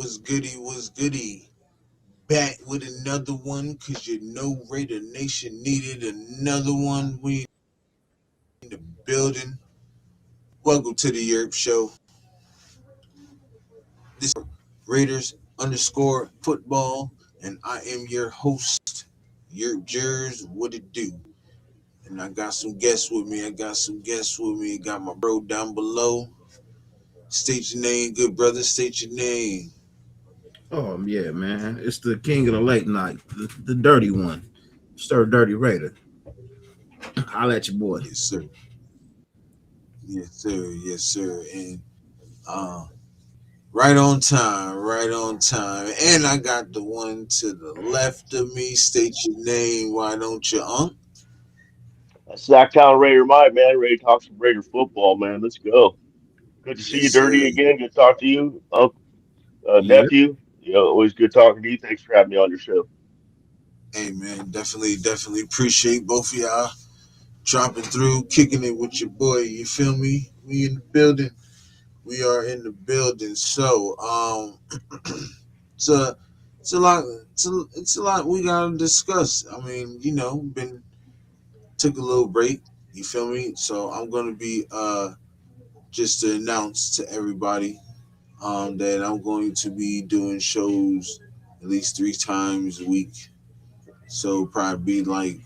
Was goody? Was goody? Back with another one because you know Raider Nation needed another one. We in the building. Welcome to the Yurp Show. This is Raiders underscore football, and I am your host, Yurp Jers. What it do? And I got some guests with me. Got my bro down below. State your name, good brother. State your name. Oh yeah, man. It's the king of the late night, the dirty one. Sir Dirty Raider. Holla at your boy. Yes, sir. Yes, sir. Yes, sir. And uh, right on time, right on time. And I got the one to the left of me. State your name. Why don't you, Sacktown Raider Mike, man. Ready to talk some Raider football, man. Let's go. Good to see Yes, you, Dirty, sir. again. Good to talk to you, Yeah. nephew. Always good talking to you. Thanks for having me on your show. Hey, man, definitely appreciate both of y'all dropping through, kicking it with your boy. You feel me? We in the building. We are in the building. So, it's a, it's a lot. It's a lot we gotta discuss. I mean, took a little break. You feel me? So I'm gonna be just to announce to everybody that I'm going to be doing shows at least 3 times a week. So probably be like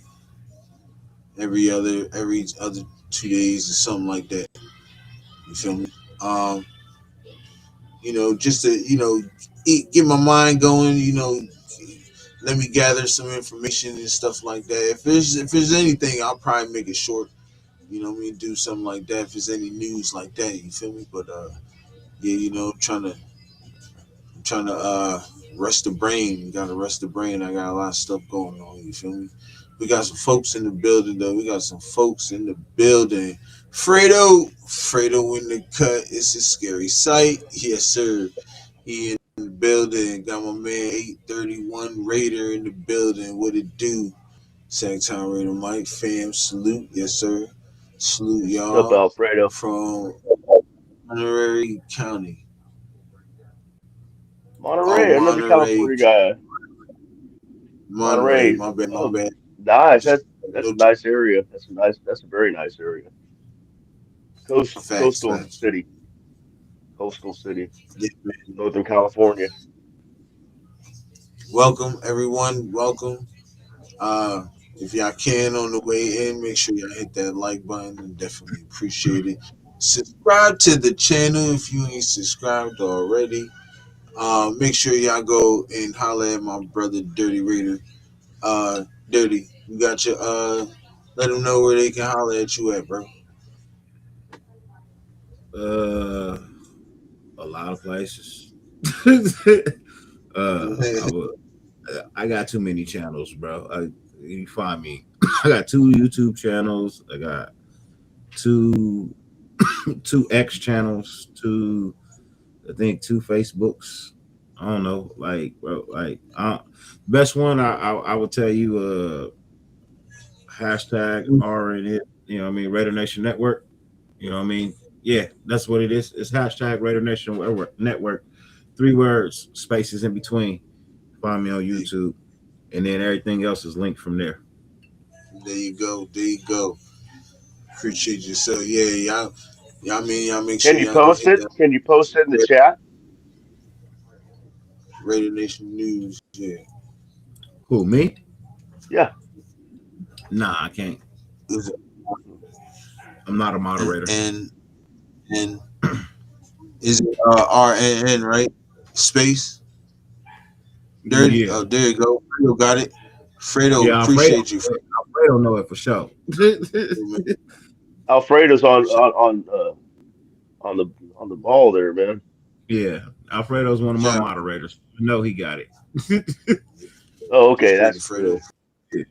every other 2 days or something like that. You feel me? Um, just to get my mind going. Let me gather some information and stuff like that. If there's anything, I'll probably make it short. You know what I mean? Do something like that. If there's any news like that, you feel me? But yeah, I'm trying to rest the brain. Gotta rest the brain. I got a lot of stuff going on. You feel me? We got some folks in the building though. We got some folks in the building. Fredo in the cut. It's a scary sight. Yes, sir. He in the building. Got my man 831 Raider in the building. What it do? Sacktown Raider Mike. Fam salute. Yes, sir. Salute What's up, y'all Alfredo? from Monterey County. Oh, Monterey, another Monterey. California guy. Monterey. Monterey. My bad. My Oh, bad. nice. Just That's no a nice area. That's a very nice area. facts. Coastal Facts. city. Coastal city. Yeah, man. Northern California. Welcome, everyone. Welcome. Uh, if y'all can on the way in, make sure y'all hit that like button and definitely appreciate it. Subscribe to the channel if you ain't subscribed already. Make sure y'all go and holler at my brother Dirty Raider. Dirty, you got your let them know where they can holler at you at, bro. Uh, a lot of places. I would. I got too many channels, bro. You find me. I got 2 YouTube channels. I got two two X channels. I think 2 Facebooks. I don't know, like, bro, like, best one I would tell you, hashtag R in it. You know what I mean? Raider Nation Network. You know what I mean? Yeah, that's what it is. It's hashtag Raider Nation Network. 3 words, spaces in between. Find me on YouTube, and then everything else is linked from there. There you go. There you go. Appreciate you. So yeah, y'all make sure Can you y'all go post hit it? that Can you post it in the chat? Raider Nation News. Yeah. Who, me? Yeah. Nah, I can't. Is I'm not a it- moderator. and is it RNN, right? Space. Dirty. Yeah, Oh, there you go. Fredo got it. Fredo, yeah. Alfredo, appreciate you. Alfredo know it for sure. Alfredo's Appreciate on the on the ball there, man. Yeah, Alfredo's one of my yeah, moderators. I know he got it. Oh, okay, appreciate it, that's Fredo. good.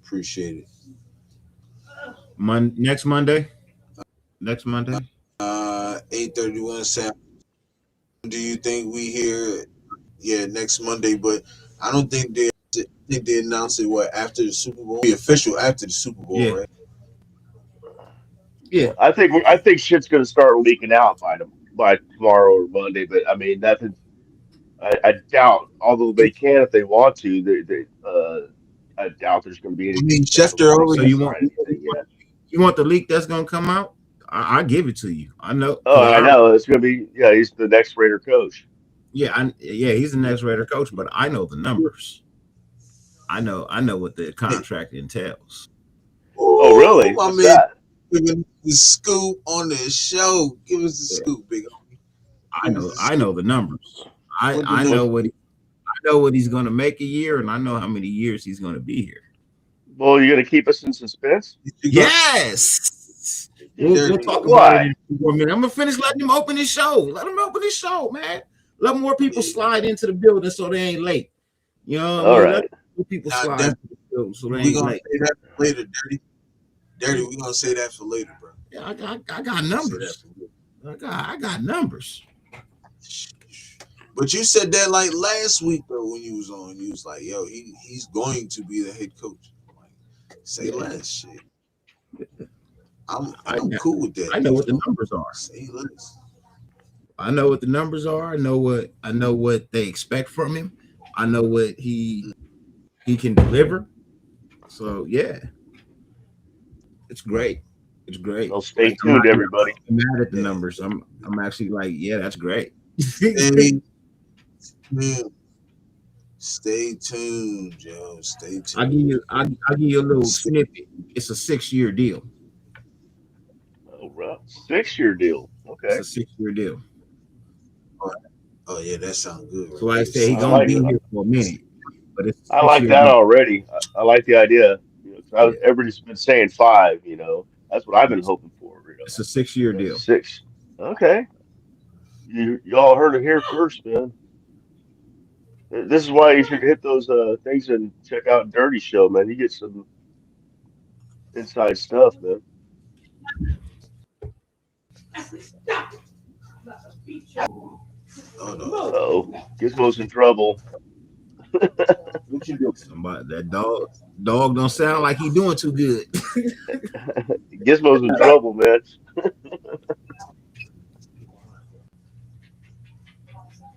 Appreciate it. Next Monday. Next Monday. 8:31 Sam. Do you think we hear? Yeah, next Monday, but I don't think they. I think they announced it after the Super Bowl. Be official after the Super Bowl, Yeah, right? yeah. I think shit's gonna start leaking out by them by tomorrow or Monday. But I mean, nothing. I doubt, although they can if they want to. I doubt there's going to be I anything mean, scheduled Schefter because they So already. can't you want sign anything yet. you want the leak that's gonna come out? I give it to you. I know because Oh, I I know it's going to be. Yeah, he's the next Raider coach. yeah, he's the next Raider coach, but I know the numbers. I know what the contract entails. Oh, Oh, really? my What's man, that? giving the scoop on the show. Give us the Yeah, scoop, big homie. I Give us know the I scoop. know the numbers. I What the I Well, know number? what I know what he's gonna make a year, and I know how many years he's gonna be here. well, you're going to keep us in suspense? You got Yes. We'll dirty. talk about it Why? in 4 minutes. I'm gonna finish letting him open his show. Let him open his show, man. Let more people Yeah. slide into the building so they ain't late. You know what I All mean? Let right. more people Nah, slide definitely. into the building so they We ain't gonna late. say that for later, dirty. Dirty. Yeah, We gonna say that for later, bro. yeah I got We gonna say that numbers. for later. I got numbers. But you said that like last week though when you was on. You was like, "Yo, he's going to be the head coach." I'm like, say Yeah, less shit. I I'm got, cool with that. I know what You the know, numbers are. say less. I know what the numbers are. I know what they expect from him. I know what he can deliver. So yeah, it's great. It's great. Well, stay Like I'm not tuned, even everybody. mad at the Yeah. numbers. I'm actually like, yeah, that's great. Stay tuned. Stay tuned, Joe. Stay I give tuned. you I give you a little Stay, snippet. It's a 6 year deal. Oh, right. 6 year deal. It's Okay. a 6 year deal. oh yeah, that sounds good So right like I there. said, he I 6 gonna year like be deal. here for a minute, but it's a I six like year that deal. already. I like the idea. 'Cause Yeah, everybody's been saying 5. That's what I've been it's, hoping for. it's a 6 year But deal. 6. Okay. Y'all heard it here first, man. This is why you should hit those things and check out Dirty Show, man. You get some inside stuff, man. Oh no. Uh-oh. Gizmo's in trouble. Somebody that dog don't sound like he doing too good. Gizmo's in trouble, man.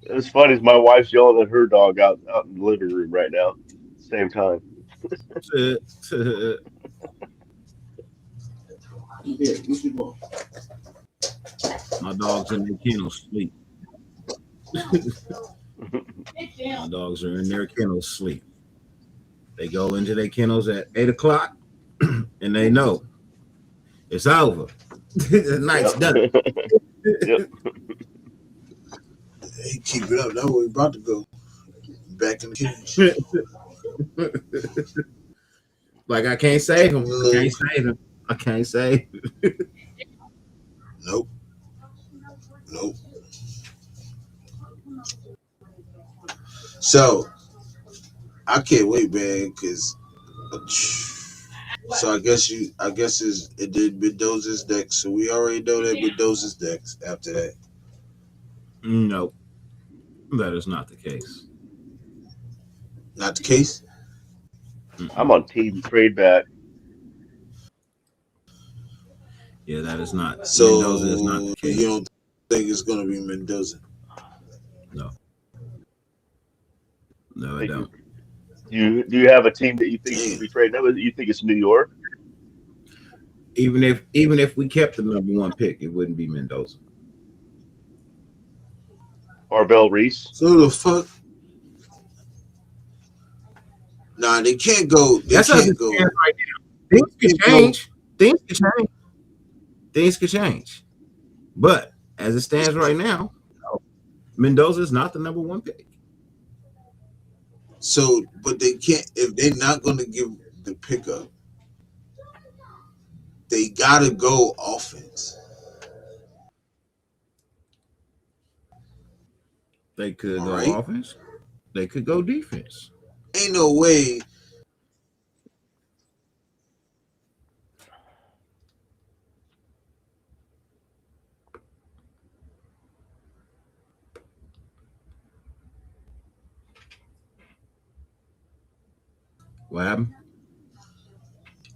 It's funny is my wife's yelling at her dog out in the living room right now. Same time. My dogs in their kennels sleep. My dogs are in their kennels sleep. They go into their kennels at 8 o'clock, and they know it's over. The night's Yep. done. Yep. Hey, keep it up. That's where we about to go. Back in the cage. Like I can't Back save in him. the I little. can't save him. I can't save him. Nope. Nope. So I can't wait, man, because so I guess it did Mendoza's next. So we already know that Mendoza's next after that. No, that is not the case. Not the case. I'm Mm-mm. on team trade back. Yeah, that is not. Mendoza is not the So you case. don't think it's gonna be Mendoza? No, no, I Think don't. do you have a team that you think is going Damn. to be trading up? You think it's New York Even if we kept the number 1 pick, it wouldn't be Mendoza. or Bell Reese? So the fuck? Nah, they can't go. They That's as can't it go. stands right now. They Things could can't go. change. Things could change. Things could change. But as it stands right now, Mendoza is not the number 1 pick. So, but they can't if they're not gonna give the pickup. They gotta go offense. They could All go right. offense. They could go defense. Ain't no way. What happened?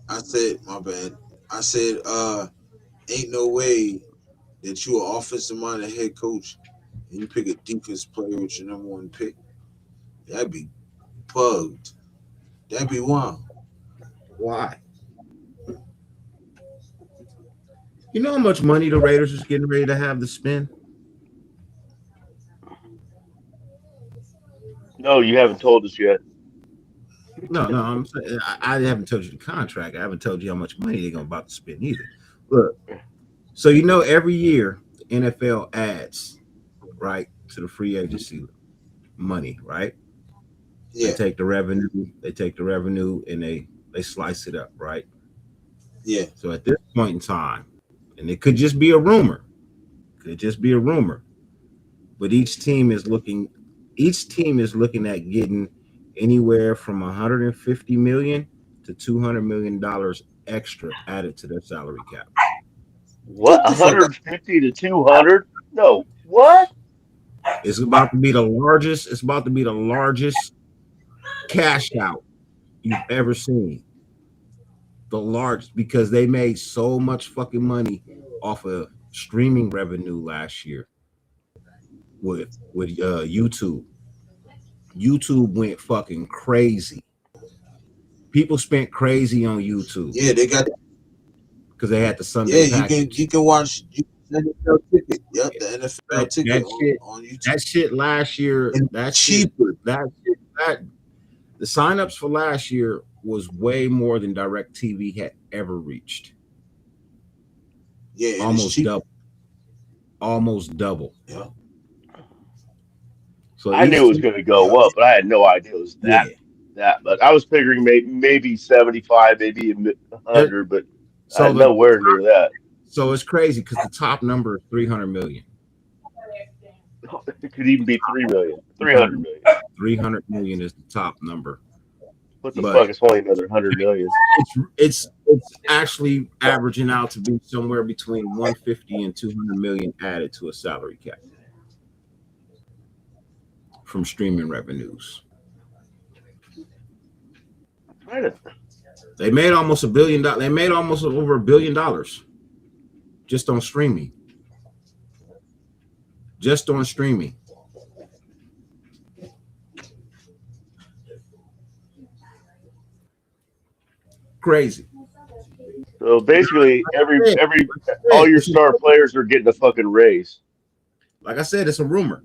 I said my bad. I said ain't no way that you are offensive minded head coach and you pick a defense player with your number one pick, that'd be bugged. That'd be wild. Why? You know how much money the Raiders is getting ready to have to spend? No, you haven't told us yet. No, I'm saying I haven't told you the contract. I haven't told you how much money they're about to spend either. Look, so you know every year the NFL adds right to the free agency money, right? They Yeah, take the revenue, and they slice it up, right? yeah. So at this point in time, and it could just be a rumor, but each team is looking at getting anywhere from 150 million to 200 million dollars extra added to their salary cap. What? Get the fuck out. 150 to 200? No. What? It's about to be the largest. It's about to be the largest cash out you've ever seen. The largest because they made so much fucking money off of streaming revenue last year with YouTube. YouTube went fucking crazy. People spent crazy on YouTube Yeah, they got. because they had the Yeah, Sunday you package. can watch NFL ticket. Yep, the NFL That, ticket that shit, on YouTube. that shit last year, And cheaper. that the signups for last year was way more than DirecTV had ever reached. Yeah, and it's Almost cheaper. double. Almost double. Yeah, So I knew each it was team, going to go up, but I had no idea it was yeah. that. But I was figuring maybe 75, maybe 100, but So nowhere near that. so it's crazy because the top number is 300 million. It could even be 3 million, 300 million. 300 million is the top number. What the But fuck? It's only another 100 million. it's actually averaging out to be somewhere between 150 and 200 million added to a salary cap from streaming revenues. Trying to, They made almost $1 billion. They made almost over $1 billion just on streaming. Just on streaming. Crazy. so basically, all your star players are getting a fucking raise. Like I said, it's a rumor.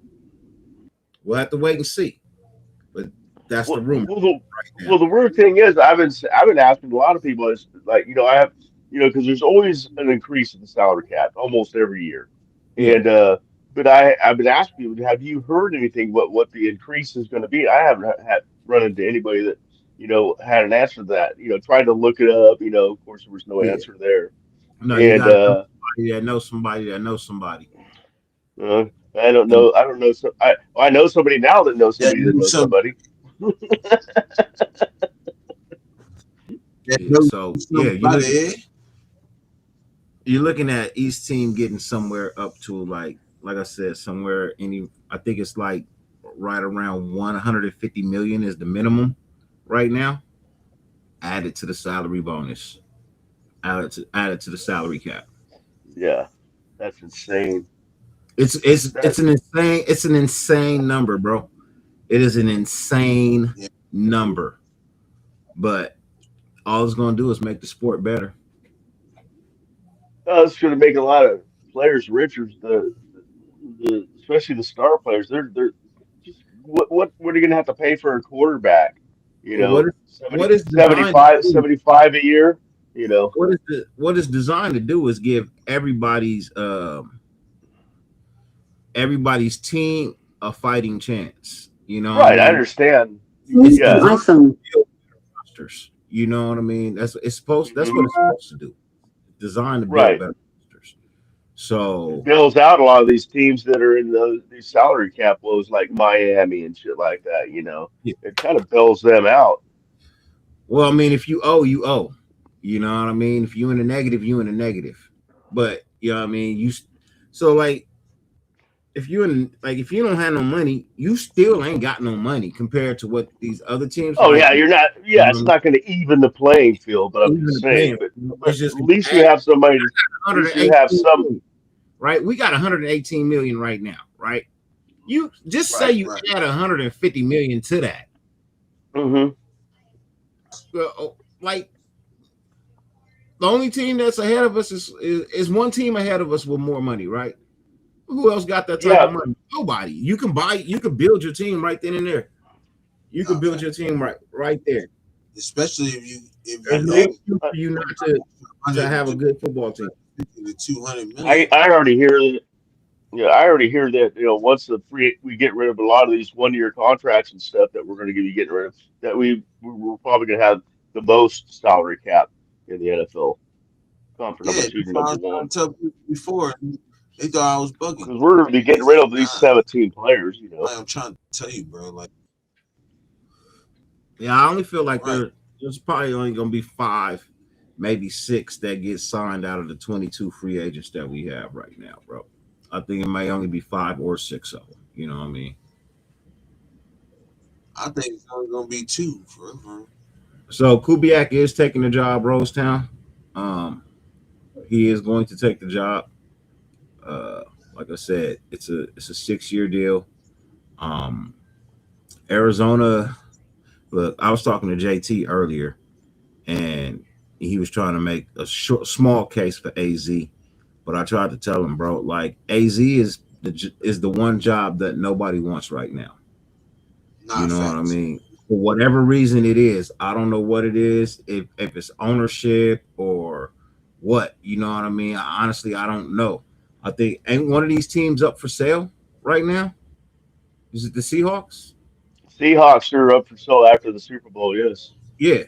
We'll have to wait and see. But that's the rumor Well, right now. well, the weird thing is, I've been asking a lot of people. Is like I have because there's always an increase in the salary cap almost every year, Yeah. and but I've been asking people, have you heard anything what the increase is going to be? I haven't had run into anybody that had an answer to that. Tried to look it up. Of course there was no Yeah. answer there, No, you and got somebody that knows somebody that knows somebody. uh, I don't And know. I don't know. I know somebody now that knows that somebody that knows knows some somebody. that yeah, knows so yeah, somebody. you're looking at each team getting somewhere up to like I said, somewhere I think it's like right around 150 million is the minimum right now, added to the salary bonus, added to the salary cap. Yeah, that's insane. That It's an insane number, bro. It is an insane Yeah, number. But all it's gonna do is make the sport better. it's going to make a lot of players richer. The especially the star players. They're just what are you going to have to pay for a quarterback? Well, what is what 70, is designed to 75, do 75 a year. You know, what is designed to do is give everybody's team a fighting chance. You know what I right? I mean? understand. It's Yeah. designed to build rosters. You know what I mean? That's Hmm. what it's supposed to do. It's designed to build Right. better rosters. It So bails out a lot of these teams that are in these salary cap lows like Miami and shit like that. yeah. It kind of bails them out. Well, I mean, if you owe, you owe. You know what I mean? If you in the negative, you in the negative. But you know what I mean? So like if you don't have no money, you still ain't got no money compared to what these other teams Oh might yeah, be. you're not. Yeah, it's not going to even the playing field. But I'm Even just the saying. playing, But it's at just least you add have somebody. At least you have 118 some. million. right? We got 118 million right now, right? You just say Right. you Right. add 150 million to that. Mm-hmm. Like the only team that's ahead of us is one team ahead of us with more money, right? Who else got that type of Yeah. money? Nobody. You can build your team right then and there. You can Nah, build fact. your team right there. Especially if you There's no know See, excuse for you not to have a good football team. 150 to 200 I million. I already hear that. Yeah, I already hear that. Once we get rid of a lot of these 1 year contracts and stuff that we're going to be getting rid of, that we're probably going to have the most salary cap in the NFL, come for number Yeah, two that's to what I number was trying one, to tell people before. They thought I was bugging. because we're going to be getting It's rid like, of these nah. 17 players. Like I'm trying to tell you, bro. Like, Yeah, I only feel like right. there's probably only gonna be five, maybe six that get signed out of the 22 free agents that we have right now, bro. I think it may only be five or six of them. You know what I mean? I think it's only gonna be two for real, for real. So Kubiak is taking the job, Rosetown. Um, he is going to take the job. Uh, like I said, it's a 6 year deal. Um, Arizona. Look, I was talking to JT earlier, and he was trying to make a small case for AZ. But I tried to tell him, bro, like AZ is the one job that nobody wants right now. You Nah, know what I facts. mean? For whatever reason it is, I don't know what it is. If it's ownership or what, you know what I mean? Honestly, I don't know. I think ain't one of these teams up for sale right now. Is it the Seahawks? Seahawks are up for sale after the Super Bowl. Yes. Yeah,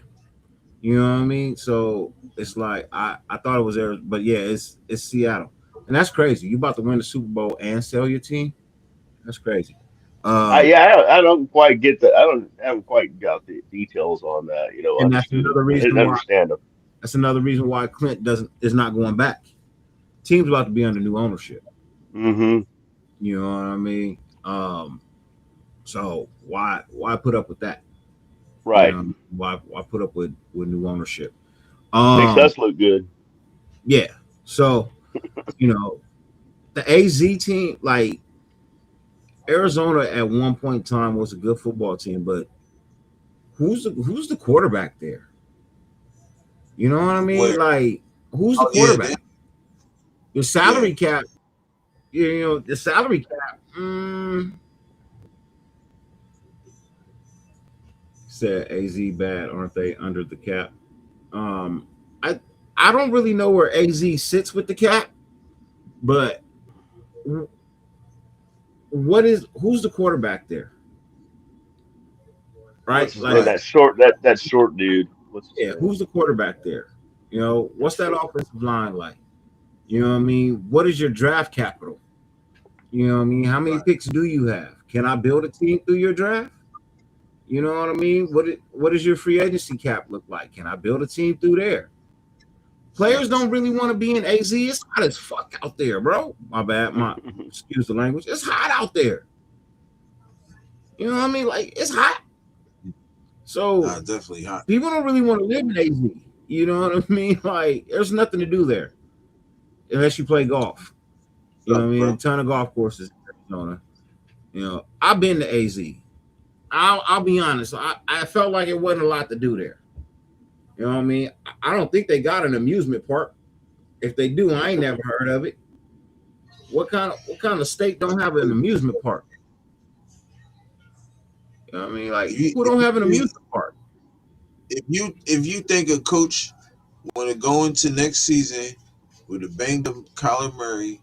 you know what I mean. So it's like I thought it was there, but yeah, it's Seattle, and that's crazy. You about to win the Super Bowl and sell your team? That's crazy. Um, I don't quite get that. I don't haven't quite got the details on that. and that's Understood it. another I didn't reason why understand them. Clint doesn't is not going back. Team's about to be under new ownership. Mm-hmm. You know what I mean? So why put up with that? You Right. know why put up with new ownership? Makes Um, us look good. yeah. So you know the AZ team, like Arizona at one point in time was a good football team, but who's the quarterback there? You know what I mean? Where? Like who's the Oh yeah, they, quarterback? The yeah. salary cap, the salary cap. Said AZ bad, aren't they under the cap? Um, I I don't really know where AZ sits with the cap, but who's the quarterback there, right? What's his name? Like, Right. That short dude. What's his yeah, name? who's the quarterback there? What's That that short. offensive line like? You know what I mean? What is your draft capital? You know what I mean? How many Right. picks do you have? Can I build a team through your draft? You know what I mean? What does your free agency cap look like? Can I build a team through there? Players Facts. don't really want to be in AZ. It's hot as fuck out there, bro. My bad. My excuse the language. It's hot out there. You know what I mean? Like it's hot. So Nah, definitely hot. people don't really want to live in AZ. You know what I mean? Like there's nothing to do there unless you play golf. You know what Sucks, I mean? A bro. ton of golf courses in Arizona. I've been to AZ. I'll be honest. I felt like it wasn't a lot to do there. You know what I mean? I don't think they got an amusement park. If they do, I ain't never heard of it. What kind of state don't have an amusement park? You know what I mean? Like If you who if don't have an you amusement park? if you think a coach want to go into next season with a banged up Kyler Murray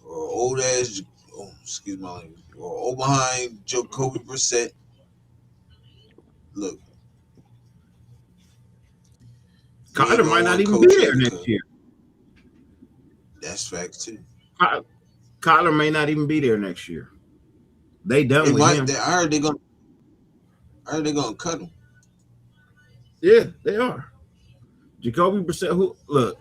or old ass, oh, excuse my language, or old behind Jacoby Brissett, look, you ain't Kyler gonna might not want to even be coach there either, next cause year. that's facts too. Kyler may not even be there next year. They done They with might. him. I heard they gonna cut him. Yeah, they are. Jacoby Brissett. Who look?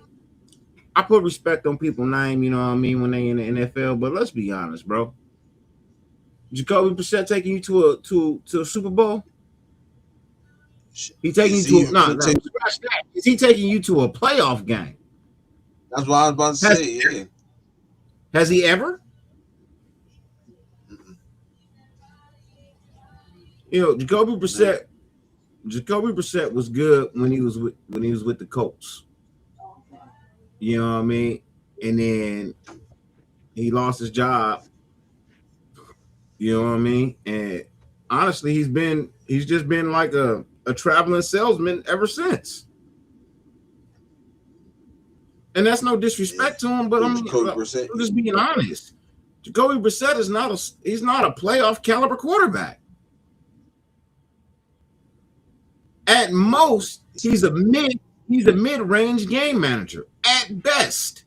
I put respect on people's name. You know what I mean when they in the NFL. But let's be honest, bro. Jacoby Brissett taking you to a Super Bowl. He taking you Is he to even no, finna no, take? scratch that. Is he taking you to a playoff game? That's what I was about to Has say. Yeah, Has he ever? Mm-mm. You know, Jacoby No. Brissett. Jacoby Brissett was good when he was with the Colts. You know what I mean? And then he lost his job. You know what I mean? And honestly, he's just been like a traveling salesman ever since. And that's no Yeah. disrespect to him, but Coach Jacoby Brissett. I'm just being honest. Jacoby Brissett is he's not a playoff caliber quarterback. At most, he's a mid-range game manager. At best.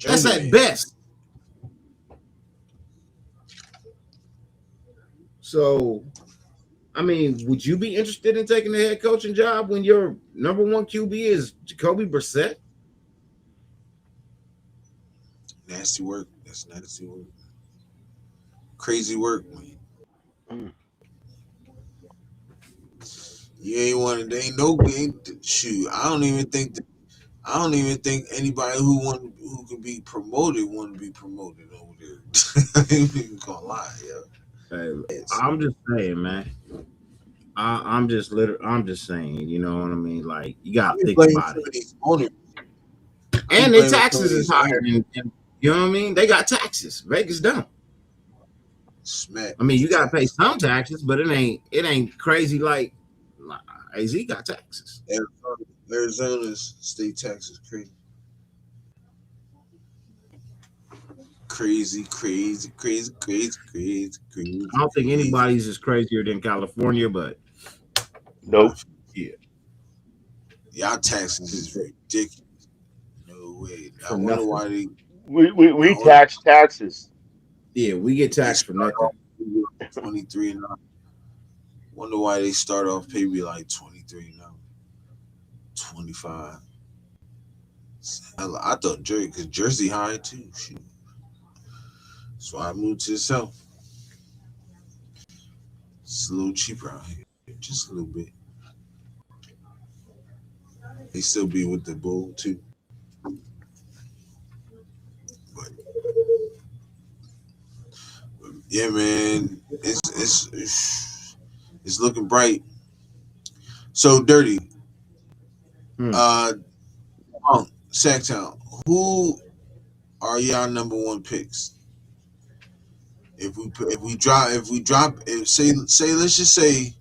That's at Journeyman. best. So, I mean, would you be interested in taking the head coaching job when your number one QB is Jacoby Brissett? Nasty work. That's nasty work. Crazy work, man. Mm. You ain't want. They ain't no game. Shoot, I don't even think anybody who can be promoted want to be promoted over there. I ain't even gonna lie, yo. Hey, It's, I'm just saying, man. I'm just saying, you know what I mean? Like, you I gotta be think blaming about some it. of these owners. I be And their blaming some of taxes is these higher owners. than you know what I mean? They got taxes. Vegas don't. Smack I mean, with you the gotta pay tax. some taxes, but it ain't crazy like AZ got taxes. Arizona's state tax is crazy. Crazy, crazy, crazy, crazy, crazy, crazy, I don't think crazy. anybody's is crazier than California, but Nah, Nope. yeah, y'all taxes is ridiculous. No way. I for wonder nothing. why they. We I wonder tax taxes. Yeah, we get they taxed for start nothing. off maybe like 23 and up. Wonder why they start off maybe like 23 now, 25. I thought Jersey, because Jersey high too. Shoot. So I moved to the south. It's a little cheaper out here, just a little bit. They still be with the bull too, but yeah, man, it's looking bright. So dirty. Hmm. Uh, Sacktown. Who are y'all number one picks? If say let's just say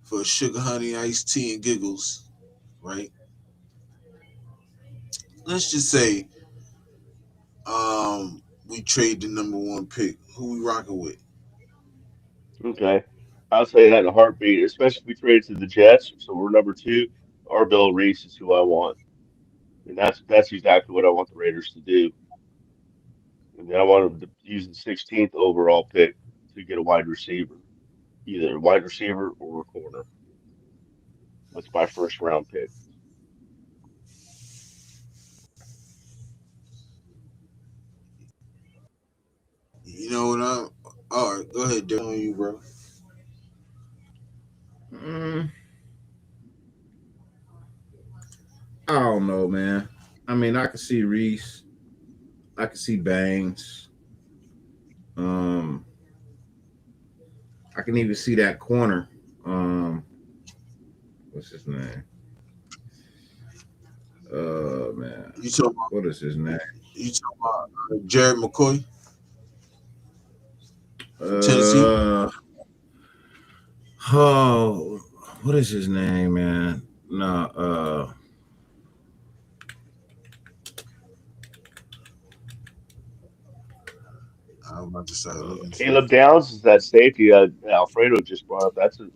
for sugar honey iced tea and giggles, right? Let's just say we trade the number one pick. Who we rocking with? Okay. I'll say that in a heartbeat, especially if we trade to the Jets. So we're number two. Our Bill Reese is who I want. And that's exactly what I want the Raiders to do. And then I want them to use the 16th overall pick to get a wide receiver, either a wide receiver or a corner. That's my first round pick. You know what I'm. All right, go ahead, Darren, on you, bro. Mm, I don't know, man. I mean, I can see Reese. I can see Bangs. Um, I can even see that corner. What's his name? Man, You talking about what is his name? Jared McCoy from Tennessee? Uh, oh, what is his name, man? No, I'm about to start looking too. Caleb Downs is that safety Alfredo just brought up. That's a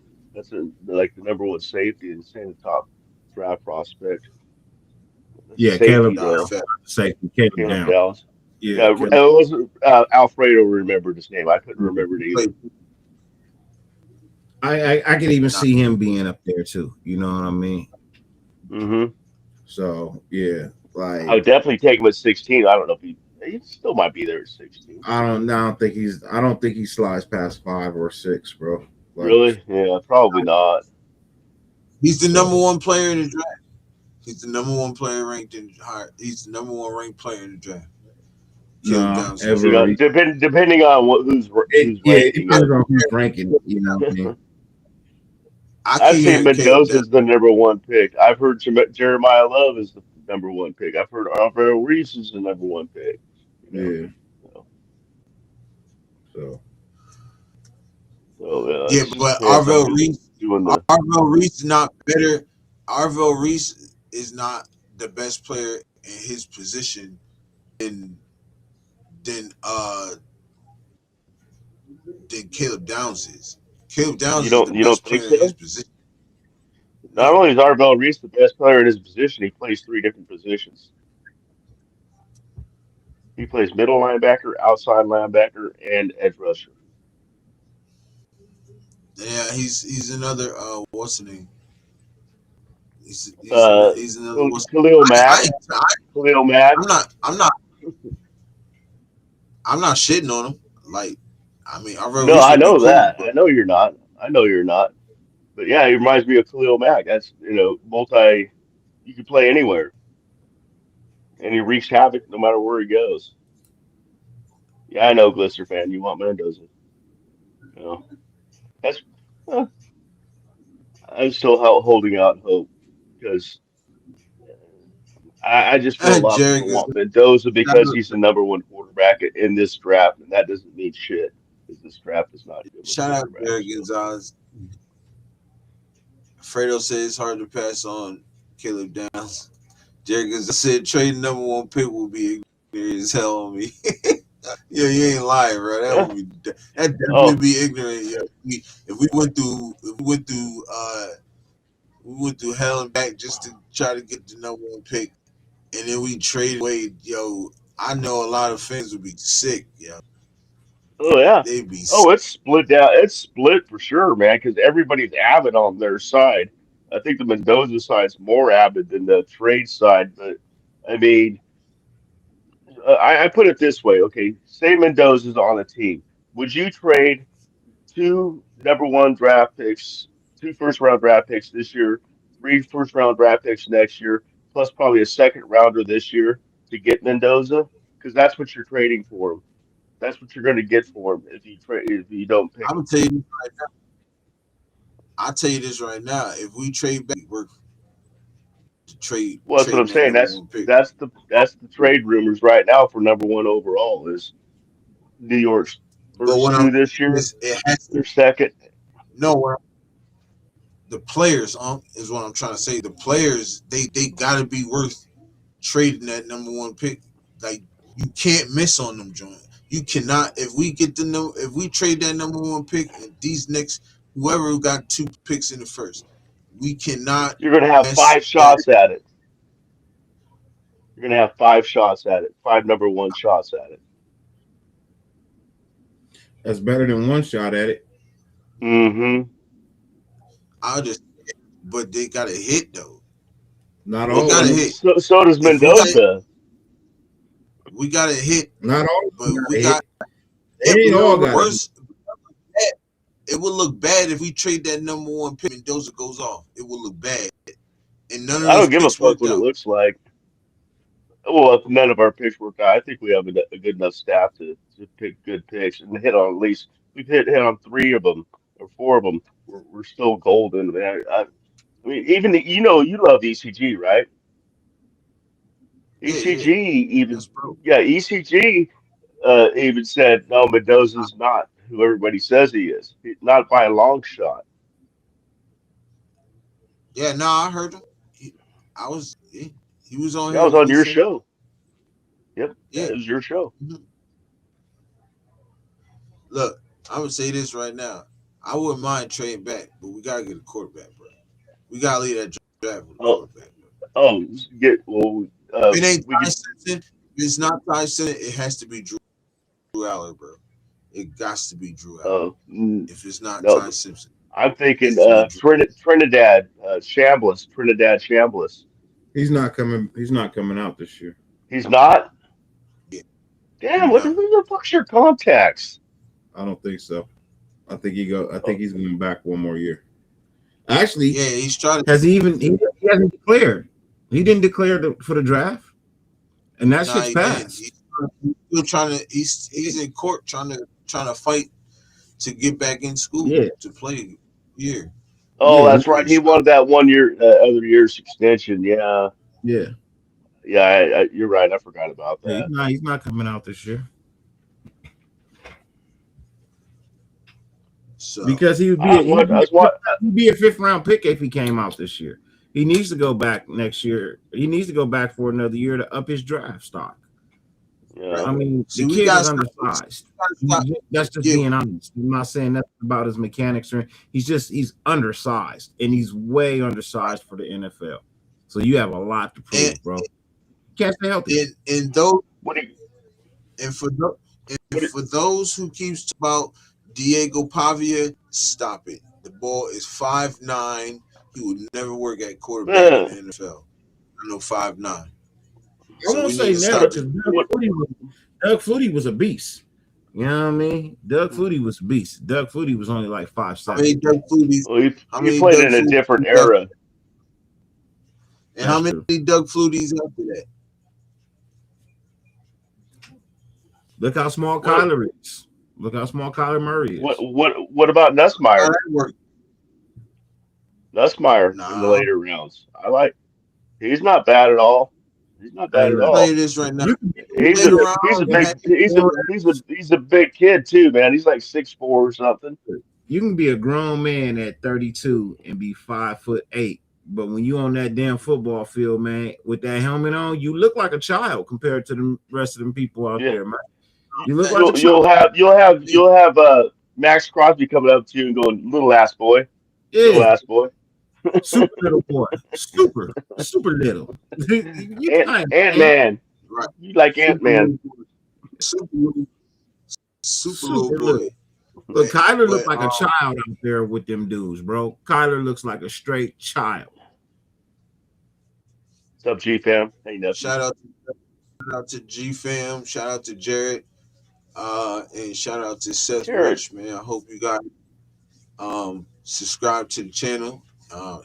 like the number one safety and saying the top draft prospect. That's a yeah, safety, Caleb. Nah, though. fat. Safety, Caleb Caleb down. Downs. Yeah, Yeah, it Caleb. wasn't Alfredo remembered his name. I couldn't remember it either. Play, I could even nah, see him being up there too. You know what I mean? Hmm. So yeah, I like would definitely take him at 16. I don't know if he still might be there at 16. I don't think he slides past 5 or 6, bro. Like Really? Yeah, probably not. he's the number so. one player in the draft. He's the number one player ranked in high. He's the number one ranked player in the draft. Caleb No, Downs is. ever. Depending on who's Yeah, it ranking it. depends on who's ranking. You know what I mean? I I've keep seen hearing Caleb Downs. Mendoza's the number one pick. I've heard Jeremiah Love is the number one pick. I've heard Alvaro Reese is the number one pick. You know, Yeah. so, So Yeah, it just but depends on who's doing the. Arvell Reese is not better. Arvell Reese is not the best player in his position than than uh than Caleb Downs is. Caleb Downs is the You don't best think player in his so? position. Not No, only is Arvell Reese the best player in his position, he plays three different positions. He plays middle linebacker, outside linebacker, and edge rusher. yeah, he's another what's the name? Uh, He's another what's Khalil I, Mack. I Khalil Mack. I'm not shitting on him. Like I mean, Arvell No, Reese I would be know cool, that. but I know you're not. I know you're not. But yeah, he reminds me of Khalil Mack. That's multi. You can play anywhere, and he wreaks havoc no matter where he goes. Yeah, I know, Glister fan. You want Mendoza? You know, that's. uh, I'm still holding out hope because I just feel a lot of Jared people is want Mendoza shout because out, he's the number one quarterback in this draft, and that doesn't mean shit because this draft is not good with shout out quarterbacks. Jared So, Gonzalez. Fredo says it's hard to pass on Caleb Downs. Jared Gonzalez said trading number one pick will be ignorant as hell on me. Yeah, you ain't lying, bro. yeah. That definitely Oh, be ignorant. Yeah, if we went through hell and back just to try to get the number one pick, and then we traded away. Yo, I know a lot of fans would be sick. Yo, oh yeah. they'd be Oh, sick. it's split down. It's split for sure, man, because everybody's avid on their side. I think the Mendoza side's more avid than the trade side, but I mean, I put it this way, okay? Say Mendoza's on a team. Would you trade two number one draft picks, two first round draft picks this year, three first round draft picks next year, plus probably a second rounder this year to get Mendoza? Because that's what you're trading for him. That's what you're going to get for him if you don't pick I'm him. gonna tell you. I'll tell you this right now. If we trade back, we're to Well, that's what I'm trading that saying. number one pick. That's the trade rumors right now for number one overall is New York's But first what I'm two this year, it has to their second. no. The players is what I'm trying to say. The players they gotta be worth trading that number one pick. Like you can't miss on them, joint. You cannot if we trade that number one pick and these next whoever got two picks in the first, we cannot You're going to have mess five that. shots at it. You're going to have five shots at it, five number one shots at it. that's better than one shot at it. Mm-hmm. I'll just but they gotta hit though. Not They all of gotta them. hit. So does If we got Mendoza. we gotta hit, Not all of but them got we to got hit. They but ain't all got to hit. worse. It would look bad if we trade that number one pick and Mendoza goes off. It will look bad. And none of I those don't give a picks fuck worked what it out. looks like. Well, if none of our picks work out, I think we have a good enough staff to pick good picks and hit on at least we've hit on three of them or four of them. We're still golden, man. I mean, even you love ECG, right? Yeah, ECG yeah. even That's bro. yeah, ECG even said no, Mendoza's not who everybody says he is. Not by a long shot. Yeah, no, I heard him. I was he was on That here was when on he your said it. show. Yep, yeah, Yeah. it was your show. Mhm. Look, I'm gonna say this right now. I wouldn't mind trading back, but we gotta get a quarterback, bro. We gotta leave that draft with a Oh, quarterback, bro. oh, get well. If it ain't We Ty could. Simpson, if it's not Ty Simpson, it has to be Drew Aller, bro. It got to be Drew Aller. Uh, mm, If it's not Ty no, Simpson, I'm it thinking has to be Drew. Trinidad Shambliss. Trinidad Shambliss. He's not coming. He's not coming out this year. He's not. Yeah, Damn, no. who the fuck's your contacts? I don't think so. I think he go. I think he's going back one more year. Actually, Yeah, he's trying to. has he even? He hasn't declared. He didn't declare for the draft, and that Nah, shit's he didn't. passed. He's still trying to. He's in court trying to fight to get back in school Yeah, to play here. Oh, yeah, that's right. Pretty He sure. wanted that 1 year, other year's extension. Yeah, yeah. yeah. You're right. I forgot about Yeah, that. he's not coming out this year So because he would I be a, was what I was what. he'd be a fifth round pick if he came out this year. He needs to go back next year. He needs to go back for another year to up his draft stock. right. Yeah. I mean, the See, we kid gotta is stop. We undersized. gotta stop. That's just Yeah, being honest. I'm not saying nothing about his mechanics or he's undersized and he's way right. undersized for the NFL. So you have a lot to And prove, bro. Can't stay healthy. and those What do you, and for those and what do for those who keeps about Diego Pavia, stop it. The boy is 5'9". He would never work at quarterback in the NFL. I know 5'9". I So won't we need say to never stop because this. what Doug Flutie was a beast. You know what I mean? Doug Flutie was a beast. Doug Flutie was only like five How seven. many Doug Fluties? well, How you many played Doug in a Fluties? different era. And how That's many true. Doug Fluties after that? Look how small What Kyler is. Look how small Kyler Murray is. what about How Nussmeyer? that work? Nussmeyer in the Nah. later rounds. I like. He's not bad at all. He's not bad at Later I'll on. tell you all. this right now. You can be He's a Later on, he's a and big have he's a more he's a he's a big kid too, man. He's like 6'4" or something. you can be a grown man at 32 and be 5'8". But when you on that damn football field, man, with that helmet on, you look like a child compared to the rest of them people out Yeah, there, man. You look like a you'll child. you'll have you'll have you'll have Max Crosby coming up to you and going, little Yeah. ass boy, Super little boy. Super little. You tiny, Ant man. Man. right? You like Ant Super Man? little boy. Super little Super little. boy. But Kyler looked But like a child out there with them dudes, bro. Kyler looks like a straight child. What's up, G fam? Hey nephew. shout out to G Fam. Shout out to Jared. And shout out to Seth Jared. Rich, man. I hope you guys subscribe to the channel.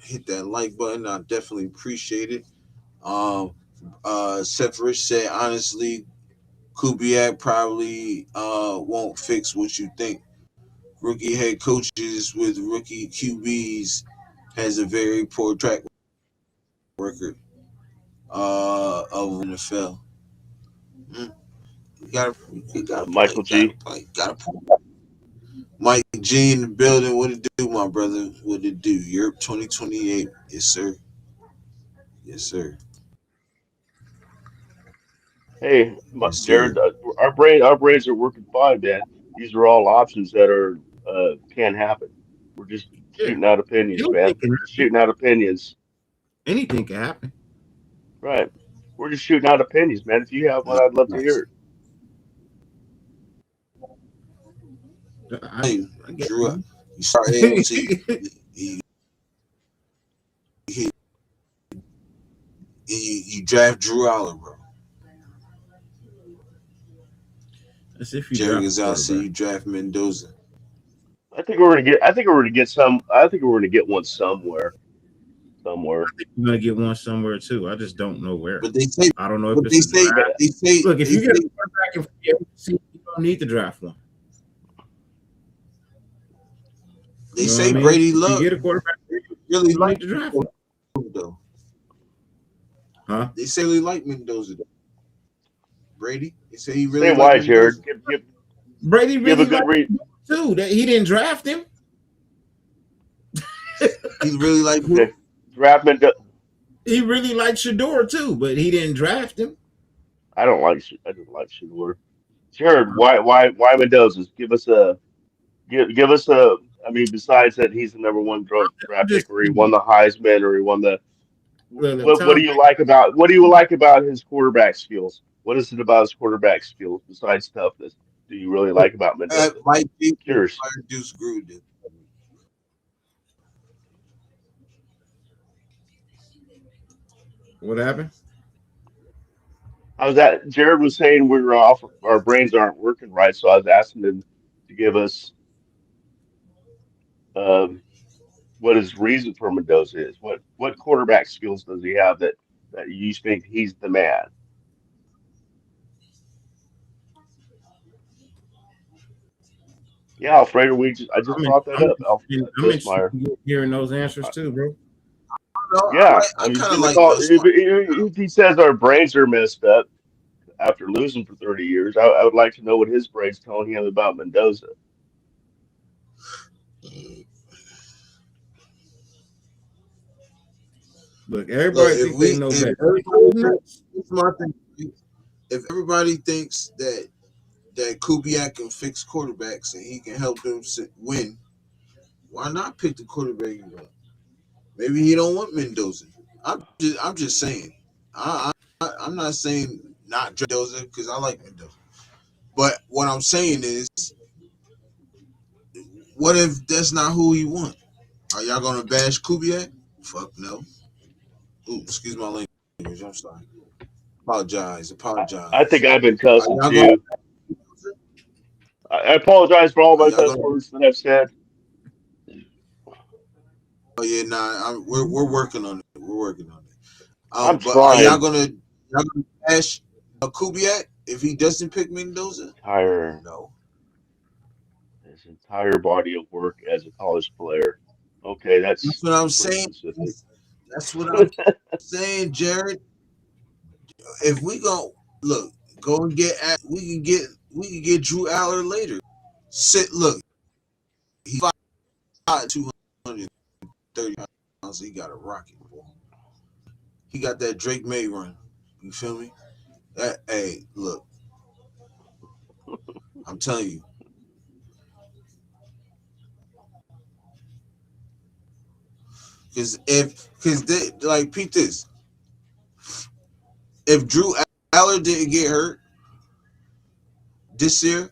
Hit that like button. I definitely appreciate it. Um, Seth Rich said honestly, Kubiak probably won't fix what you think. Rookie head coaches with rookie QBs has a very poor track record of NFL. Mm, you gotta play, Michael G. gotta play. Mike G in the building. What it do, my brother? What it do? Europe 2028. Yes, sir. Yes, sir. Hey, Yes, Jared. sir. Our brains are working fine, man. These are all options that are can happen. We're just Yeah. shooting out opinions, Anything man. can Just happen. shooting out opinions. Anything can happen. Right. We're just shooting out opinions, man. If you have one, I'd love to hear Nice. it. I, Hey, I get Drew, you. you start AOT. You, you, you draft Drew Aller, bro. That's if you Jerry draft a Gonzalez said quarterback. you draft Mendoza. I think we're gonna get some. I think we're gonna get one somewhere. Somewhere. You're gonna get one somewhere too. I just don't know where. But they say, I don't know if but it's a draft. Yeah. Look, if they you get a say, quarterback in free agency, you don't need to draft one. they You know what I say mean? Brady If you Love get a quarterback, really you don't like need to draft one. Mendoza, though. Huh? They say really like Mendoza, though. Brady. They say he Say really like why, Jared. Mendoza. Brady Give a really good liked read. him too. That he didn't draft him. He really like who? Okay. Draft Mendoza. He really liked Shador too, but he didn't draft him. I don't like Shador. Jared, why Mendoza? Give us a. I mean, besides that, he's the number one I'm draft just pick, or he saying. won the Heisman, or he won the. Look, What Tom, do you like about his quarterback skills? What is it about his quarterback skills besides toughness? Do you really like about Mendoza? Mike G Curious. fired Deuce Gruden. what happened? I was at Jared was saying we were off, our brains aren't working right, so I was asking him to give us um, what his reason for Mendoza is. What quarterback skills does he have that that you think he's the man. Yeah, Alfredo, I just I'm in, brought that up. I'm interested Bismeyer. in hearing those answers Uh, too, bro. No, yeah, I he's kind of gonna like call. Bismarck. If he says our brains are messed up after losing for 30 years, I would like to know what his brain's telling him about Mendoza. Look, Look, everybody if think they we, know if better. everybody thinks, this is my thing. If everybody thinks that Kubiak can fix quarterbacks and he can help them win, why not pick the quarterback you want? Maybe he don't want Mendoza. I'm just saying. I'm not saying not Mendoza because I like Mendoza. But what I'm saying is, what if that's not who he want? Are y'all gonna bash Kubiak? Fuck no. Ooh, excuse my language. I'm sorry. Apologize. I think Apologize. I've been Are cussing y'all gonna? too. I apologize for all Are my y'all cuss gonna? words that I've said. Oh yeah, nah. We're working on it. We're working on it. I'm But are trying. y'all gonna bash Kubiak if he doesn't pick Mendoza? Entire No. his entire body of work as a college player. Okay, That's what I'm that's pretty saying. specific. That's what I'm saying, Jared. If we go and get at, we can get Drew Aller later. Look, he 230 pounds. He got a rocket, boy. He got that Drake May run. You feel me? Hey, look, I'm telling you, because they like Pete this. If Drew Aller didn't get hurt this year,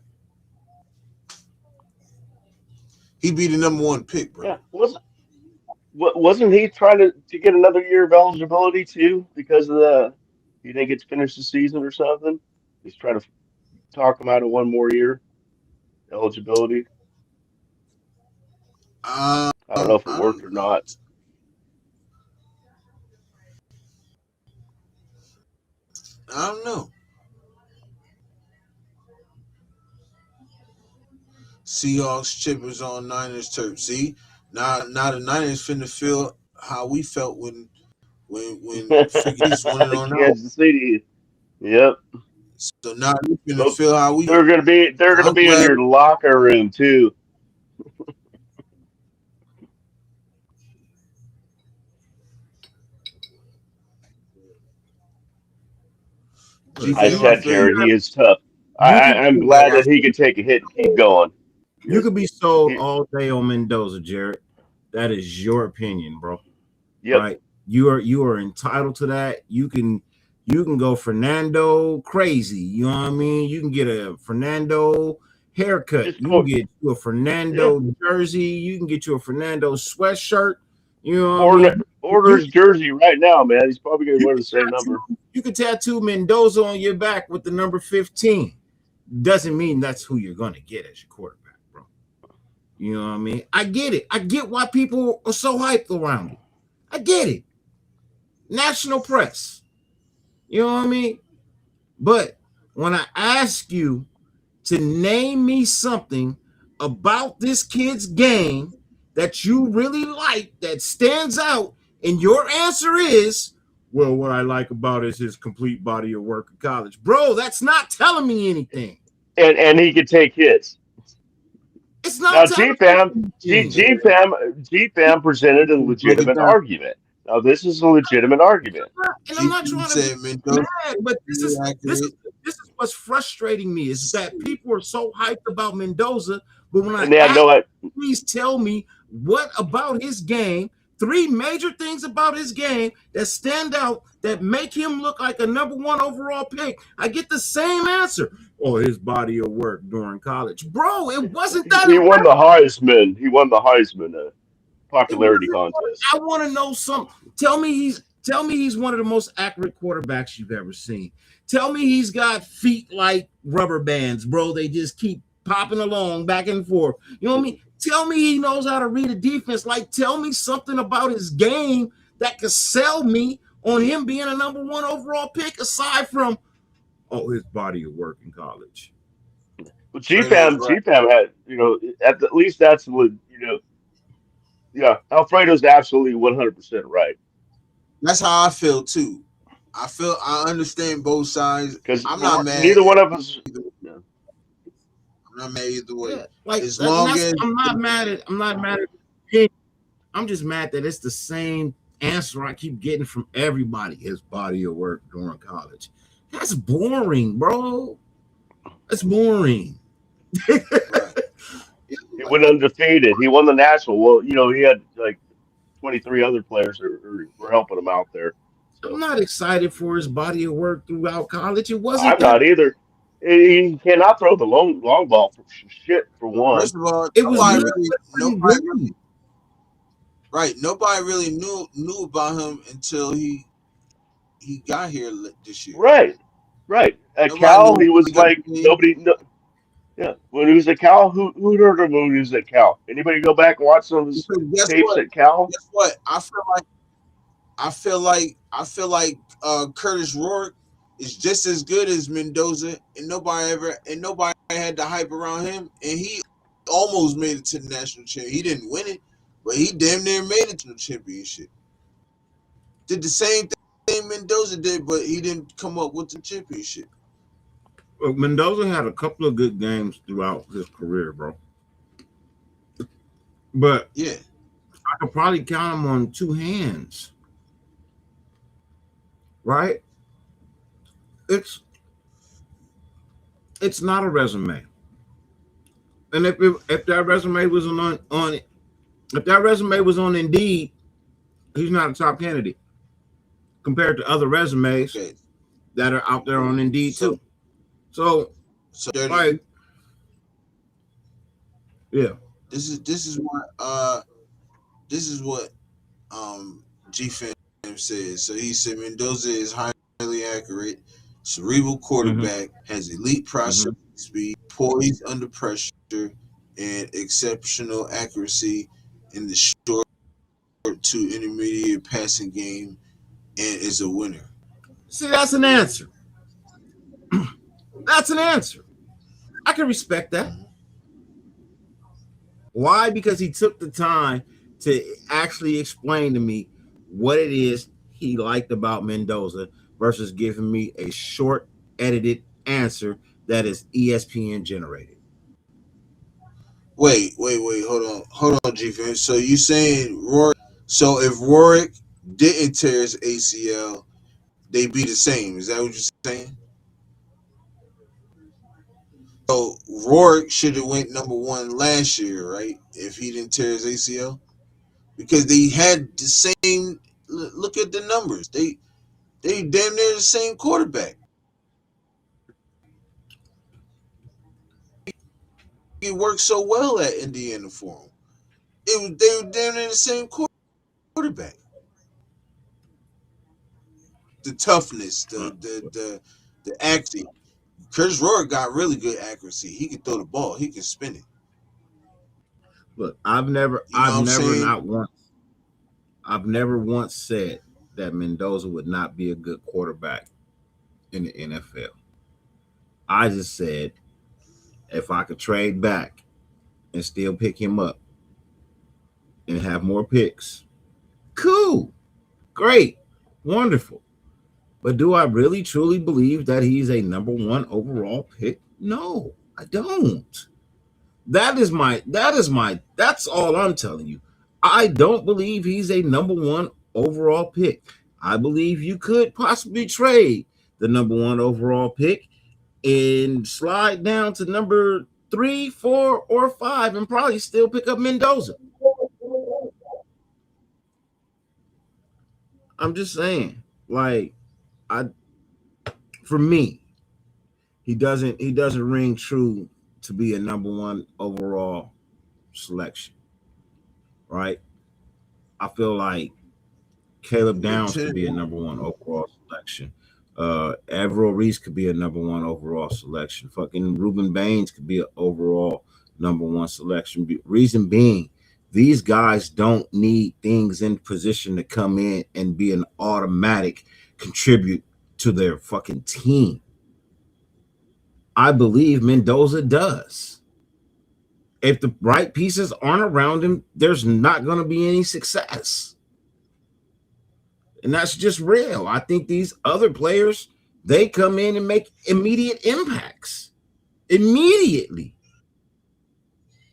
he'd be the number one pick, bro. Yeah, wasn't he trying to get another year of eligibility too because of the he didn't get to finish the season or something? He's trying to talk him out of one more year eligibility. I don't know if it I worked don't, or not. I don't know. Seahawks chippers on Niners turf. See, now the Niners finna feel how we felt when freaking Chiefs won it on out. Kansas City. Yep. So now we finna But feel how we they're feel. gonna I'm be in glad. your locker room too. Look, I G-Fam, I said, feel you. Jared, he is tough. you can I'm G-Fam, glad I that he feel can take a hit and keep going. you Because could be sold he, all day on Mendoza, Jared. That is your opinion, bro. yep, Right? You are entitled to that. You can go Fernando crazy. You know what I mean? You can get a Fernando haircut. just You can go. get you a Yeah, Fernando jersey. You can get you a Fernando sweatshirt. You know what I order mean? order his You jersey right now, man. He's probably gonna you wear can the same number. tattoo Mendoza on your back with the number 15. Doesn't mean that's who you're gonna get as your quarterback, bro. You know what I mean? I get it. I get why people are so hyped around it. I get it. National press. You know what I mean? But when I ask you to name me something about this kid's game that you really like that stands out, and your answer is, well, what I like about is his complete body of work in college. Bro, that's not telling me anything. And he can take hits. It's not Now, telling me GFAM, anything. GFAM presented a broke it legitimate down. argument. Now, this is a legitimate argument. And I'm not G-Fam trying to be said Mendoza mad, but this is very this is accurate. this is what's frustrating me is that people are so hyped about Mendoza, but when I And they had ask, no, please tell me what about his game, three major things about his game that stand out that make him look like a number one overall pick. I get the same answer. Oh, his body of work during college, bro. It wasn't that he won impressive. the Heisman. He won the Heisman It popularity wasn't. contest. I want to know something. Tell me he's one of the most accurate quarterbacks you've ever seen. Tell me he's got feet like rubber bands, bro. They just keep popping along back and forth. You know what I mean? Tell me he knows how to read a defense. Like, tell me something about his game that could sell me on him being a number one overall pick, aside from his body of work in college. But Freddie is right. GPAM had, at least that's what, yeah, Alfredo's absolutely 100% right. That's how I feel too. I understand both sides. Because I'm not mad. neither one of us, yeah. I'm not mad either way. Yeah, like As and long that's as I'm not mad at him. I'm just mad that it's the same answer I keep getting from everybody. His body of work during college. That's boring, bro. That's boring. right. He went undefeated. He won the national. Well, he had like 23 other players who were helping him out there. I'm So not excited for his body of work throughout college. It wasn't I'm that. not either. He cannot throw the long ball for shit for one. First of all, It was good, but it wasn't nobody good. right. Nobody really knew about him until he got here this year. Right, right. At Nobody knew Cal, he he was got like the game. nobody. No, yeah, when he was at Cal, who heard of him when he was at Cal? Anybody go back and watch some of his Because guess tapes what? at Cal? Guess what? I feel like Curtis Rourke is just as good as Mendoza, and nobody had the hype around him, and he almost made it to the national championship. He didn't win it, but he damn near made it to the championship. Did the same thing Mendoza did, but he didn't come up with the championship. Well, Mendoza had a couple of good games throughout his career, bro. But Yeah, I could probably count him on two hands, right? It's it's not a resume, and if that resume was on if that resume was on Indeed, he's not a top candidate compared to other resumes okay. that are out there on Indeed So too. So, so dirty. like, yeah, This is what G Fam says. So he said Mendoza is highly accurate, cerebral mm-hmm, quarterback, has elite mm-hmm. processing speed, poised under pressure, and exceptional accuracy in the short to intermediate passing game, and is a winner. See, that's an answer. That's an answer. I can respect that. Mhm. Why? Because he took the time to actually explain to me what it is he liked about Mendoza versus giving me a short, edited answer that is ESPN generated. Wait, hold on, G Fam. So you saying Rourke? So if Rourke didn't tear his ACL, they be the same. Is that what you're saying? So Rourke should have went number one last year, right? If he didn't tear his ACL, because they had the same. Look at the numbers. They damn near the same quarterback. He worked so well at Indiana for him. They were damn near the same quarterback. The toughness, Uh, the accuracy. Chris Rourke got really good accuracy. He can throw the ball. He can spin it. Look, You know what I'm saying? I've never once said that Mendoza would not be a good quarterback in the NFL. I just said if I could trade back and still pick him up and have more picks, cool, great, wonderful. But do I really truly believe that he's a number one overall pick? No, I don't. That's all I'm telling you. I don't believe he's a number one overall pick. I believe you could possibly trade the number one overall pick and slide down to number 3, 4, or 5 and probably still pick up Mendoza. I'm just saying, like, I for me, he doesn't ring true to be a number one overall selection, right? I feel like Caleb Downs could be a number one overall selection. Avril Reese could be a number one overall selection. Fucking Ruben Baines could be an overall number one selection. Reason being, These guys don't need things in position to come in and be an automatic contribute to their fucking team. I believe Mendoza does. If the right pieces aren't around him, there's not going to be any success. And that's just real. I think these other players, they come in and make immediate impacts immediately.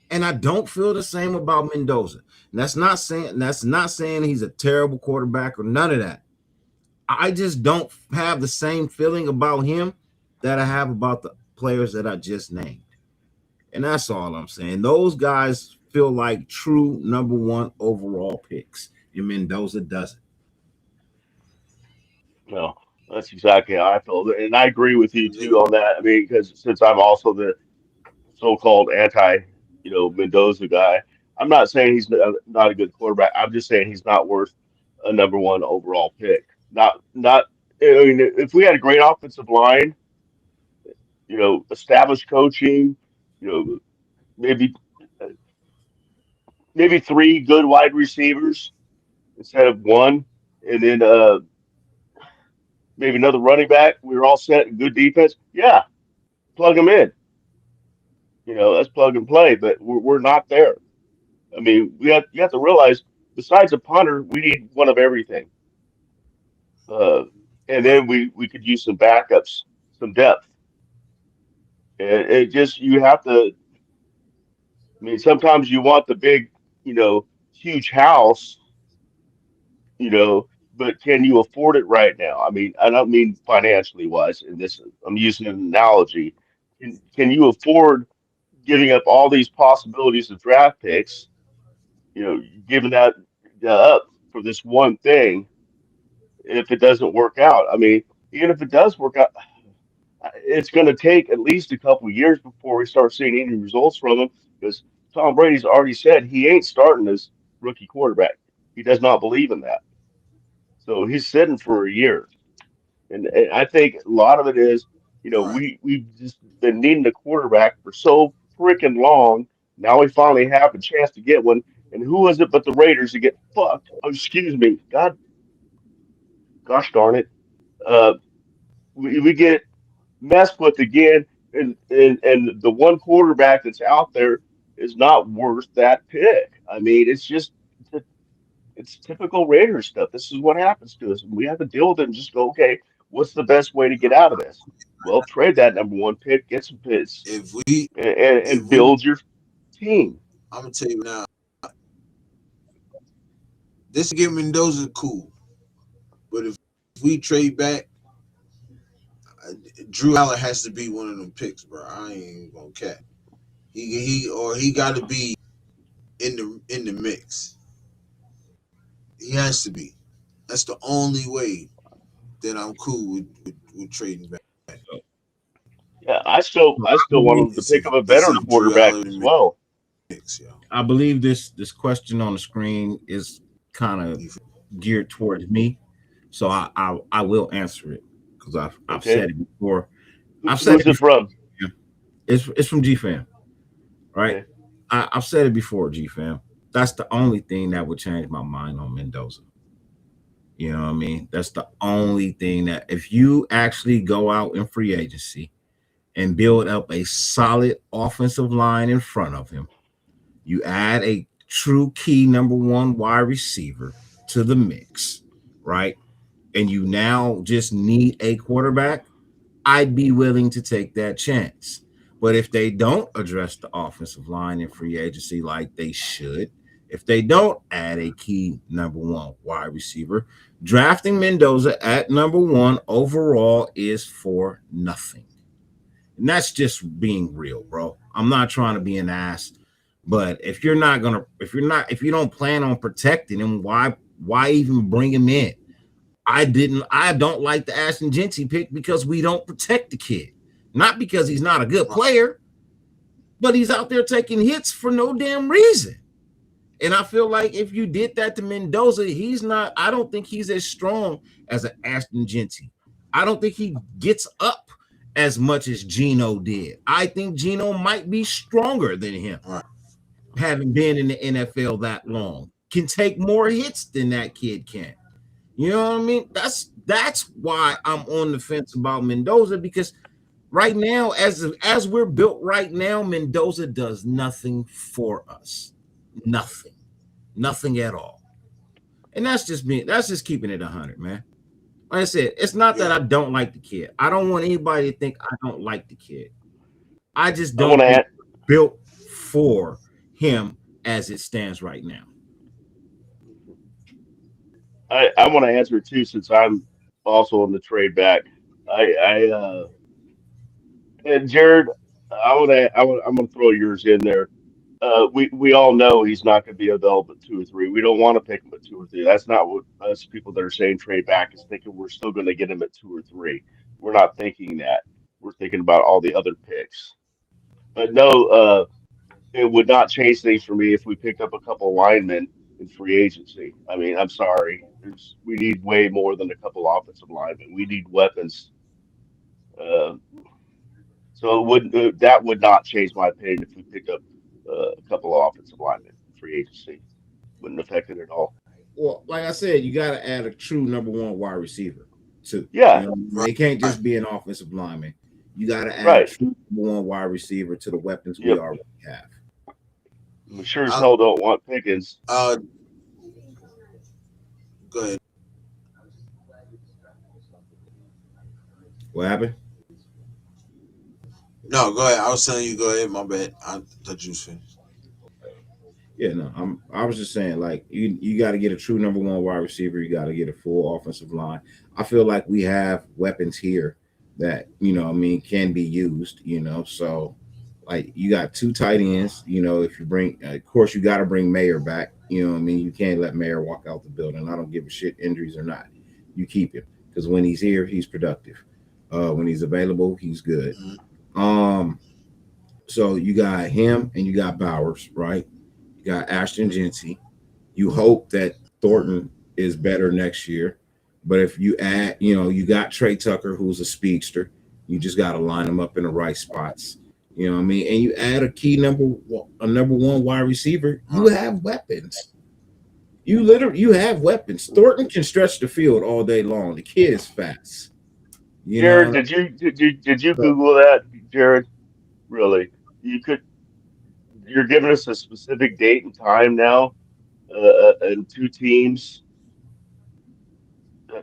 And I don't feel the same about Mendoza. And that's not saying he's a terrible quarterback or none of that. I just don't have the same feeling about him that I have about the players that I just named. And that's all I'm saying. Those guys feel like true number one overall picks, and Mendoza doesn't. No, that's exactly how I feel, and I agree with you Yeah, too on that. I mean, because since I'm also the so-called anti, Mendoza guy, I'm not saying he's not a good quarterback. I'm just saying he's not worth a number one overall pick. Not. I mean, if we had a great offensive line, established coaching, you know, maybe maybe three good wide receivers instead of one, and then maybe another running back. We were all set. Good defense. Yeah, plug them in. Let's plug and play. But we're not there. I mean, you have to realize besides a punter, we need one of everything. Uh, and right. then we could use some backups, some depth. And it just you have to. I mean, sometimes you want the big, huge house, but can you afford it right now? I mean, I don't mean financially wise. In this, I'm using an analogy. Can you afford giving up all these possibilities of draft picks? Giving that up for this one thing if it doesn't work out. I mean, even if it does work out, it's going to take at least a couple years before we start seeing any results from him because Tom Brady's already said he ain't starting as rookie quarterback. He does not believe in that. So he's sitting for a year. And I think a lot of it is, Right. we've just been needing a quarterback for so freaking long. Now we finally have a chance to get one. And who was it but the Raiders to get fucked? Oh, excuse me. Gosh darn it. Uh, we get messed with again, and the one quarterback that's out there is not worth that pick. I mean, it's typical Raiders stuff. This is what happens to us. We have to deal with it and just go, okay, what's the best way to get out of this? Well, trade that number one pick, get some picks, If we if and we build your team. I'm gonna tell you now, this get Mendoza cool. But if we trade back, Drew Allen has to be one of them picks, bro. I ain't even gonna cap. He got to be in the mix. He has to be. That's the only way that I'm cool with trading back. Yeah, I still want them to Believe pick up a It's veteran if Drew quarterback Allen as in the well. mix, yo. I believe this question on the screen is kind of You geared towards me, so I will answer it because I've Okay, said it before. I've said who's it it before. from? Yeah. It's from G Fam, right? Okay, I've said it before, G Fam. That's the only thing that would change my mind on Mendoza. You know what I mean? That's the only thing that if you actually go out in free agency and build up a solid offensive line in front of him, you add a true key number one wide receiver to the mix, right? And you now just need a quarterback, I'd be willing to take that chance. But if they don't address the offensive line in free agency like they should, if they don't add a key number one wide receiver, drafting Mendoza at number one overall is for nothing. And that's just being real, bro. I'm not trying to be an ass, but if you don't plan on protecting him, why even bring him in? I don't like the Ashton Genty pick because we don't protect the kid. Not because he's not a good right, player, but he's out there taking hits for no damn reason. And I feel like if you did that to Mendoza, I don't think he's as strong as an Ashton Genty. I don't think he gets up as much as Gino did. I think Gino might be stronger than him. right. having been in the NFL that long, can take more hits than that kid can. You know what I mean? That's why I'm on the fence about Mendoza, because right now, as we're built right now, Mendoza does nothing for us. Nothing at all. And that's just me. That's just keeping it 100, man. Like I said, it's not that Yeah, I don't like the kid. I don't want anybody to think I don't like the kid. I just I want don't think to. it's built for him as it stands right now. I want to answer too, since I'm also on the trade back. I and Jared, I'm gonna throw yours in there. We all know he's not going to be available at 2 or 3. We don't want to pick him at 2 or 3. That's not what us people that are saying trade back is thinking. We're still going to get him at 2 or 3. We're not thinking that. We're thinking about all the other picks. But no, it would not change things for me if we picked up a couple linemen in free agency. I mean, I'm sorry. We need way more than a couple offensive linemen. We need weapons. Uh, so that would not change my opinion if we picked up a couple of offensive linemen in free agency. Wouldn't affect it at all. Well, like I said, you got to add a true number one wide receiver too. You Yeah, know, right. they can't just be an offensive lineman. You got to add a right. true number one wide receiver to the weapons we Yep. already have. We sure as I, hell don't want Pickens. go ahead. What happened? No, go ahead. I was telling you, go ahead. My bad. I thought you was finished. Yeah, no, I was just saying, like, you got to get a true number one wide receiver. You got to get a full offensive line. I feel like we have weapons here that, I mean, can be used. So like you got 2 tight ends. If you bring, of course, you got to bring Mayer back. You know what I mean? You can't let Mayer walk out the building. I don't give a shit, injuries or not. You keep him, because when he's here, he's productive. When he's available, he's good. Mm-hmm. So you got him and you got Bowers, right? You got Ashton Gency. You hope that Thornton is better next year. But if you add, you got Trey Tucker, who's a speedster. You just got to line them up in the right spots. You know what I mean? And you add a number one wide receiver, you have weapons. You have weapons. Thornton can stretch the field all day long. The kid is fast. You Jared, know, did you so, Google that, Jared? Really? You could. You're giving us a specific date and time now, and 2 teams uh,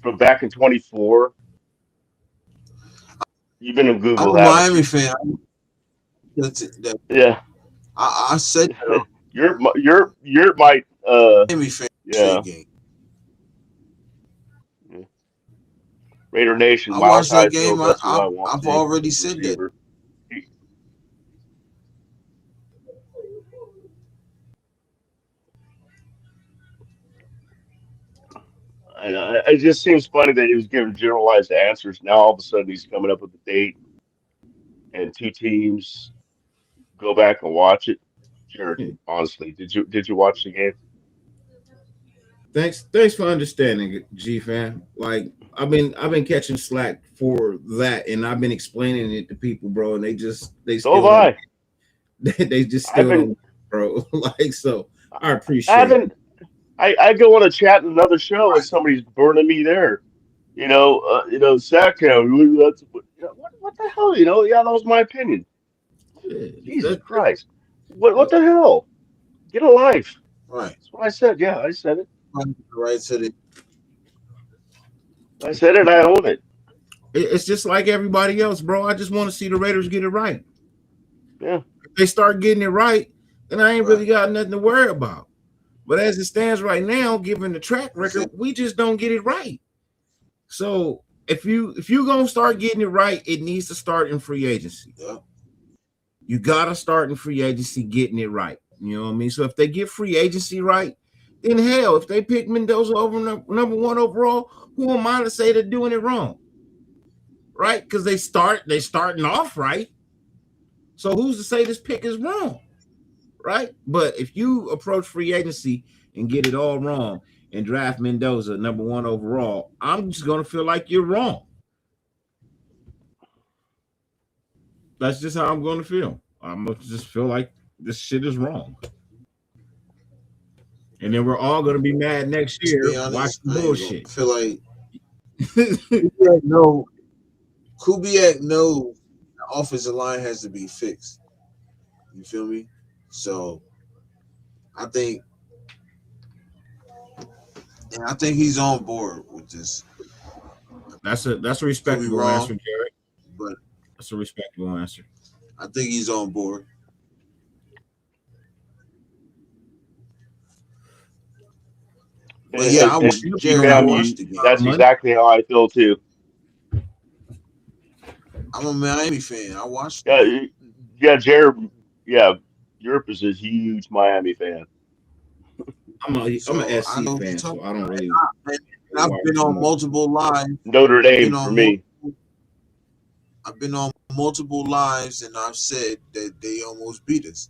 from back in 24. You've been on I'm Google, a haven't Miami you? fan. That's it. Yeah. I said that. You're might Miami fan yeah. straight game. Yeah. Raider Nation, I Miles watched that High game. Field. That's who I want I've taking already as said that. receiver. It just seems funny that he was giving generalized answers. Now all of a sudden he's coming up with a date and 2 teams. Go back and watch it. Jared, yeah. honestly, did you watch the game? Thanks for understanding, G fan. Like I've been catching slack for that, and I've been explaining it to people, bro, and they So have still don't I. they just I've still been don't, bro. Like, so I I appreciate it. haven't I go on a chat in another show and somebody's burning me there. Sack Town. What the hell? Yeah, that was my opinion. Yeah, Jesus that, Christ. What that, the hell? Get a life. Right. That's what I said. Yeah, I said it. Right to the I said it. I own it. it's just like everybody else, bro. I just want to see the Raiders get it right. Yeah. If they start getting it right, then I ain't right. really got nothing to worry about. But as it stands right now, given the track That's record, it. we just don't get it right. So if you gonna start getting it right, it needs to start in free agency. Yeah. You gotta start in free agency getting it right. You know what I mean? So if they get free agency right, then hell, if they pick Mendoza over number one overall, who am I to say they're doing it wrong? Right? Because they starting off right. So who's to say this pick is wrong? Right? But if you approach free agency and get it all wrong and draft Mendoza number one overall, I'm just gonna feel like you're wrong. That's just how I'm gonna feel. I'm gonna just feel like This shit is wrong. And then we're all gonna be mad next To be year honest, watching I ain't gonna bullshit. feel like Yeah, no, Kubiak knows the offensive line has to be fixed. You feel me? So I think, and I think he's on board with this. That's a Could be respectable answer, wrong, Jared. but That's a respectable answer. I think he's on board. But yeah, and, I and You Jared, I know, GFAM, watched you, the game. that's money. exactly how I feel too. I'm a Miami fan. I watched the Yeah, game. yeah, Jared, yeah, Yurp is a huge Miami fan. I'm So a I SC know what you're fan, so talking I don't about. really And I've watch been too on much. multiple lives. Notre I've been Dame for on me. I've been on multiple lives, and I've said that they almost beat us.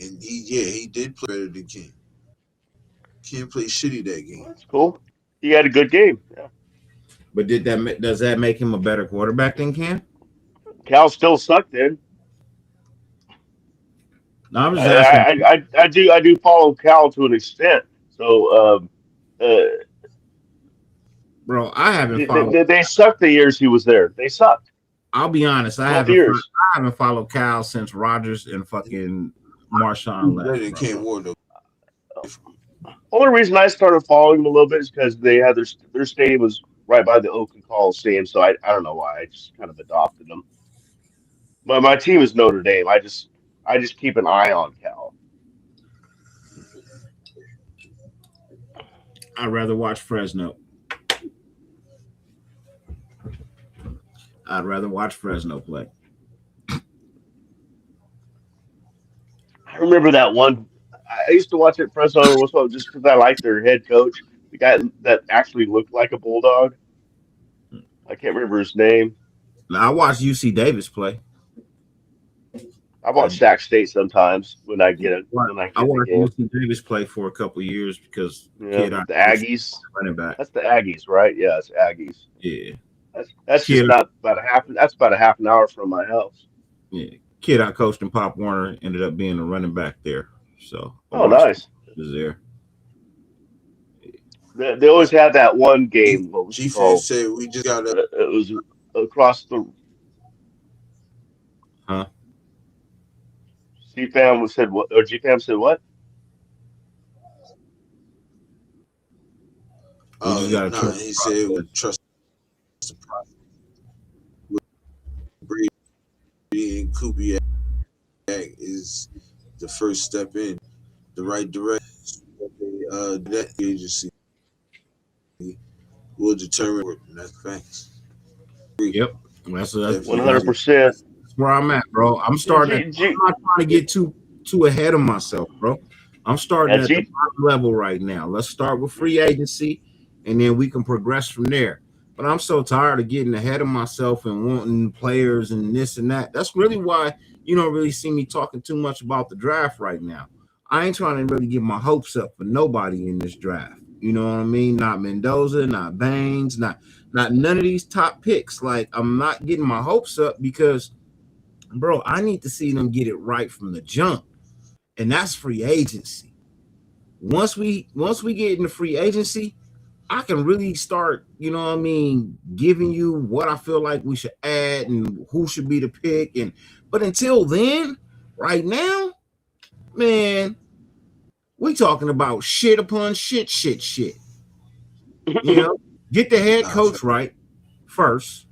And he did play better than Ken. Ken played shitty that game. That's cool. He had a good game. Yeah. But does that make him a better quarterback than Cam? Cal still sucked then. No, I'm just asking, I do follow Cal to an extent. So bro. I haven't they, followed. they sucked the years he was there. They sucked I'll be honest. both years. I haven't followed Cal since Rogers and fucking Marshawn He's better left, than bro. Ken Ward though. Only reason I started following them a little bit is because they had their stadium was right by the Oakland Coliseum. So I don't know why I just kind of adopted them. But my team is Notre Dame. I just keep an eye on Cal. I'd rather watch Fresno. I'd rather watch Fresno play. I remember that one. I used to watch it Fresno every once in a while just because I liked their head coach, the guy that actually looked like a bulldog. I can't remember his name. Now, I watched UC Davis play. I watch Sac State sometimes when I get it What? when I I get the watched game. UC Davis play for a couple of years because Yeah, kid I the coached Aggies. running back. That's the Aggies, right? Yeah, it's Aggies. Yeah, That's just kid. not about a half. That's about a half an hour from my house. Yeah, kid I coached in Pop Warner ended up being a running back there. So I Oh, watched him. nice. He was there. They always had that one game. What was it G-Fan called? said we just gotta It was across the. Huh? CFAM said what? Or GFAM said what? We just got to trust he the said we process. trust the process with Brady and Kubiak is the first step in the right direction. That agency will determine it, and that's facts. Yep, that's One Definitely hundred agree. percent. where I'm at, bro. I'm starting. I'm not trying to get too ahead of myself, bro. I'm starting at the bottom level right now. Let's start with free agency, and then we can progress from there. But I'm so tired of getting ahead of myself and wanting players and this and that. That's really why you don't really see me talking too much about the draft right now. I ain't trying to really get my hopes up for nobody in this draft. You know what I mean? Not Mendoza, not Baines, not none of these top picks. Like I'm not getting my hopes up because, bro, I need to see them get it right from the jump, and that's free agency. Once we get into free agency, I can really start, you know what I mean, giving you what I feel like we should add and who should be the pick. And but until then, right now, man, we talking about shit upon shit, shit, shit. You know, get the head Nah, coach right first,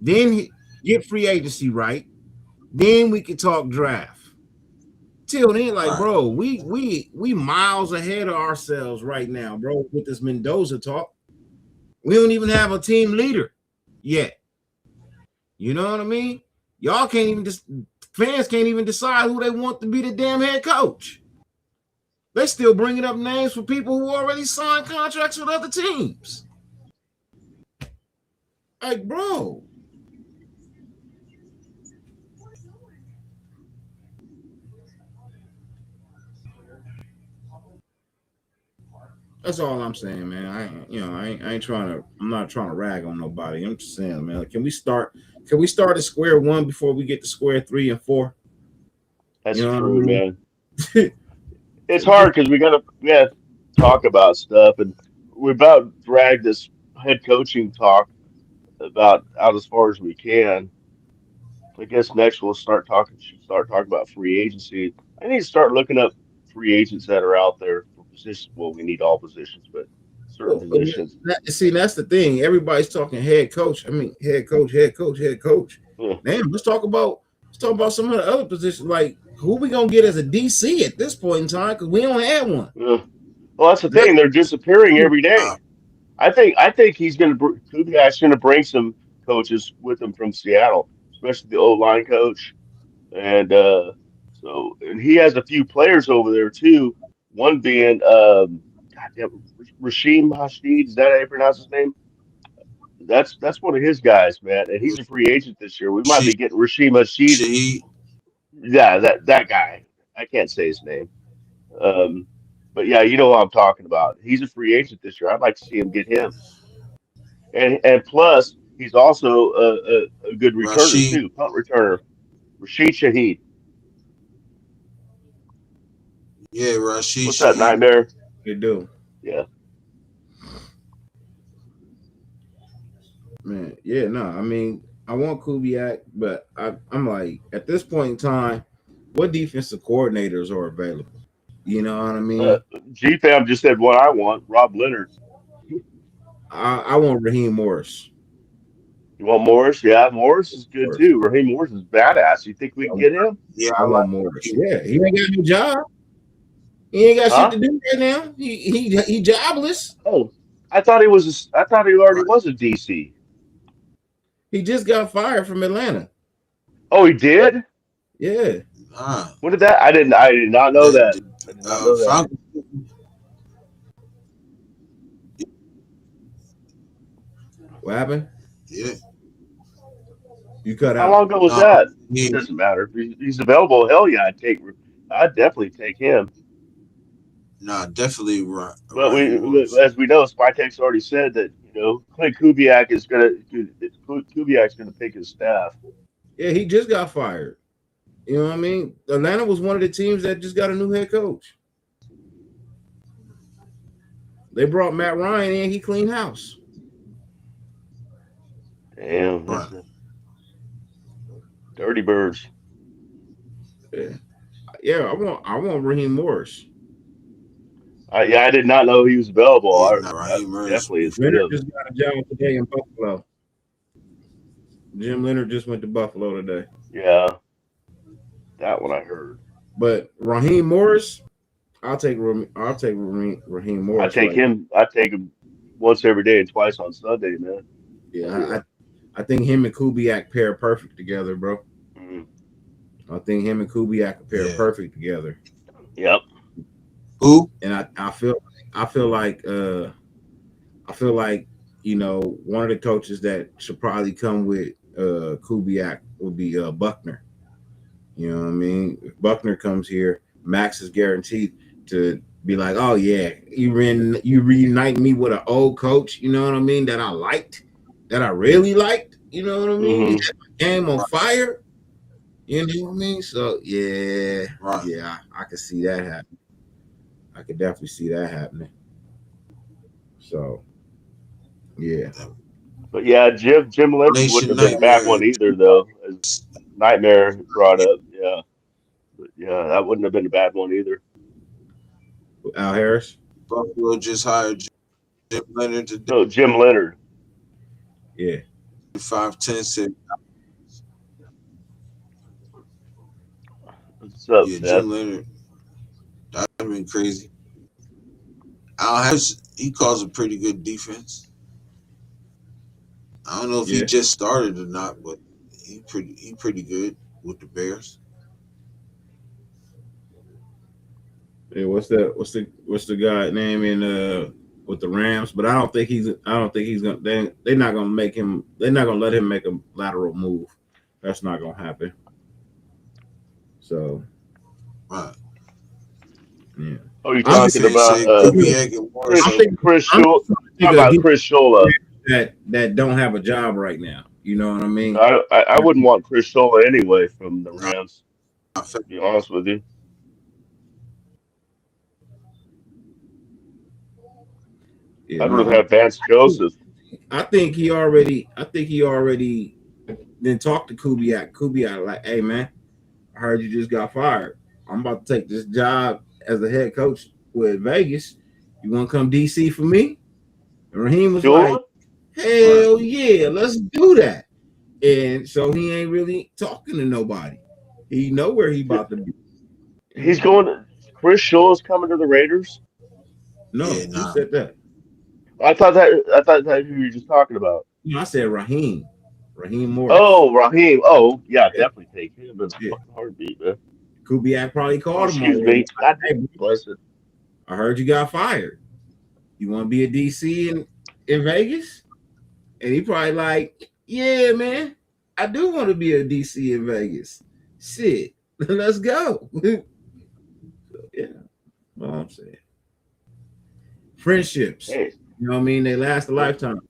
then get free agency right, then we can talk draft. Till then, like, right. bro, we miles ahead of ourselves right now, bro, with this Mendoza talk. We don't even have a team leader yet. You know what I mean? Y'all can't even fans can't even decide who they want to be the damn head coach. They still bringing up names for people who already signed contracts with other teams. Like, bro. That's all I'm saying, man. I ain't trying to. I'm not trying to rag on nobody. I'm just saying, man. Can we start at square one before we get to square 3 and 4? That's You know what I true, mean? man. It's hard because we gotta talk about stuff, and we're about to drag this head coaching talk about out as far as we can. I guess next we'll should start talking about free agency. I need to start looking up free agents that are out there for positions. Well, we need all positions, but certain Well, positions. see, that's the thing. Everybody's talking head coach. I mean, head coach, head coach, head coach. Yeah, Damn, let's talk about some of the other positions. Like who we gonna get as a DC at this point in time? Because we don't have one. yeah. Well, that's the Let- thing. They're disappearing every Uh, day. I think he's going to Kubiak's going to bring some coaches with him from Seattle, especially the O line coach, and and he has a few players over there too. One being goddamn Rasheem Hashid. Is that how you pronounce his name? That's one of his guys, man, and he's a free agent this year. We might she be getting Rasheem Hashid. she Yeah, that guy. I can't say his name. Um, but yeah, you know what I'm talking about. He's a free agent this year. I'd like to see him get him. And plus, he's also a good returner Rashid. too, punt returner. Rashid Shaheed. Yeah, Rashid What's that Shaheed. nightmare? They do, Yeah. man. Yeah, no. I mean, I want Kubiak, but I'm like, at this point in time, what defensive coordinators are available? You know what I Uh, mean? GFAM just said what I want. Rob Leonard. I want Raheem Morris. You want Morris? Yeah, Morris is good Morris. too. Raheem Morris is badass. You think we can get him? Yeah, I I like want Morris. him. Yeah, he ain't got no job. He ain't got shit Huh? to do right now. He jobless. Oh, I thought he already Right. was a DC. He just got fired from Atlanta. Oh, he did? Yeah. Nah, When did that? I did not know that that. the I did not know that. Falcons. What happened? Yeah, You cut How out. long ago was no, that? yeah, It doesn't matter. If he's available, hell yeah, I'd definitely take him. nah, definitely But Raheem Morris. as we know, Spytek's already said that Clint Kubiak's gonna pick his staff. Yeah, he just got fired. You know what I mean? Atlanta was one of the teams that just got a new head coach. They brought Matt Ryan in. He cleaned house. Damn, Right. that's the dirty birds. Yeah. Yeah, I want Raheem Morris. I did not know he was available. Yeah, I, nah, that Raheem Morris definitely would be is good Leonard of. just got a job today in Buffalo. Jim Leonard just went to Buffalo today. Yeah, that one I heard. But Raheem Morris, Raheem Morris. Like, I take him once every day and twice on Sunday, man. Oh yeah, yeah. I think him and Kubiak pair perfect together, bro. Mhm. I think him and Kubiak pair Yeah. perfect together. Yep. who? And I feel like one of the coaches that should probably come with Kubiak would be Buckner. You know what I mean? If Buckner comes here, Max is guaranteed to be like, oh yeah, you reunite me with an old coach, you know what I mean, that I liked, that I really liked, you know what I mean? You Hmm. set my game on fire, you know what I mean? So yeah, Right. I could see that happening. I could definitely see that happening. So yeah. But yeah, Jim Leonard wouldn't Nation have been a bad Nightmare. one either, though. As Nightmare brought up, yeah. But yeah, that wouldn't have been a bad one either. Al Harris. Buffalo just hired Jim Leonard today. No, Jim Leonard. Yeah. 5'10" said, What's up, yeah, Seth? Jim Leonard. That'd have been crazy. Al Harris, he calls a pretty good defense. I don't know if he Yeah. just started or not, but he pretty good with the Bears. Yeah, what's the guy name in with the Rams? But I don't think he's gonna they're not gonna make him they're not gonna let him make a lateral move. That's not gonna happen. So Right. yeah. Oh, you I'm talking Say about Kubiak and Morris. I'm thinking Chris I'm Shula? thinking Talking of about people Chris Shula. that don't have a job right now. You know what I mean? I wouldn't want Chris Shula anyway from the Nah, Rams. To be honest with you, Yeah, I'd rather no. have Vance Joseph. I think he already then talked to Kubiak. Kubiak like, hey man, I heard you just got fired. I'm about to take this job as a head coach with Vegas. You want to come DC for me? And Raheem was like, Sure, Right. hell yeah, let's do that. And so he ain't really talking to nobody. He know where he about to be. You he's know? going. Chris Shaw is coming to the Raiders. Yeah, No, who nah. said that? I thought that who you were just talking about. No, I said Raheem. Raheem Morris. Oh, Raheem. Oh, yeah, Yeah, definitely take him in a yeah. fucking heartbeat, man. Kubiak probably Oh, called him excuse already. me. God Like, hey, bless it. I heard you got fired. You want to be a DC in Vegas? And he probably like, yeah, man, I do want to be a DC in Vegas. Shit, let's go. Yeah, what I'm saying. Friendships, Hey, you know what I mean? They last a yeah. lifetime.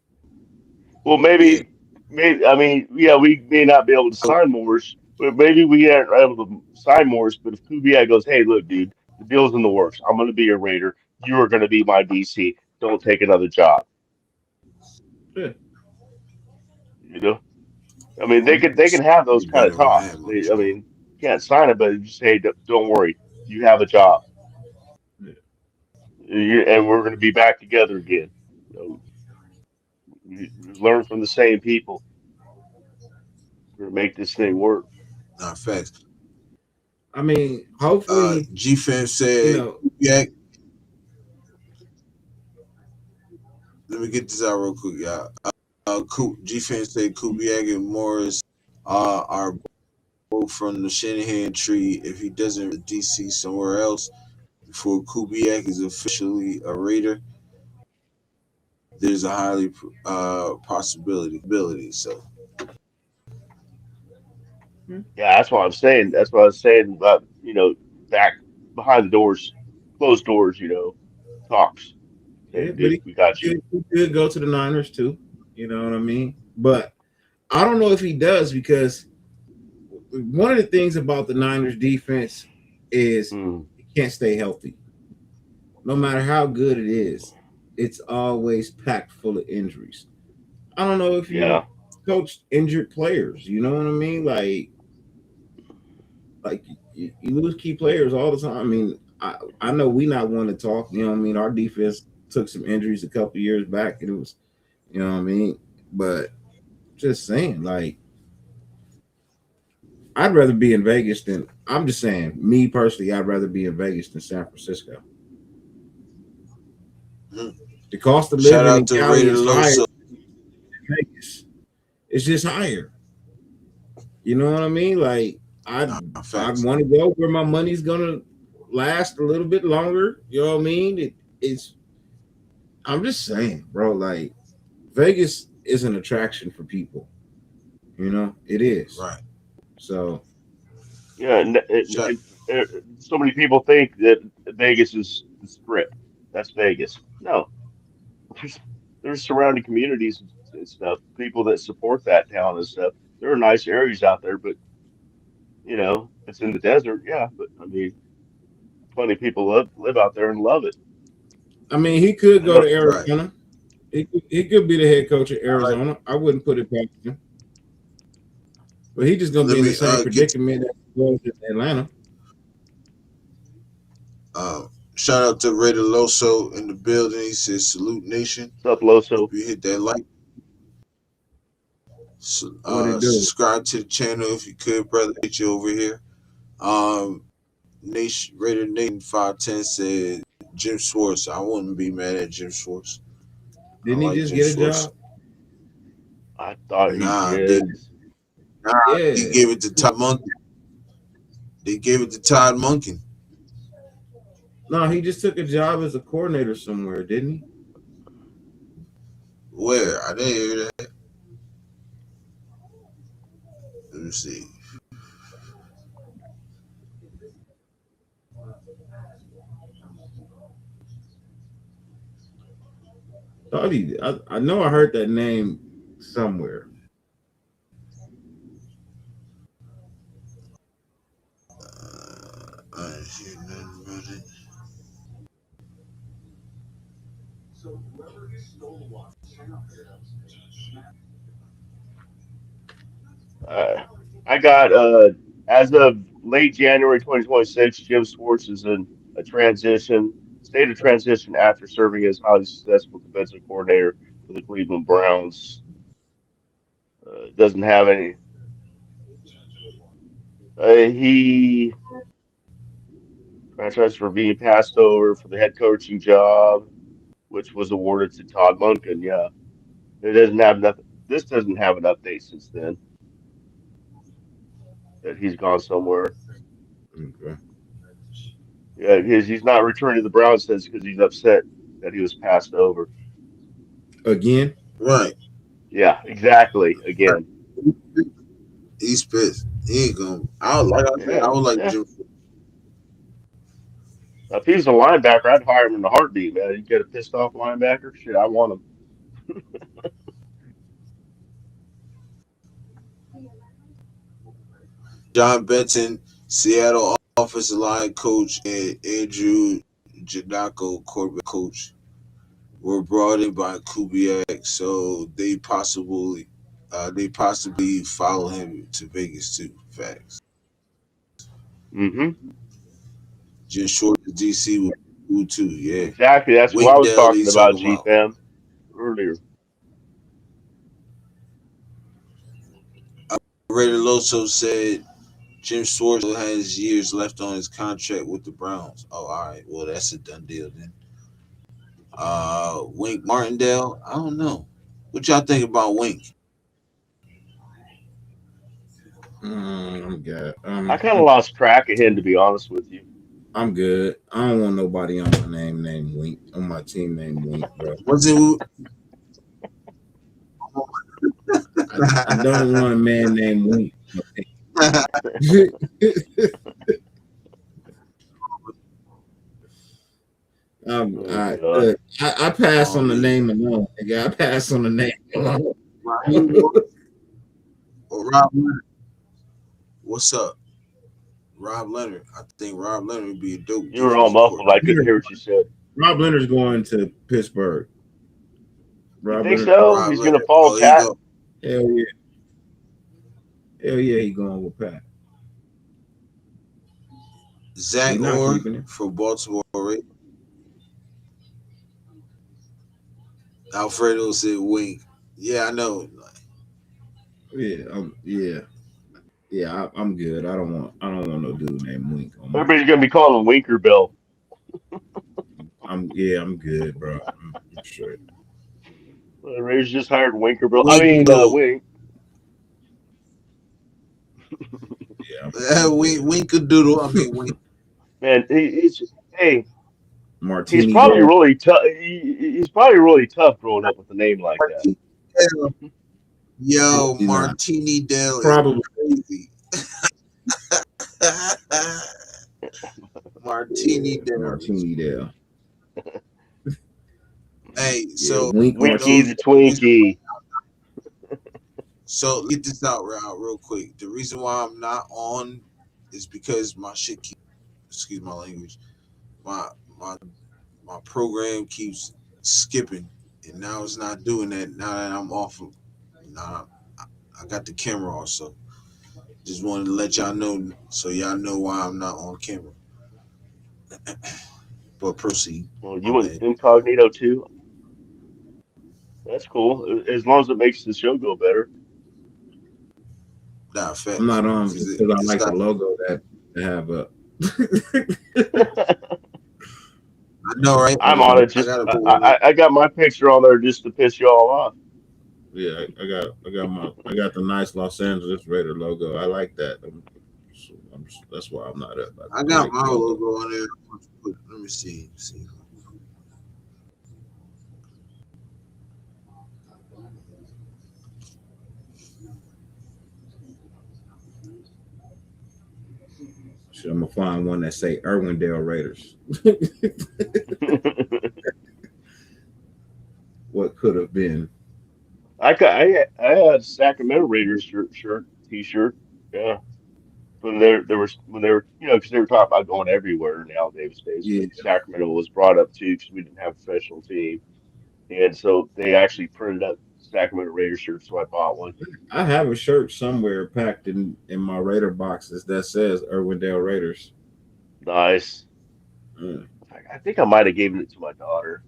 Well, Yeah. maybe. I mean, yeah, we may not be able to sign Morris, but maybe we aren't able to sign Morris. But if Kubiak goes, hey, look, dude, the deal's in the works. I'm going to be a Raider. You are going to be my DC. Don't take another job. Yeah. You know, I mean, Mhm. they can have those You kind better of run talks. that much. I mean, you can't sign it, but just say, don't worry, you have a job, Yeah. and we're going to be back together again. You know, we learn from the same people. We're going to make this thing work. Nah, facts. I mean, hopefully, G Fam you said, know, yeah, let me get this out real quick, y'all. G Fam said Kubiak and Morris are both from the Shanahan tree. If he doesn't DC somewhere else before Kubiak is officially a Raider, there's a highly possibility. So Yeah, that's what I'm saying. That's what I was saying about, back behind the doors, closed doors, talks. Say, yeah, but dude, we got you. he could go to the Niners too. You know what I mean? But I don't know if he does because one of the things about the Niners defense is Mm, it can't stay healthy. No matter how good it is, it's always packed full of injuries. I don't know if you yeah, coach injured players. You know what I mean? Like you lose key players all the time. I mean, I know we not want to talk. You know what I mean? Our defense took some injuries a couple years back, and it was, you know what I mean. But just saying, like, I'd rather be in Vegas than I'm just saying. Me personally, I'd rather be in Vegas than San Francisco. mhm. The cost of Shout living in out to Cali Raider is higher Loso. than Vegas. It's just higher. You know what I mean? Like Nah, I facts. want to go where my money's gonna last a little bit longer. You know what I mean? It's I'm just saying, bro. Like Vegas is an attraction for people. You know, it is. Right. So yeah. Shout, So many people think that Vegas is the Strip. That's Vegas. No, there's, there's surrounding communities and stuff, people that support that town and stuff. There are nice areas out there, but it's in the desert. Yeah, but I mean, plenty of people live out there and love it. I mean, he could I go know. to right. Arizona. He could be the head coach of I like. Arizona. I wouldn't put it past him. But he's just gonna Let be in the me same get predicament that he was in Atlanta. shout out to Raider Loso in the building. He says salute nation. What's up, Loso? Hope you hit that like. What it do? Subscribe to the channel if you could, brother. Get you over here. Um, Nation Raider Nation 510 said Jim Schwartz. I wouldn't be mad at Jim Schwartz. I Didn't he like just Jim get a Schwartz. job? I thought he Nah, did. he Yeah. gave it to Todd Monken. They gave it to Todd Monken. No, he just took a job as a coordinator somewhere, didn't he? Where? I didn't hear that. Let me see. Thought he. I know I heard that name somewhere. Hear nothing about it. Uh, I got as of late January 2026, Jim Schwartz is in a transition state of transition after serving as highly successful defensive coordinator for the Cleveland Browns. Doesn't have any. He franchise for being passed over for the head coaching job, which was awarded to Todd Monken. Yeah, it doesn't have nothing. This doesn't have an update since then that he's gone somewhere. Okay. Yeah, he's not returning to the Browns since because he's upset that he was passed over. Again. Right. Yeah, exactly. Again. He's pissed. He ain't gonna. I would, like I said, I Yeah, would like yeah. Jim. Now, if he was a linebacker, I'd hire him in a heartbeat, man. You get a pissed off linebacker, shit, I want him. John Benton, Seattle offensive line coach, and Andrew Janako, quarterback coach, were brought in by Kubiak, so they possibly follow him to Vegas too. Facts. Hmm. Jim Short, the DC with who too? Yeah. Exactly. That's what I Wink was Dell, they talking about, talking about. G-Fam, earlier. Ray Loso said Jim Schwartz has years left on his contract with the Browns. Oh, all right. Well, that's a done deal then. Wink Martindale. I don't know. What y'all think about Wink? I'm good. I kind of lost track of him, to be honest with you. I'm good. I don't want nobody on my name named Wink on my team named Wink, bro. Was it? I don't want a man named Wink. Oh, I, God. I pass on the Golly. name alone. Nigga. I pass on the name alone. Raheem or Rob Leonard. What's up? Rob Leonard. I think Rob Leonard would be a dope You were all defensive muffled. I coordinator. couldn't hear what you said. Rob Leonard's going to Pittsburgh. You Rob think Leonard. so? Rob He's going to Leonard. follow Oh, he Pat? go. Hell yeah. Hell yeah, he going with Pat. Zach We not Orr keeping him. for Baltimore. Ravens. Alfredo said Wink. Yeah, I know. Yeah, I'm good. I don't want no dude named Wink on my Everybody's team. going to be calling him Winker Bill. I'm good, bro. I'm sure. Rays just hired Winker Bill. I Wink mean, though. Wink. Yeah, I'm Wink good. Winkadoodle. I mean Wink. Man, hey, he's Martini probably Dale. really tough. He's probably really tough growing up with a name like that. Yo, Nah, Martini Dale is probably. crazy. Martini Yeah, Dale is Martini Dale. hey, Yeah, so Wink for Winky Martini. the those the reason Twinkie. so get this out real quick. The reason why I'm not on is because my shit keeps excuse my language. My my my program keeps skipping and now it's not doing that now that I'm off of now I got the camera off so just wanted to let y'all know so y'all know why I'm not on camera. But proceed. Well, you My went bad. incognito too. That's cool. As long as it makes the show go better. Nah, I'm facts. not on Cause just because I it's like the got logo that they have up. I know right. I'm on it. I Just gotta put one up. I got my picture on there just to piss you all off. Yeah, I got the nice Los Angeles Raider logo. I like that. That's why I'm not up. I I got like my the logo. logo on there. Let me see. So I'm gonna find one that say Irwindale Raiders. What could have been? I had a Sacramento Raiders shirt, T-shirt. Yeah, when they were because they were talking about going everywhere now Davis days, Yeah, but Sacramento was brought up too because we didn't have a professional team, and so they actually printed up Sacramento Raiders shirts, so I bought one. I have a shirt somewhere packed in my Raider boxes that says Irwindale Raiders. Nice. Mm. I think I might have given it to my daughter.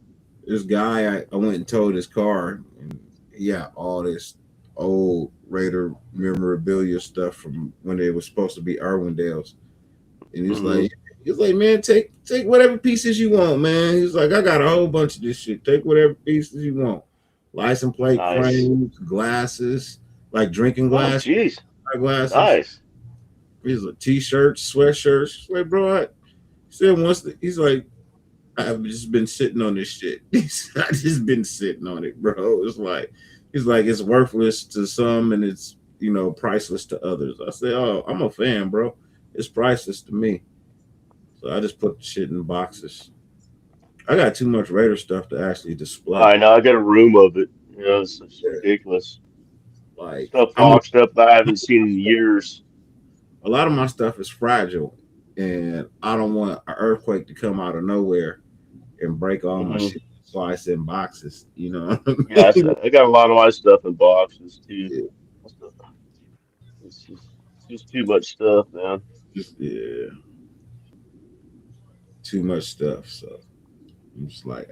This guy, I went and towed his car, and he got all this old Raider memorabilia stuff from when it was supposed to be Irwindale's. And Hmm. he's like, man, take whatever pieces you want, man. He's like, I got a whole bunch of this shit. Take whatever pieces you want. License plate Nice. frames, glasses, like drinking Oh, glass, geez. glasses. Nice. He's like t-shirts, sweatshirts. He's like, bro, he said he's like, I've just been sitting on this shit. I just been sitting on it, bro. He's like, it's worthless to some and it's priceless to others. I say, oh, I'm a fan, bro. It's priceless to me. So I just put the shit in boxes. I got too much Raider stuff to actually display. I know. I got a room of it. It's Yeah. ridiculous. Like Stuff I'm a, boxed up that I haven't seen in years. a lot of my stuff is fragile, and I don't want an earthquake to come out of nowhere and break all my Hmm. shit. So I send boxes. You know what I Yes, mean? I got a lot of my stuff in boxes too. Yeah, It's just too much stuff, man. yeah, too much stuff. So I'm just like,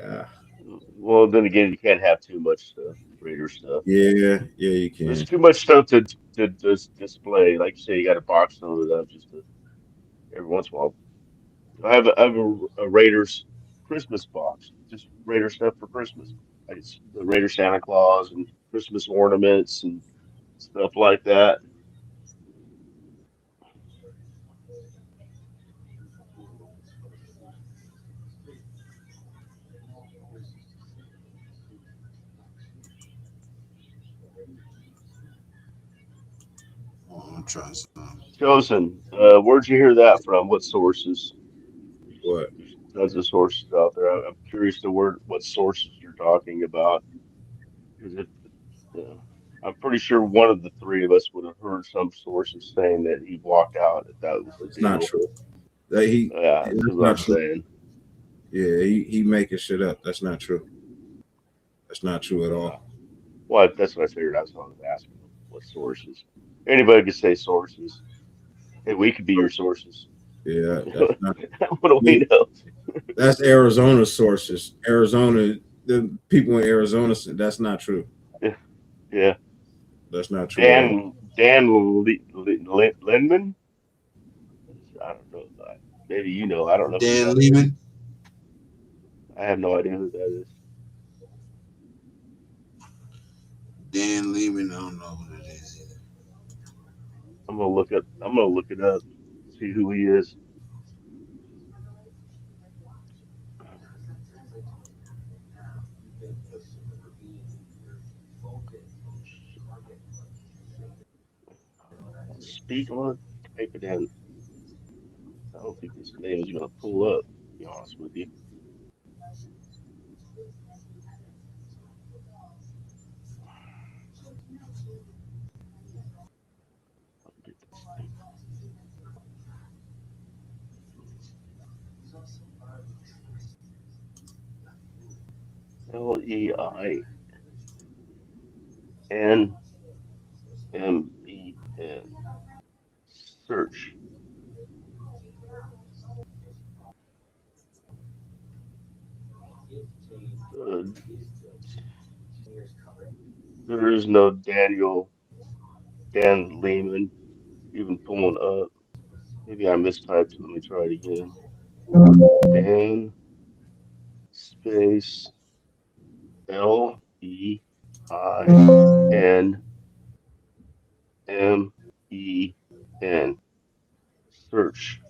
Well, then again, you can't have too much stuff, Raider stuff. yeah, yeah, you There's can. too much stuff to just display. Like you say, you got to box some of it up just to every once in a while. I have a Raiders Christmas box, just Raider stuff for Christmas. Like it's the Raider Santa Claus and Christmas ornaments and stuff like that. Oh, I'm trying some. Chosen, where'd you hear that from? What sources? What? There's tons of sources out there. I'm curious to what sources you're talking about. Because uh, I'm pretty sure one of the three of us would have heard some sources saying that he walked out, if that was the It's not deal. true. That he Yeah, that's That's what I'm not true. saying. Yeah, he making shit up. That's not true. That's not true at Yeah. all. Well, that's what I figured. That's what I was asking. What sources? Anybody could say sources. Hey, we could be your sources. Yeah, that's not. What do we know? That's Arizona sources. Arizona, the people in Arizona said that's not true. Yeah, yeah. That's not true at all. Dan Lindman. I don't know. Maybe you know. I don't know who Dan that is. Lehman. I have no idea who that is. Dan Lehman. I don't know who that is either. I'm gonna look up. I'm gonna look it up. See who he is. Speak on. Type it in. I don't think this name is gonna pull up. To be honest with you. Let me get this thing. Leinmen. Search. Uh, there is no Dan Lehman even pulling up. Maybe I mistyped. Let me try it again. Dan space Leinmen. Search.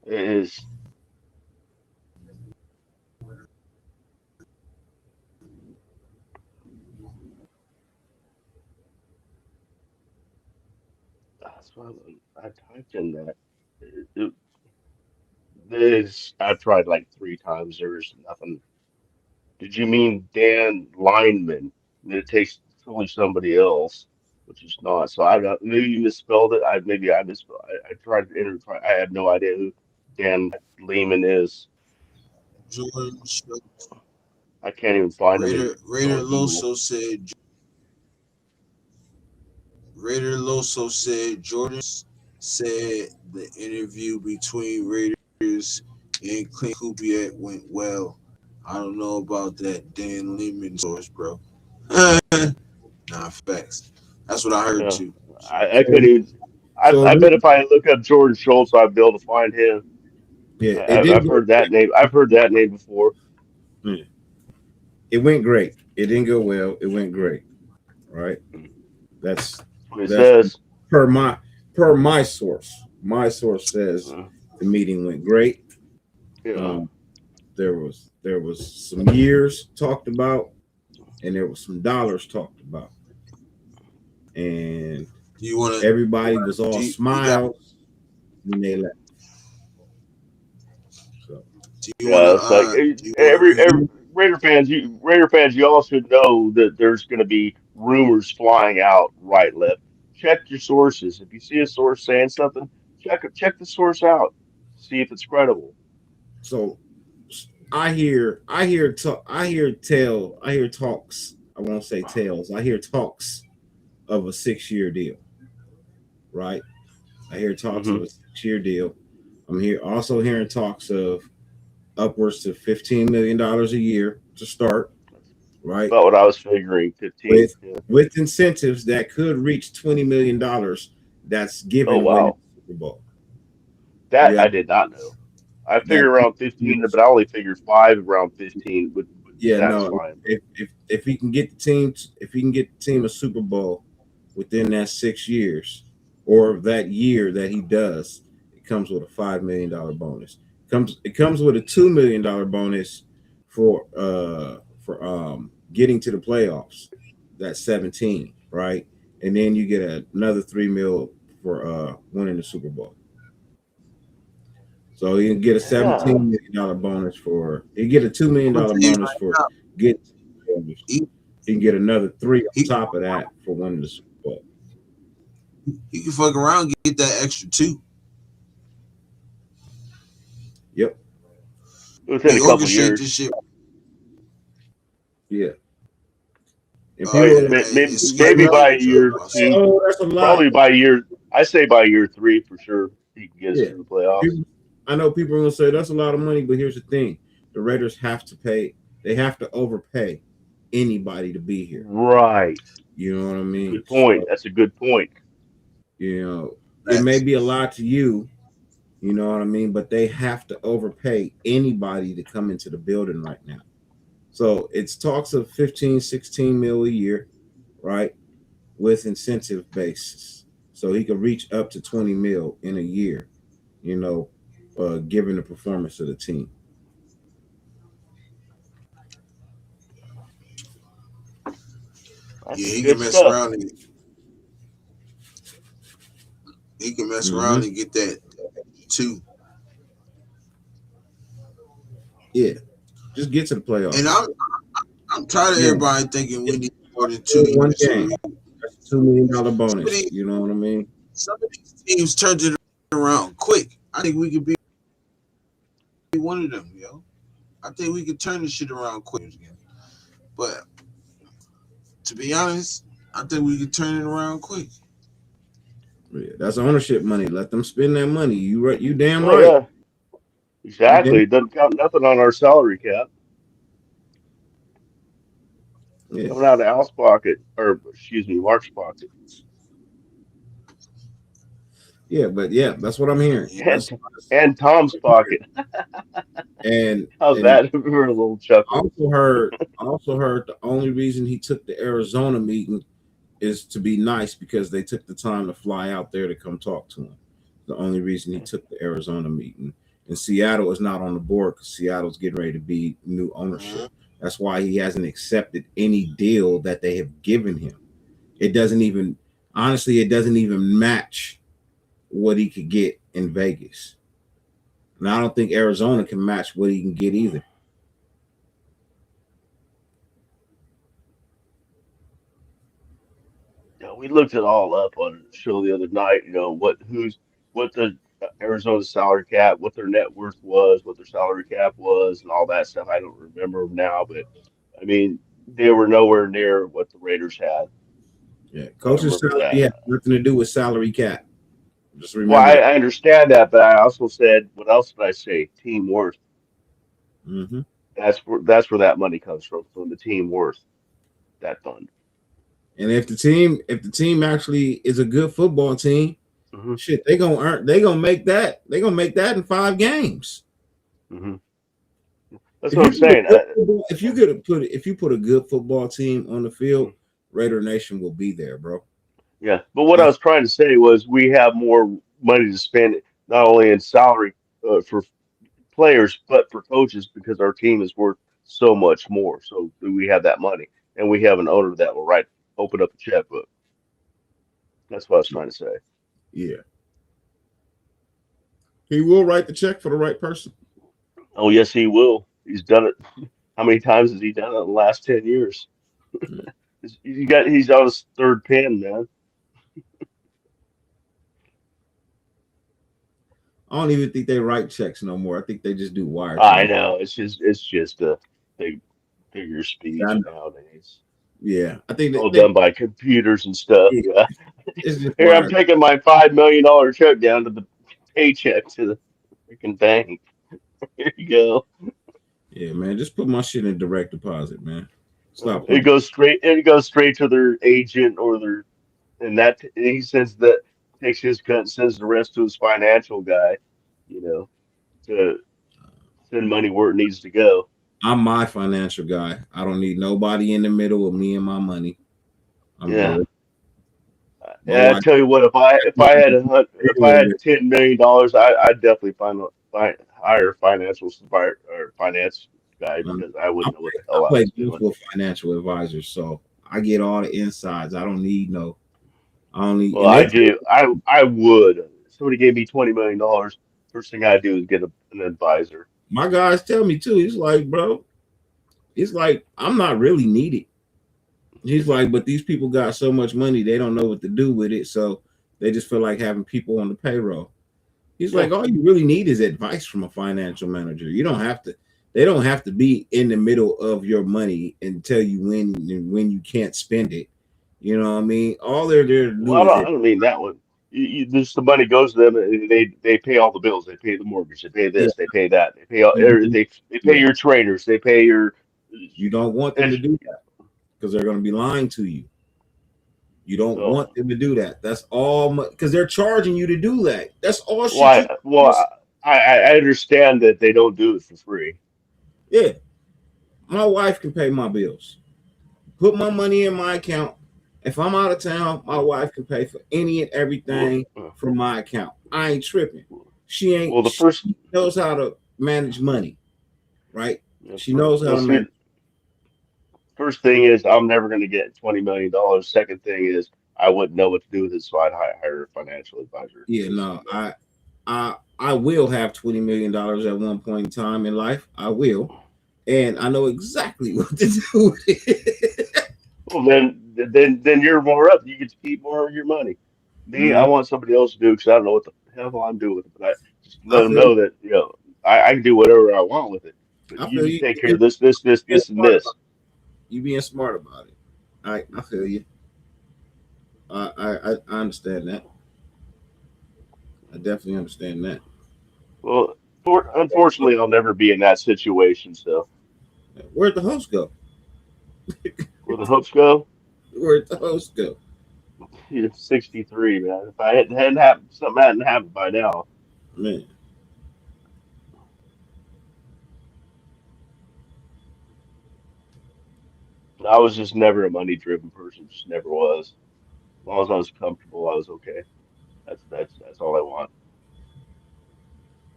It is. That's why I typed in that. This I tried like three times. There's nothing. Did you mean Dan Lineman? And it takes totally somebody else, which is not. So I don't. Maybe you misspelled it. I misspelled. I tried to enter. I had no idea who Dan Lehman is. Jordan Schultz. I can't even find him Raider on Google. Loso said Raider Loso said Jordan said the interview between Raiders and Clint Kubiak went well. I don't know about that Dan Lehman source, bro. Nah, facts. That's what I heard Yeah, too. I So, couldn't even. so I bet if I look up Jordan Schultz, I'd be able to find him. yeah, it didn't I've go. heard that name. I've heard that name before. Yeah, it went great. It didn't go well. It went great. Right. That's That's what it that's says. per my source. My source says Uh, the meeting went great. yeah. Um, there was some years talked about, and there was some dollars talked about, and You wanna everybody was all you got smiles when they left. So do Yeah, it's like you wanna every review Raider fans, you all should know that there's going to be rumors flying out right left. Check your sources. If you see a source saying something, check the source out. See if it's credible. so I hear talks. I won't say tales. I hear talks of a 6 year deal. Right. I hear talks Hmm. of a 6 year deal. I'm here also hearing talks of upwards to $15 million a year to start, That's right? about what I was figuring. 15. With Yeah. with incentives that could reach $20 million that's Oh given winning wow, the Super Bowl. that You I have did not know. I figured that around 15, but I only figured five around 15. But yeah, that's no. fine. If he can get the team if he can get the team a Super Bowl within that 6 years or that year that he does, it comes with a $5 million bonus. It comes with a $2 million bonus for getting to the playoffs. That's 17, right? And then you get another 3 mil for winning the Super Bowl. So you can get a Yeah. $17 million bonus for you get a $2 million tell you bonus right for now, getting to the playoffs. he, You can get another three on he top of that for winning the Super Bowl. he can fuck around and get that extra two. Yep. Within He a couple orchestrate years. this shit. Yeah. And Oh people Maybe, are like, yeah, excuse maybe my by oh, year language. two, oh, that's a lot. probably by year. I say by year three for sure. He can get us Yeah. to the playoffs. People, I know people are gonna say that's a lot of money, but here's the thing: the Raiders have to pay. They have to overpay anybody to be here. Right. You know what I mean? Good point. So That's a good point. it may Facts. be a lot to you. You know what I mean? But they have to overpay anybody to come into the building right now. So it's talks of 15, 16 mil a year, right? With incentive basis. So he could reach up to 20 mil in a year, you know, given the performance of the team. That's Yeah, some good stuff. he can mess Mm-hmm. around and get that two. Yeah. Just get to the And playoffs. I'm tired of Yeah. everybody thinking we need more than 2 years. One game. That's a $2 million Some of bonus. these, You know what I mean? some of these teams turned it around quick. I think we could be one of them, yo. I think we could turn this shit around quick again. But to be honest, I think we could turn it around quick. Yeah, that's ownership money. Let them spend that money. You right? You damn Oh right. yeah, You damn exactly. It doesn't count nothing on our salary cap yeah. coming out of Al's pocket, or excuse me, Mark's pocket, Yeah, but yeah, that's what I'm hearing. and and Tom's pocket. And How's and that for a little chuckle? I also heard the only reason he took the Arizona meeting is to be nice because they took the time to fly out there to come talk to him. The only reason he took the Arizona meeting. And Seattle is not on the board because Seattle's getting ready to be new ownership. That's why he hasn't accepted any deal that they have given him. It doesn't even honestly, it doesn't even match what he could get in Vegas. And I don't think Arizona can match what he can get either. We looked it all up on the show the other night. What the Arizona salary cap, what their net worth was, what their salary cap was, and all that stuff. I don't remember now, but I mean, they were nowhere near what the Raiders had. Yeah, I coach's remember salary that. has nothing to do with salary cap. Just Well, remember I, that. I understand that, but I also said, what else did I say? Team worth. Hmm. That's where that money comes from the team worth, that fund. And if the team actually is a good football team, Hmm. shit, they gonna make that in 5 games. Hmm. That's If what you I'm put a saying. good football, if you put a good football team on the field, Mhm. Raider Nation will be there, bro. Yeah, but what I That's was trying to say was we have more money to spend not only in salary for players but for coaches because our team is worth so much more. So we have that money, and we have an owner that will open up a checkbook. That's what I was trying to say. yeah. He will write the check for the right person. Oh yes, he will. He's done it. How many times has he done it in the last 10 years? He's on his third pin, man. I don't even think they write checks no more. I think they just do wire I transfer. know. It's just a big figure of I speech know. nowadays. Yeah, I think All that done by computers and stuff. yeah, Yeah. it's just Here, I'm wire. taking my $5 million check down to the paycheck to the freaking bank. Here you go. Yeah, man, just put my shit in direct deposit, man. Stop It playing. goes straight. It goes straight to their agent or their, and that he sends that takes his cut and sends the rest to his financial guy. You know, to send money where it needs to go. I'm my financial guy. I don't need nobody in the middle of me and my money. I'm Yeah. good. My And I wife, tell you what, if I had $10 million, I'd definitely hire a financial or finance guy because I I wouldn't know what play, the I hell I play was golf doing. with financial advisors, so I get all the insides. I don't need no. I don't need, Well, and I they. do. I would. If somebody gave me $20 million. First thing I do is get an advisor. My guys tell me too. He's like, bro, it's like I'm not really needed. He's like, but these people got so much money, they don't know what to do with it, so they just feel like having people on the payroll. He's Yeah. like, all you really need is advice from a financial manager. You don't have to. They don't have to be in the middle of your money and tell you when you can't spend it. You know what I mean? All they're there to Well, do is it. I don't mean that one. Just the money goes to them, and they pay all the bills. They pay the mortgage. They pay Yeah, this. They pay that. They pay all. mhm, They pay yeah. your trainers. They pay your. You don't want them to do that because they're going to be lying to you. You don't So want them to do that. That's all because they're charging you to do that. That's all she why? keeps. Well, I understand that they don't do it for free. Yeah, my wife can pay my bills. Put my money in my account. If I'm out of town, my wife can pay for any and Well, everything from my account. I ain't tripping. She well, ain't. the She first. knows how to manage money, right? Yeah, She knows how well, to see, manage. first thing is I'm never going to get $20 million. Second thing is I wouldn't know what to do with it, so I'd hire a financial advisor. Yeah, Because no, I will have $20 million at one point in time in life. I will, and I know exactly what to do with it. well, then you're more up. You get to keep more of your money. Me, I Mhm. want somebody else to do because I don't know what the hell I'm doing with it. But I just I let them feel you. know that I can do whatever I want with it. But I feel you you. take care of this, and Being this. you being smart about it. I feel you. I understand that. I definitely understand that. Well, unfortunately, I'll never be in that situation. So Where'd the host go? where the hooks go, Where'd the host go? 63, man. If I hadn't happened, something hadn't happened by now. Man, I was just never a money-driven person. Just never was. As long as I was comfortable, I was okay. That's all I want.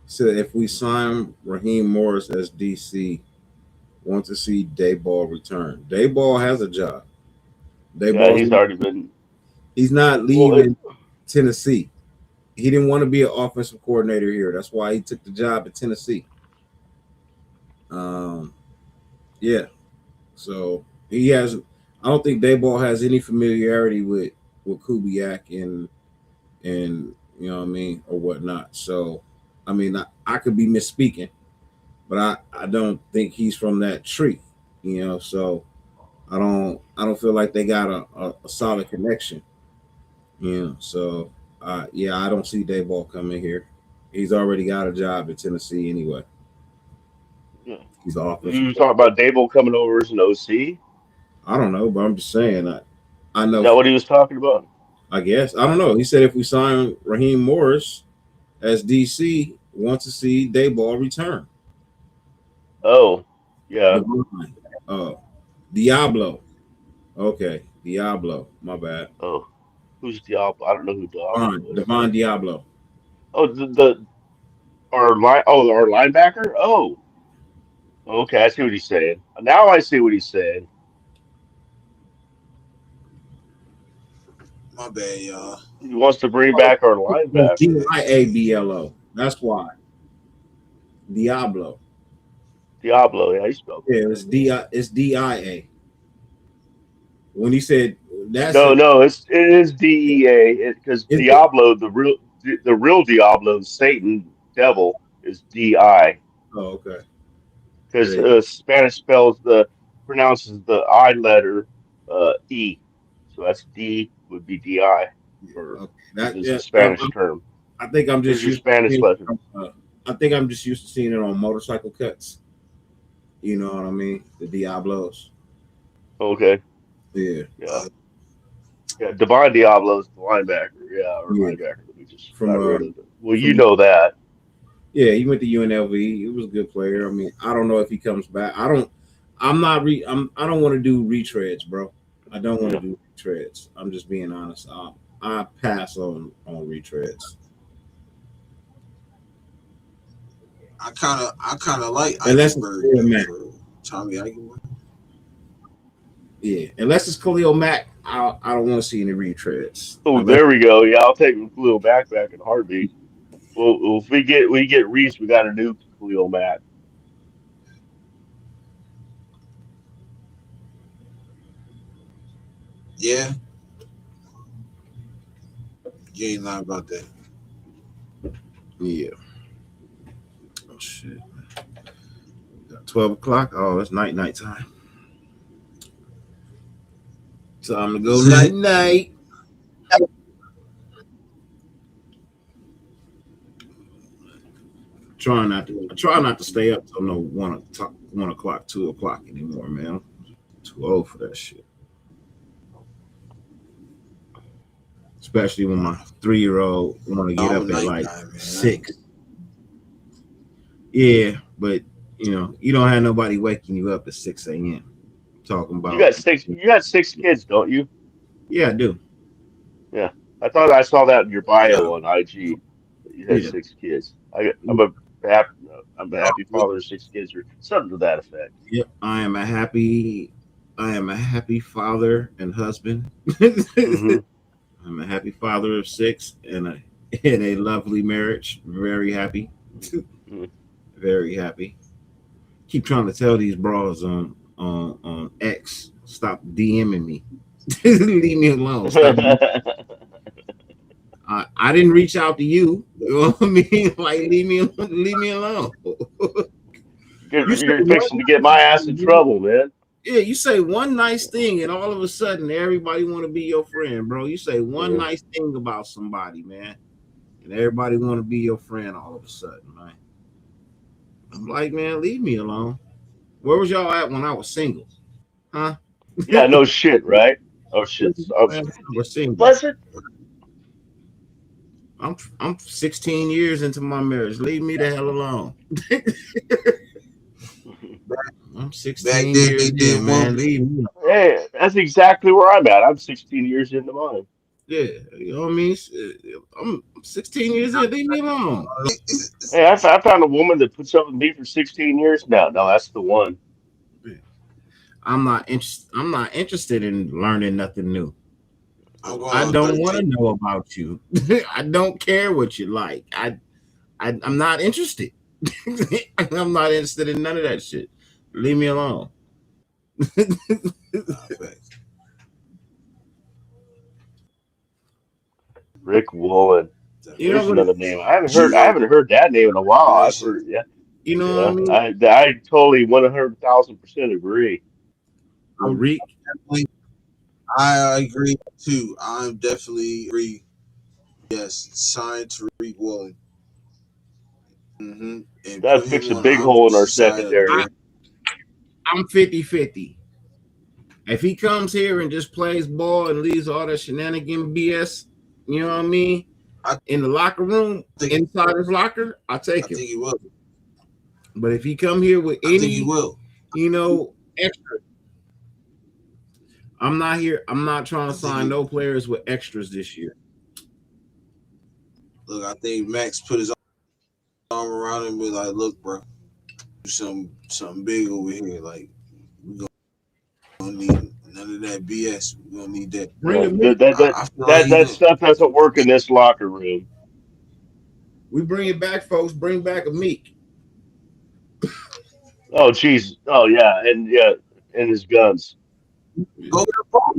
so if we sign Raheem Morris as DC, want to see Dayball return. Dayball has a job. Yeah, Dayball's he's already been. he's not Well, leaving Tennessee. He didn't want to be an offensive coordinator here. That's why he took the job at Tennessee. Um, yeah. So he has. I don't think Dayball has any familiarity with with Kubiak and you know what I mean or whatnot. So I mean I could be misspeaking, but I don't think he's from that tree. You know, so I don't feel like they got a solid connection. You know, so yeah, I don't see Dayball coming here. He's already got a job in Tennessee anyway. Yeah. He's the offensive You coordinator. talking about Dable coming over as an OC? I don't know, but I'm just saying. I Is know. that what he was talking about? I guess I don't know. He said if we sign Raheem Morris as DC, wants to see Dayball return. Oh, yeah. Divine. Diablo. Okay, Diablo. My bad. Oh, who's Diablo? I don't know who Divine. Diablo is. Divine Diablo. Oh, the our line. Oh, our linebacker. Oh, okay. I see what he's saying. Now I see what he's saying. My bad, y'all. He wants to bring back our It's linebacker. Diablo. That's why. Diablo. Diablo. Yeah, he spelled it Yeah, right. it's DIA. When he said that's No, a no, it is DEA because is it? Diablo, the real Diablo, Satan, devil, is DI Oh, okay. because Hey, Spanish spells the pronounces the I letter E, so that's D would be DI for okay. because That it's yeah. a Spanish term. I think I'm There's just your used to Spanish seeing lesson. I think I'm just used to seeing it on motorcycle cuts. You know what I mean? The Diablos. Okay, Yeah. yeah, Uh, yeah. Divine Diablo is the linebacker. Yeah, our Yeah. linebacker that we just From got rid of. Well, you from know that. yeah, he went to UNLV. He was a good player. I mean, I don't know if he comes back. I don't want to do retreads, bro. I don't want to Yeah. do retreads. I'm just being honest. I pass on retreads. I kind of like Unless it's Eichenberg Khalil though Mack. for Tommy Eichenberg. Yeah. Unless it's Khalil Mack, I don't want to see any retreads. Oh, Unless there we go. Yeah, I'll take Khalil back in a heartbeat. Well, if we get Reese, we got a new Khalil Mack. Yeah, you ain't lying about that. yeah. Oh shit. 12 o'clock. Oh, it's night time. Time to go night. I try not to stay up till no 1 o'clock, 2 o'clock anymore, man. I'm too old for that shit. Especially when my 3-year-old want to get I'm a up at night like guy, man. 6. Yeah, but you don't have nobody waking you up at 6 a.m. talking You about got six. You got six kids, don't you? yeah, I do. Yeah, I thought I saw that in your Yeah, bio on IG. That you had Yeah. 6 kids. I'm a happy yeah. father of 6 kids, or something to that effect. Yep. I am a happy father and husband. Hmm. I'm a happy father of 6 and a lovely marriage. Very happy. Very happy. Keep trying to tell these bras on X stop DMing me. Leave me alone. Stop. I didn't reach out to you. You know what I mean? Like leave me alone. you're, You say you're one fixing to get my nice ass in thing, trouble, man. yeah. You say one nice thing, and all of a sudden everybody want to be your friend, bro. You say one Yeah. nice thing about somebody, man, and everybody want to be your friend all of a sudden, man. I'm like, man, leave me alone. Where was y'all at when I was single, huh? Yeah, no shit, right? Oh shit. Man, I was single. Was it? I'm 16 years into my marriage. Leave me the hell alone. I'm Back 16 then years they in, didn't want man. me. Leave me. Hey, that's exactly where I'm at. I'm 16 years into mine. Yeah, you know what I mean. I'm 16 years in. Leave me alone. Hey, I found a woman that puts up with me for 16 years now. No, that's the one. I'm not interested. I'm not interested in learning nothing new. I'm going I on don't want 13. to know about you. I don't care what you like. I'm not interested. I'm not interested in none of that shit. Leave me alone. Nah, facts. Rick Woolen. You know There's what? another name. I haven't heard. I Geo haven't heard that name in a while. I've Nation. heard. Yeah. You know what I Yeah. mean? I totally 100,000% agree. With I'm Reek. definitely, I agree too. I'm definitely agree. Yes, signed Tariq Woolen. And That put fixed him a on the big hole in our opposite side of I, secondary. Derek. I'm 50-50. If he comes here and just plays ball and leaves all that shenanigan BS, you know what I mean, I in the locker room, think inside his locker, I I take him. think he will. But if he come here with I think he any, will. extra, I'm not here. I'm not trying I to think sign he no players with extras this year. look. I think Max put his arm around him and be like, "Look, bro, do something big over here. Like we gonna need none of that BS. We gonna need that." Bring Yeah, him in. I feel like he that will. stuff doesn't work in this locker room. We bring it back, folks. Bring back a Meek. Oh, jeez. Oh, yeah, and his guns. Go get them both.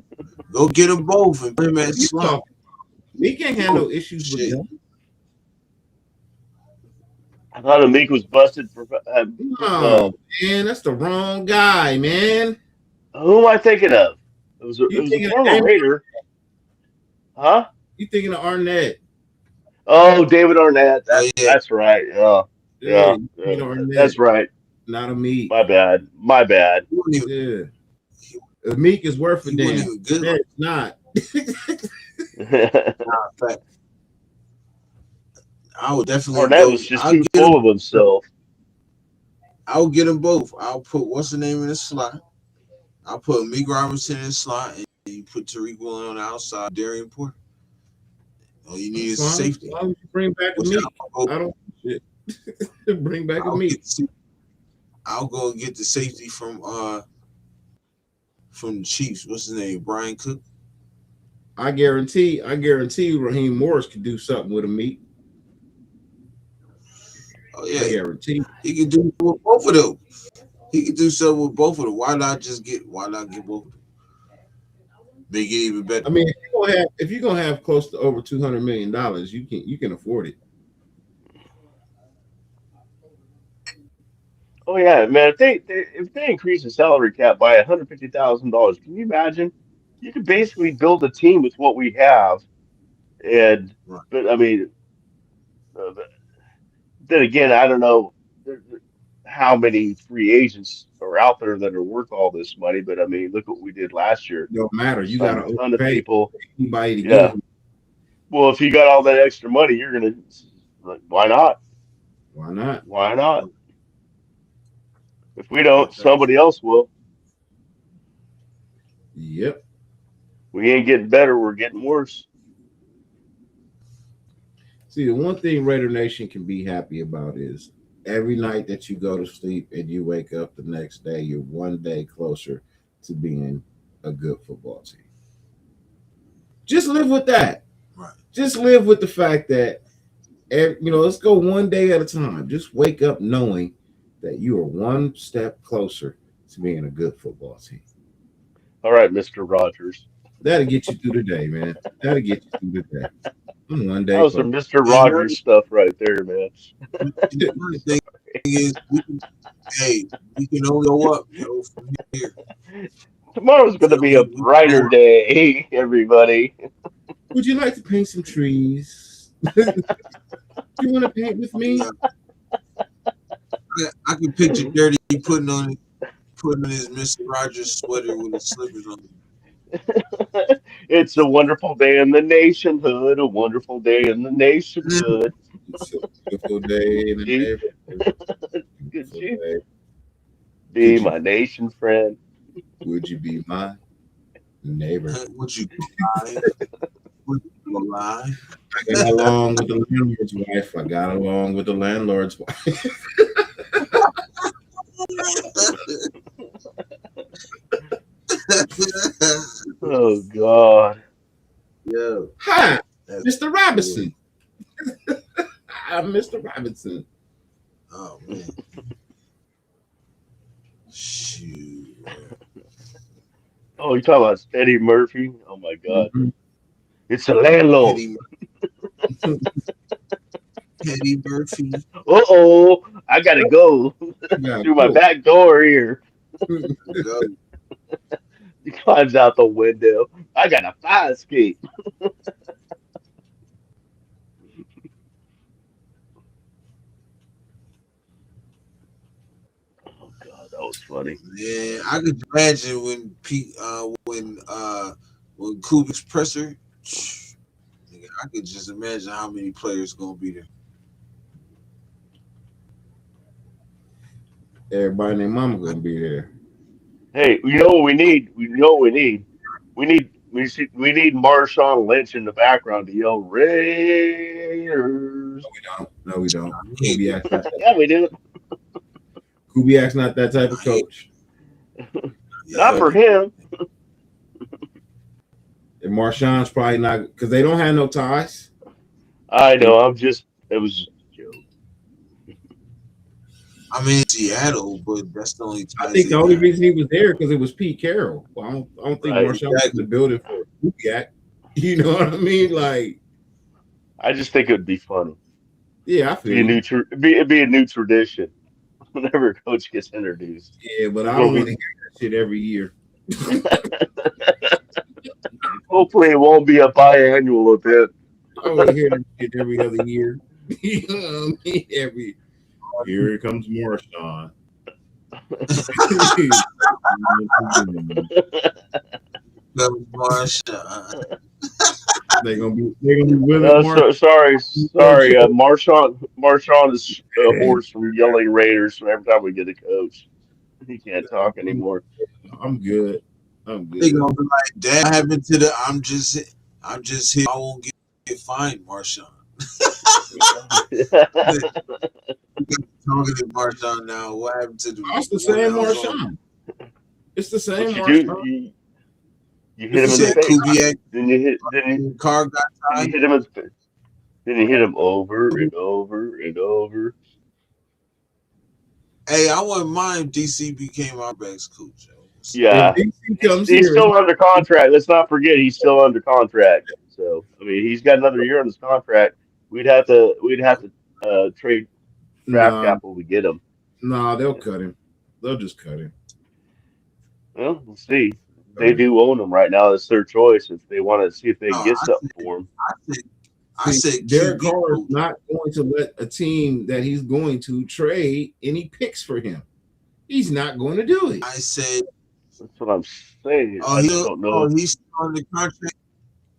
Go get them both and put him at You slot. talking? Meek ain't had Oh, no issues with shit. them. I thought Amik was busted for. No, man, that's the wrong guy, man. Who am I thinking of? It You was a thinking of former Damon? Raider, huh? You thinking of Arnett? Oh, David Arnett. Oh yeah, That's right. Yeah, Yeah, yeah, you yeah. thinking of Arnett, That's right. not a Meek. My bad. My bad. he wasn't even Yeah, a Meek is worth a he wasn't damn. even good. Arnett's not. In fact, I would definitely Arnett go. was just too full of himself. I'll get them both. I'll put what's the name in the slot. I'll put Meek Robinson in the slot, and you put Tariq Woolen on the outside. Darian Porter. All you need That's is a fine. safety. Why don't you bring back a Which Meek? I'll go. I don't shit. Bring back a I'll Meek. I'll go and get the safety from the Chiefs. What's his name? Brian Cook. I guarantee Raheem Morris could do something with a Meek. Oh I yeah, guarantee. he can do it with both of them. He can do something with both of them. Why not get both of them? Make it even better. I mean, if you're gonna have close to over $200 million, you can afford it. Oh yeah, man. If they increase the salary cap by $150,000, can you imagine? You could basically build a team with what we have, and Right. but I mean, but then again, I don't know how many free agents are out there that are worth all this money. But I mean, look what we did last year. Don't matter. You Signed gotta a ton of overpay people. anybody to get Yeah. them. Well, if you got all that extra money, you're gonna like, why not? Why not? Why not? If we Yeah, don't, somebody else will. Yep. We ain't getting better. We're getting worse. See, the one thing Raider Nation can be happy about is every night that you go to sleep and you wake up the next day, you're one day closer to being a good football team. Just live with that. right. Just live with the fact that, let's go one day at a time. Just wake up knowing that you are one step closer to being a good football team. All right, Mr. Rogers. That'll get you through the day, man. That'll get you through the day. I'm one That day was some closer. Mr. And one, Rogers stuff right there, man. one thing is, we can only go up, from here. Tomorrow's going to be a We can go brighter up. day, everybody. Would you like to paint some trees? Do you want to paint with me? Yeah. I can picture Dirty putting on his Mr. Rogers sweater with his slippers on. It's a wonderful day in the nationhood, a wonderful day in the nationhood. It's a beautiful day in the Be, neighborhood. could Beautiful you day. be Could you? my nation friend? Would you be my neighbor? Would you lie? Would you lie? I got along with the landlord's wife. I got along with the landlord's wife. Oh, God. Yo, Hi, that's Mr. Robinson. I'm Mr. Robinson. oh man, shoot. Oh, you talking about Eddie Murphy? Oh, my God. Mhm. It's a landlord. Eddie, Teddy Murphy. Uh-oh, I gotta go Yeah, through my cool. back door here. Go. He climbs out the window. I got a fire escape. Oh God, that was funny. Yeah, I could imagine when Kubiak's presser. Nigga, I could just imagine how many players gonna be there. Everybody and their mama gonna be there. Hey, you know what we need? We know what we need. We need Marshawn Lynch in the background to yell Raiders. No, we don't. He ain't Yeah, we do. Kubiak's not that type of he ain't- coach. Not yeah. for him. And Marshawn's probably not because they don't have no ties. I know. It was just a joke. I mean Seattle, but that's the only I ties think they the only got. reason he was there because it was Pete Carroll. Well, I don't think Right. Marshawn was in the building for Kubiak. You know what I mean? Like, I just think it would be funny. yeah, I feel Be a you. it'd be a new tradition whenever a coach gets introduced. Yeah, but I It'll don't want be, to hear that shit every year. hopefully, it won't be a biannual event. I want to hear that shit every other year. You know what I mean? Every here comes Marshawn. Go Marshawn. they're gonna be willing Marshawn. Sorry. Marshawn is a horse from yelling Raiders. So every time we get a coach, he can't talk anymore. I'm good. I'm They good. gonna be like, "Damn, what happened to the I'm just here. I won't get fined, Marshawn." Talking to Marshawn now. What happened to the It's the one same that was on? Marshawn. It's the same What you do? Marshawn. You hit You him in the said face. Kubiak Then in the car got you tied. hit him in the face. Then you hit him over and over and over. Hey, I wouldn't mind if DC became our backs coach. Yo. If Yeah, DC comes he's here, still under contract. Let's not forget he's still under contract. So I mean, he's got another year on his contract. We'd have to trade draft nah, capital to get him. they'll cut him. They'll just cut him. Well, we'll see. They do own him right now. It's their choice if they want to see if they No, can get something for him. I said Derek QB Carr is coach. not going to let a team that he's going to trade any picks for him. He's not going to do it. I said, That's what I'm saying. oh, I just don't know. he's still on the contract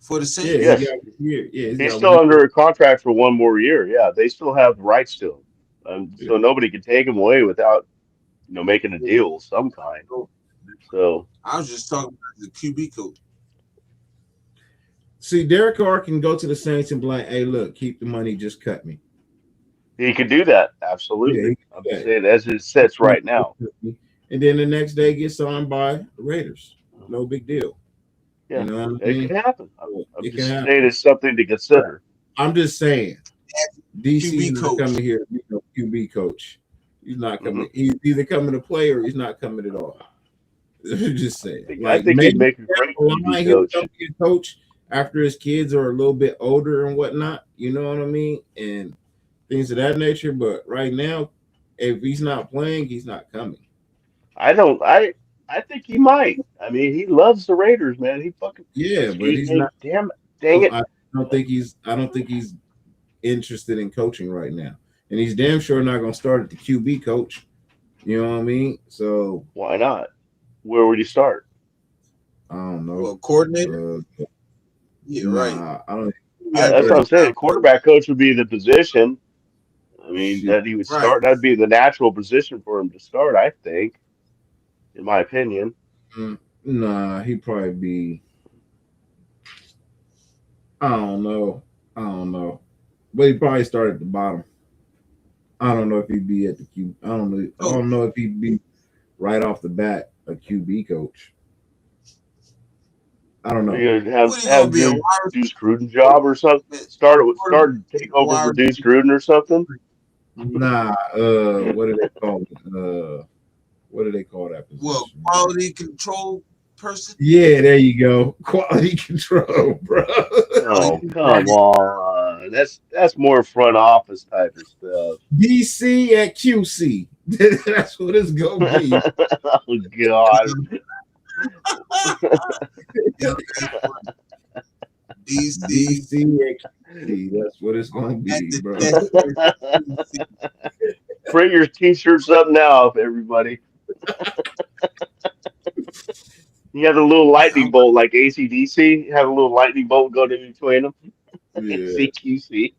for the Yeah, Saints. Yes, he's got a year. Yeah, he's got still 1 under a contract for one more year. Yeah, they still have the rights to him, year. so nobody can take him away without making a deal of some kind. So I was just talking about the QB coach. See, Derek Carr can go to the Saints and be like, "Hey, look, keep the money, just cut me." he could do that. Yeah, Absolutely. he I'm can just do saying as it sits right now. that. And then the next day get signed by the Raiders. No big deal. Yeah, You know what I it mean? can happen. I'm It can just happen. saying it's something to consider. I'm just saying, DC QB is not coach. coming here to be no QB coach. He's not coming. Mm-hmm. He's either coming to play or he's not coming at all. Just saying. I think he'd make a great QB he'll coach. come be a coach after his kids are a little bit older and whatnot. You know what I mean? And things of that nature. But right now, if he's not playing, he's not coming. I don't. I think he might. I mean, he loves the Raiders, man. He fucking. Yeah, but Excuse he's me. not. Dang it. I don't think he's. I don't think he's interested in coaching right now, and he's damn sure not going to start at the QB coach. You know what I mean? So Why not? Where would you start? I don't know. Well, coordinator. Yeah, right. I don't. That's what I'm saying. Quarterback coach would be the position. I mean, that he would Right. start. That'd be the natural position for him to start. I think, in my opinion. Nah, he'd probably be. I don't know. But he'd probably start at the bottom. I don't know if he'd be at the Q. I don't know. I don't know if he'd be right off the bat a QB coach. I don't know. You know, What, he gonna be a wide Deuce Gruden job or something. Start and take over for Deuce Gruden or something. Nah. What do they call it? What do they call that position? Well, quality control person. Yeah, there you go. Quality control, bro. Oh, come on. That's more front office type of stuff. DC at QC. That's what it's gonna be. Oh God. Yo, that's what DC DC at QC. That's what it's gonna at be, the bro. desk of QC. Print your t-shirts up now, everybody. You have a little lightning I'm bolt like ACDC. Have a little lightning bolt going in between them. Yeah. CQC,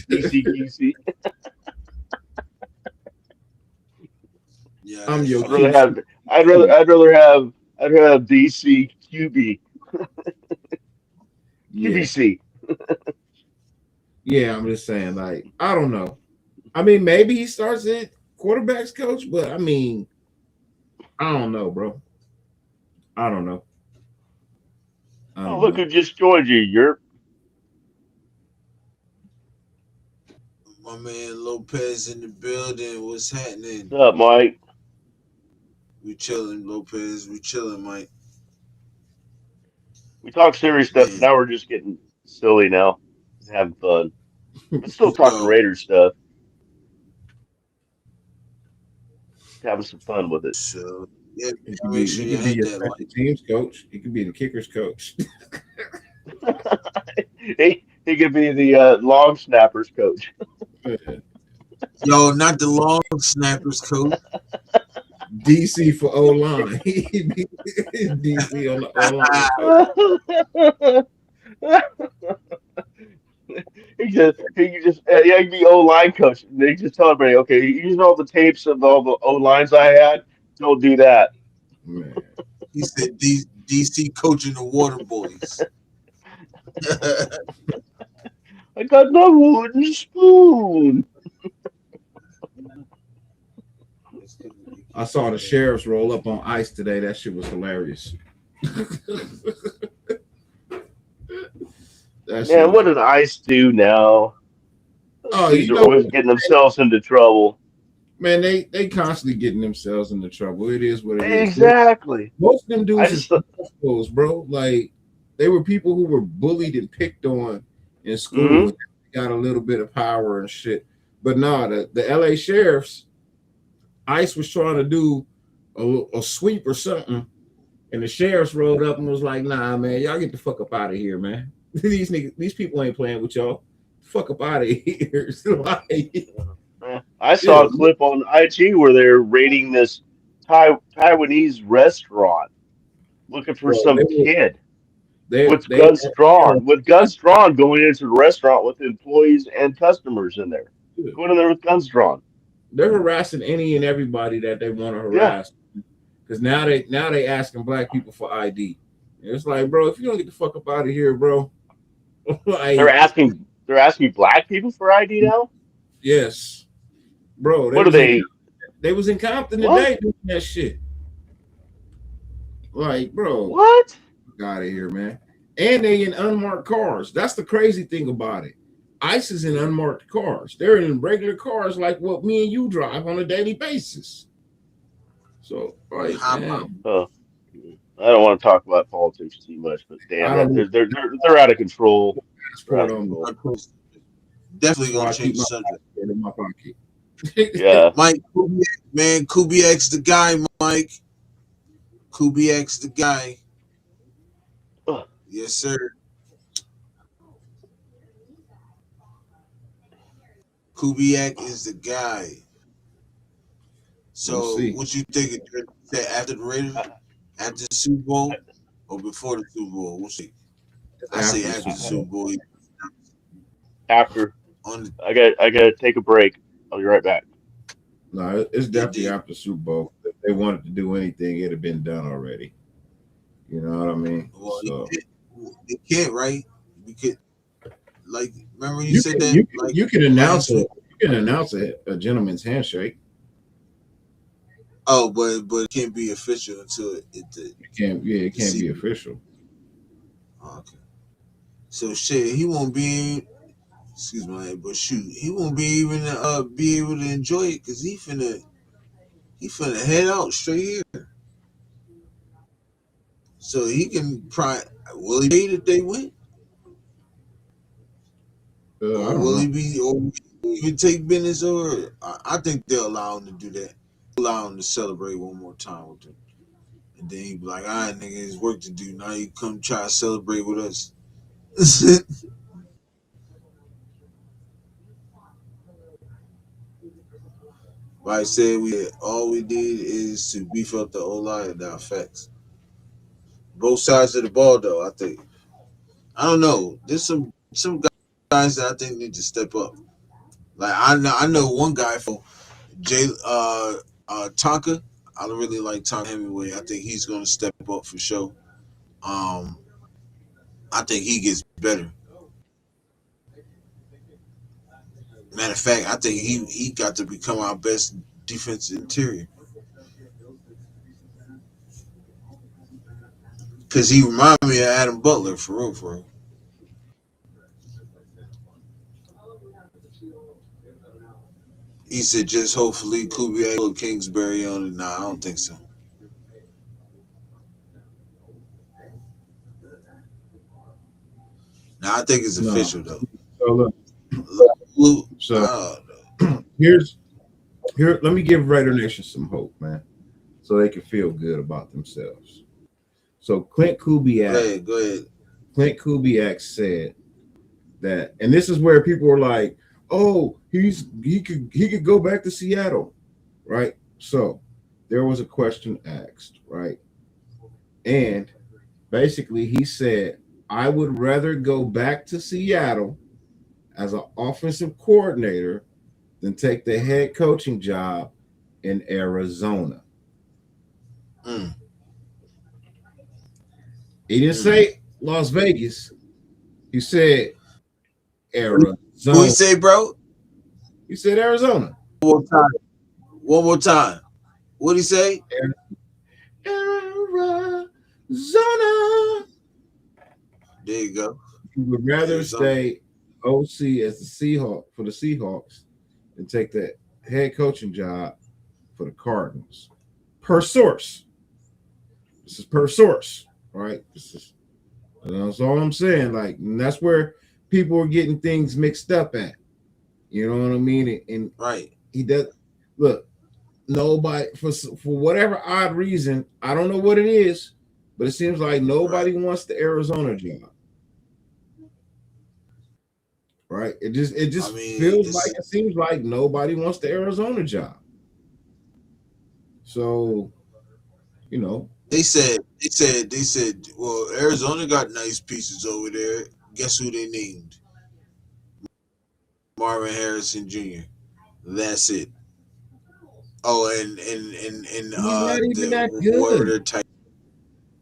DCQC. yeah, I'm that's your I'd rather funny. have. QC. I'd rather have DC QB Yeah. QBC. Yeah, I'm just saying, like, I don't know. I mean, maybe he starts at quarterbacks coach, but I mean, I don't know, bro. I don't know. I Oh, don't look know. who just joined you, Yurp. My man Lopez in the building. What's happening? What's up, Mike? We chilling, Lopez. We chilling, Mike. We talk serious stuff, but Man, now we're just getting silly now, and having fun, but still talking yo, Raiders stuff, having some fun with it. so yeah, He gotta could make be sure he you could be hit your that special like. teams coach. He could be the kickers coach. He could be the long snappers coach. Yo, not the long snappers, coach. DC for O line. He'd be DC on the O line coach. Yeah, he'd be O line coach. And they just tell everybody, okay, using all the tapes of all the O lines I had, don't do that. Man. He said DC coaching the Water Boys. I got my wooden spoon. I saw the sheriffs roll up on ice today. That shit was hilarious. that shit Man, was what did ICE do now? Those oh, dudes you are know always getting themselves into trouble. man, they constantly getting themselves into trouble. It is what it is. Exactly. Most of them I dudes is just, assholes, bro. Like they were people who were bullied and picked on in school mm-hmm. and got a little bit of power and shit. But no, the LA sheriffs, ICE was trying to do a sweep or something, and the sheriffs rolled up and was like, "Nah, man, y'all get the fuck up out of here, man. These people ain't playing with y'all. Fuck up out of here." Like, I yeah, saw a clip on IG where they're raiding this Taiwanese restaurant looking for bro, some kid they with guns drawn going into the restaurant with employees and customers in there. Going in there with guns drawn. they're harassing any and everybody that they want to Yeah. harass. Because now they asking black people for ID. It's like, bro, if you don't get the fuck up out of here, bro, like, They're asking black people for ID now? yes, bro, What are they? they was in Compton What? today doing that shit. Like, bro, What? get out of here, man. And they in unmarked cars. That's the crazy thing about it. ICE is in unmarked cars. They're in regular cars like what me and you drive on a daily basis. So, like, Hop out. man, Oh, I don't want to talk about politics too much, but damn I that don't need they're out of control. They're out passport of on me. control. Definitely So gonna I keep change the my subject. passport in my pocket. Yeah. Mike, Kubiak, man, Kubiak's the guy, Mike. Kubiak's the guy. Ugh. Yes, sir. Kubiak is the guy. We'll So, see. what you think after the Raiders, I, after the Super Bowl, or before the Super Bowl? We'll see. I say After the after the Super I, Super Bowl. Bowl. after On the I gotta take a break. I'll be right back. No, it's yeah, definitely after the Super Bowl. If they wanted to do anything, it'd have been done already. You know what I mean? well, So it can't, right? We could, like, remember you you said can that you can like you can announce last a week. you can announce a gentleman's handshake. Oh, but it can't be official until It the can't be season. official. Oh, okay. So shit, he won't be. Excuse me, but shoot, he won't be even be able to enjoy it because he finna head out straight here. So he can probably will he pay if they win? Or I don't will he know. be? Or will he even take business? Or I think they'll allow him to do that. Allow him to celebrate one more time with them, and then he be like, "All right, nigga, it's work to do. Now you come try to celebrate with us." Like I said, we all we did is to beef up the O line and our facts. Both sides of the ball, though. I think. I don't know. There's some guys that I think need to step up. Like I know one guy for Jay Tonka. I don't really like Tonka Hemingway. I think he's gonna step up for sure. Um, I think he gets better. Matter of fact, I think he got to become our best defensive interior because he reminded me of Adam Butler for real. For real. He said just hopefully Kubiak or Kingsbury on it. Nah, I don't think so. Nah, I think it's No. official though. So look, Luke, so here's here. Let me give Raider Nation some hope, man, so they can feel good about themselves. So go ahead. Clint Kubiak said that, and this is where people were like, "Oh, he could go back to Seattle," right? So there was a question asked, right, and basically he said, "I would rather go back to Seattle as an offensive coordinator than take the head coaching job in Arizona." Mm, He didn't mm. say Las Vegas. He said What he Arizona. say, bro? He said Arizona. One more time. One more time. What he say? Arizona. There you go. He would rather Arizona. stay OC as the Seahawk for the Seahawks than take that head coaching job for the Cardinals. Per source. This is per source. All right. That's all I'm saying. Like, and that's where people are getting things mixed up at. You know what I mean? And Right. he does look, nobody for whatever odd reason, I don't know what it is, but it seems like Right. nobody wants the Arizona job. Right? It just I mean, feels like it's it seems like nobody wants the Arizona job. So, you know, they said, well, Arizona got nice pieces over there. Guess who they named? Marvin Harrison Jr. That's it. Oh, and he's not even the that whoever good. their tight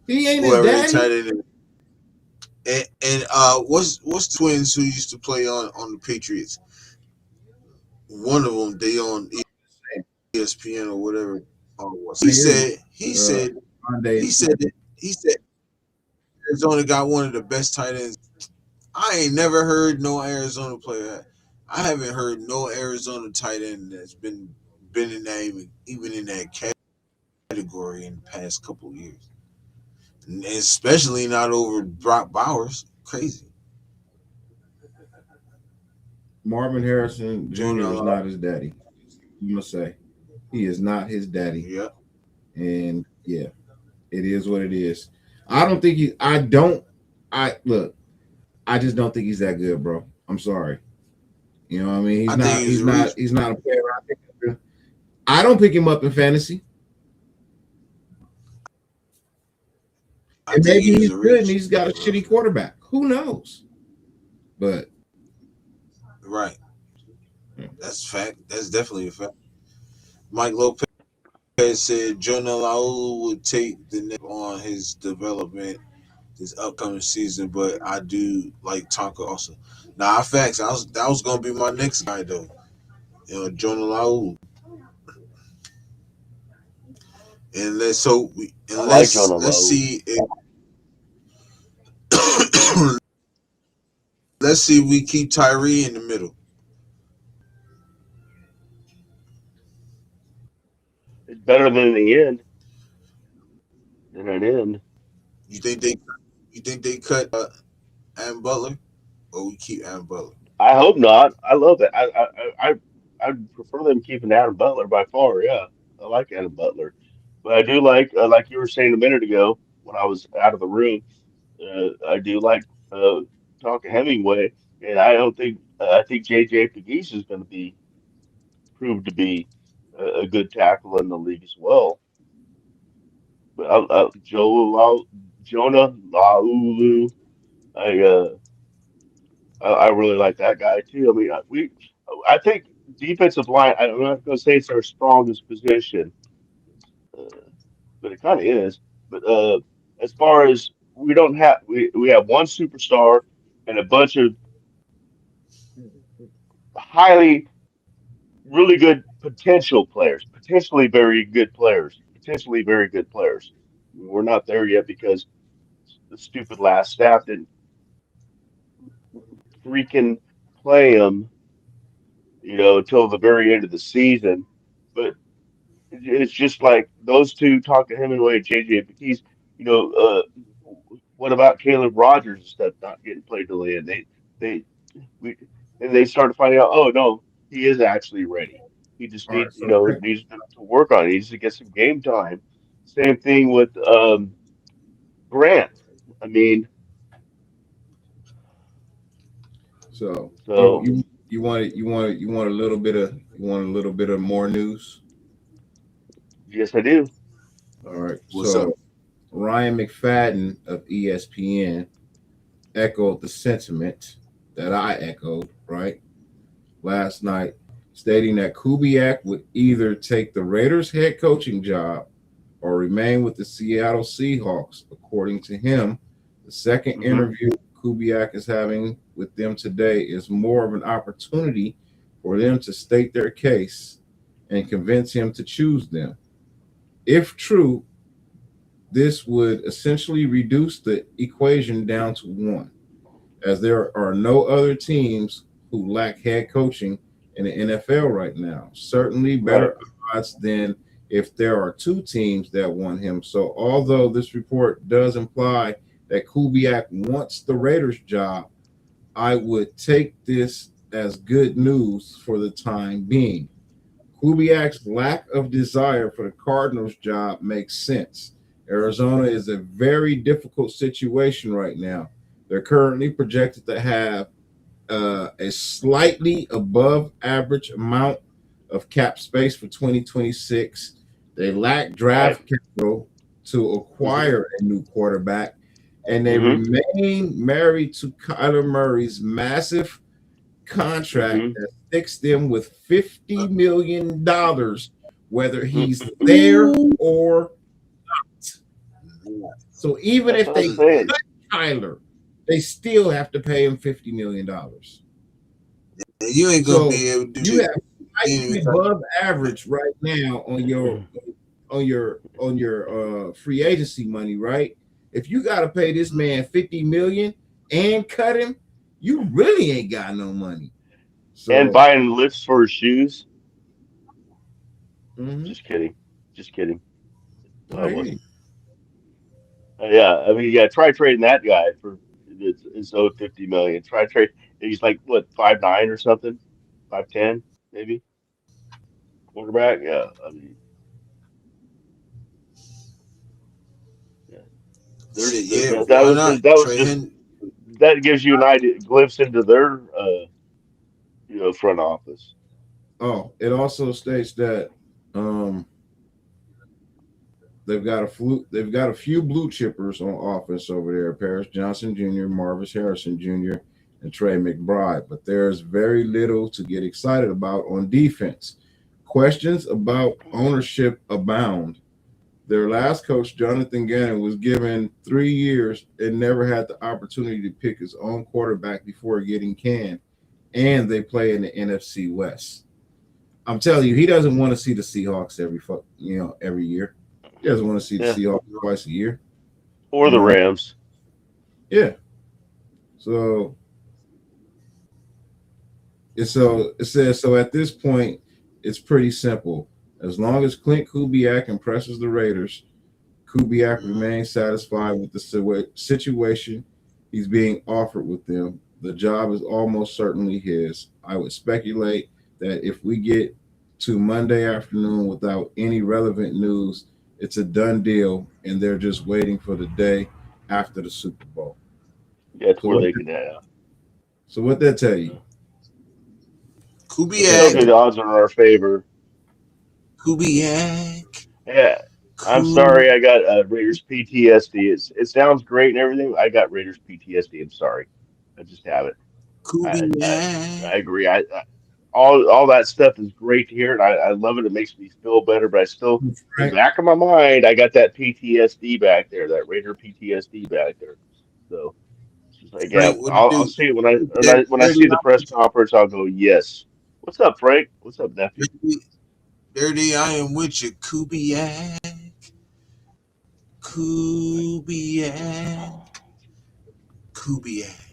He ain't his whoever their daddy. tight end and what's the twins who used to play on the Patriots? One of them they on ESPN or whatever. I He hear you. said he Uh said Monday. he said that he said Arizona got one of the best tight ends. I ain't never heard no Arizona player. I haven't heard no Arizona tight end that's been in that even in that category in the past couple of years, and especially not over Brock Bowers. Crazy. Marvin Harrison Jr. is Jonah. not his daddy. I'm gonna say he is not his daddy. Yeah. And yeah, it is what it is. I don't think he. I don't. I look. I just don't think he's that good, bro. I'm sorry. You know what I mean? He's I think not. he was He's a not. reach. He's not a player. I don't pick him up in fantasy. I And think maybe he was he's a good and reach. he's got a For real, shitty for real. quarterback. Who knows? But Right. hmm, That's fact. That's definitely a fact. Mike Lopez said Jonah Laulu would take the next on his development this upcoming season, but I do like Tonka also. Nah, facts. That was gonna be my next guy though. Jonah Laulu. And let's hope we I and like let's Jonah. see if let's see if we keep Tyree in the middle. It's better than the end than an end. You think they cut Aaron Butler or we keep Aaron Butler? I hope not. I love that. I prefer them keeping Adam Butler by far. Yeah, I like Adam Butler, but I do like you were saying a minute ago when I was out of the room. I do like Tonka Hemingway, and I don't think I think JJ Pegues is going to be proved to be a good tackle in the league as well. But Jonah Laulu, I I really like that guy too. I mean, I think defensive line. I'm not going to say it's our strongest position, uh, but it kind of is. But as far as we have one superstar and a bunch of highly really good potential players, potentially very good players. We're not there yet because the stupid last staff didn't freaking play them, until the very end of the season. But it's just like those two, Tonka Hemingway and JJ McKees. You know, what about Caleb Rogers and stuff not getting played till the end? They we and they started finding out. Oh no, he is actually ready. He just All right, needs, so needs to work on it. He needs to get some game time. Same thing with Grant. I mean, so you so you want a little bit of more news. yes, I do. All right, What's up? so Ryan McFadden of ESPN echoed the sentiment that I echoed right last night, stating that Kubiak would either take the Raiders head coaching job or remain with the Seattle Seahawks. According to him, the second Hmm. interview Kubiak is having with them today is more of an opportunity for them to state their case and convince him to choose them. If true, this would essentially reduce the equation down to one, as there are no other teams who lack head coaching in the NFL right now. Certainly Right. better odds than if there are two teams that want him. So, although this report does imply that Kubiak wants the Raiders job, I would take this as good news for the time being. Kubiak's lack of desire for the Cardinals job makes sense. Arizona is a very difficult situation right now. They're currently projected to have a slightly above average amount of cap space for 2026. They lack Right. draft capital to Hmm. acquire a new quarterback, and they Hmm. remain married to Kyler Murray's massive contract Hmm. that sticks them with $50 million, whether he's there Ooh, or so. Even That's if what I'm they saying. cut Kyler, they still have to pay him $50 million. you ain't gonna So be able to do you shit have anyway. slightly above average right now on your free agency money, right? If you got to pay this man 50 million and cut him, you really ain't got no money. And So buying lifts for his shoes. mhm. Just kidding. Just kidding. I hear But you. yeah, I mean, yeah, try trading that guy for it's owed 50 million. Try trade. He's like what, 5'9" or something, 5'10" maybe quarterback. Yeah, I mean, yeah, Shit, yeah, that why was not? just that was Trey just Hen that gives you an idea, glimpse into their front office. Oh, it also states that um, they've got a few blue chippers on offense over there: Paris Johnson Jr., Marvis Harrison Jr., and Trey McBride. But there's very little to get excited about on defense. Questions about ownership abound. Their last coach, Jonathan Gannon, was given 3 years and never had the opportunity to pick his own quarterback before getting canned. And they play in the NFC West. I'm telling you, he doesn't want to see the Seahawks every year. He doesn't want to see the Yeah, Seahawks twice a year. or You the know, Rams. yeah. So it says so at this point, it's pretty simple. As long as Clint Kubiak impresses the Raiders, Kubiak remains satisfied with the situation he's being offered with them. The job is almost certainly his. I would speculate that if we get to Monday afternoon without any relevant news, it's a done deal, and they're just waiting for the day after the Super Bowl. That's So where what? they can have. So what that tell you? What that Tells Kubiak, me tell the odds are in our favor. Kubiak, Yeah. I'm Ku, sorry, I got Raiders PTSD. It sounds great and everything. I got Raiders PTSD. I'm sorry. I just have it. I I, I Kubiak. agree. All that stuff is great to hear, and I love it. It makes me feel better, but I still, you? in the Frank? back of my mind, I got that PTSD back there, that Raider PTSD back there. So it's just like, yeah, Frank, what it I'll do? see it when I Dirty, see the press conference. I'll go, yes. What's up, Frank? What's up, nephew? dirty, dirty, I am with you, Kubiak, Kubiak, Kubiak.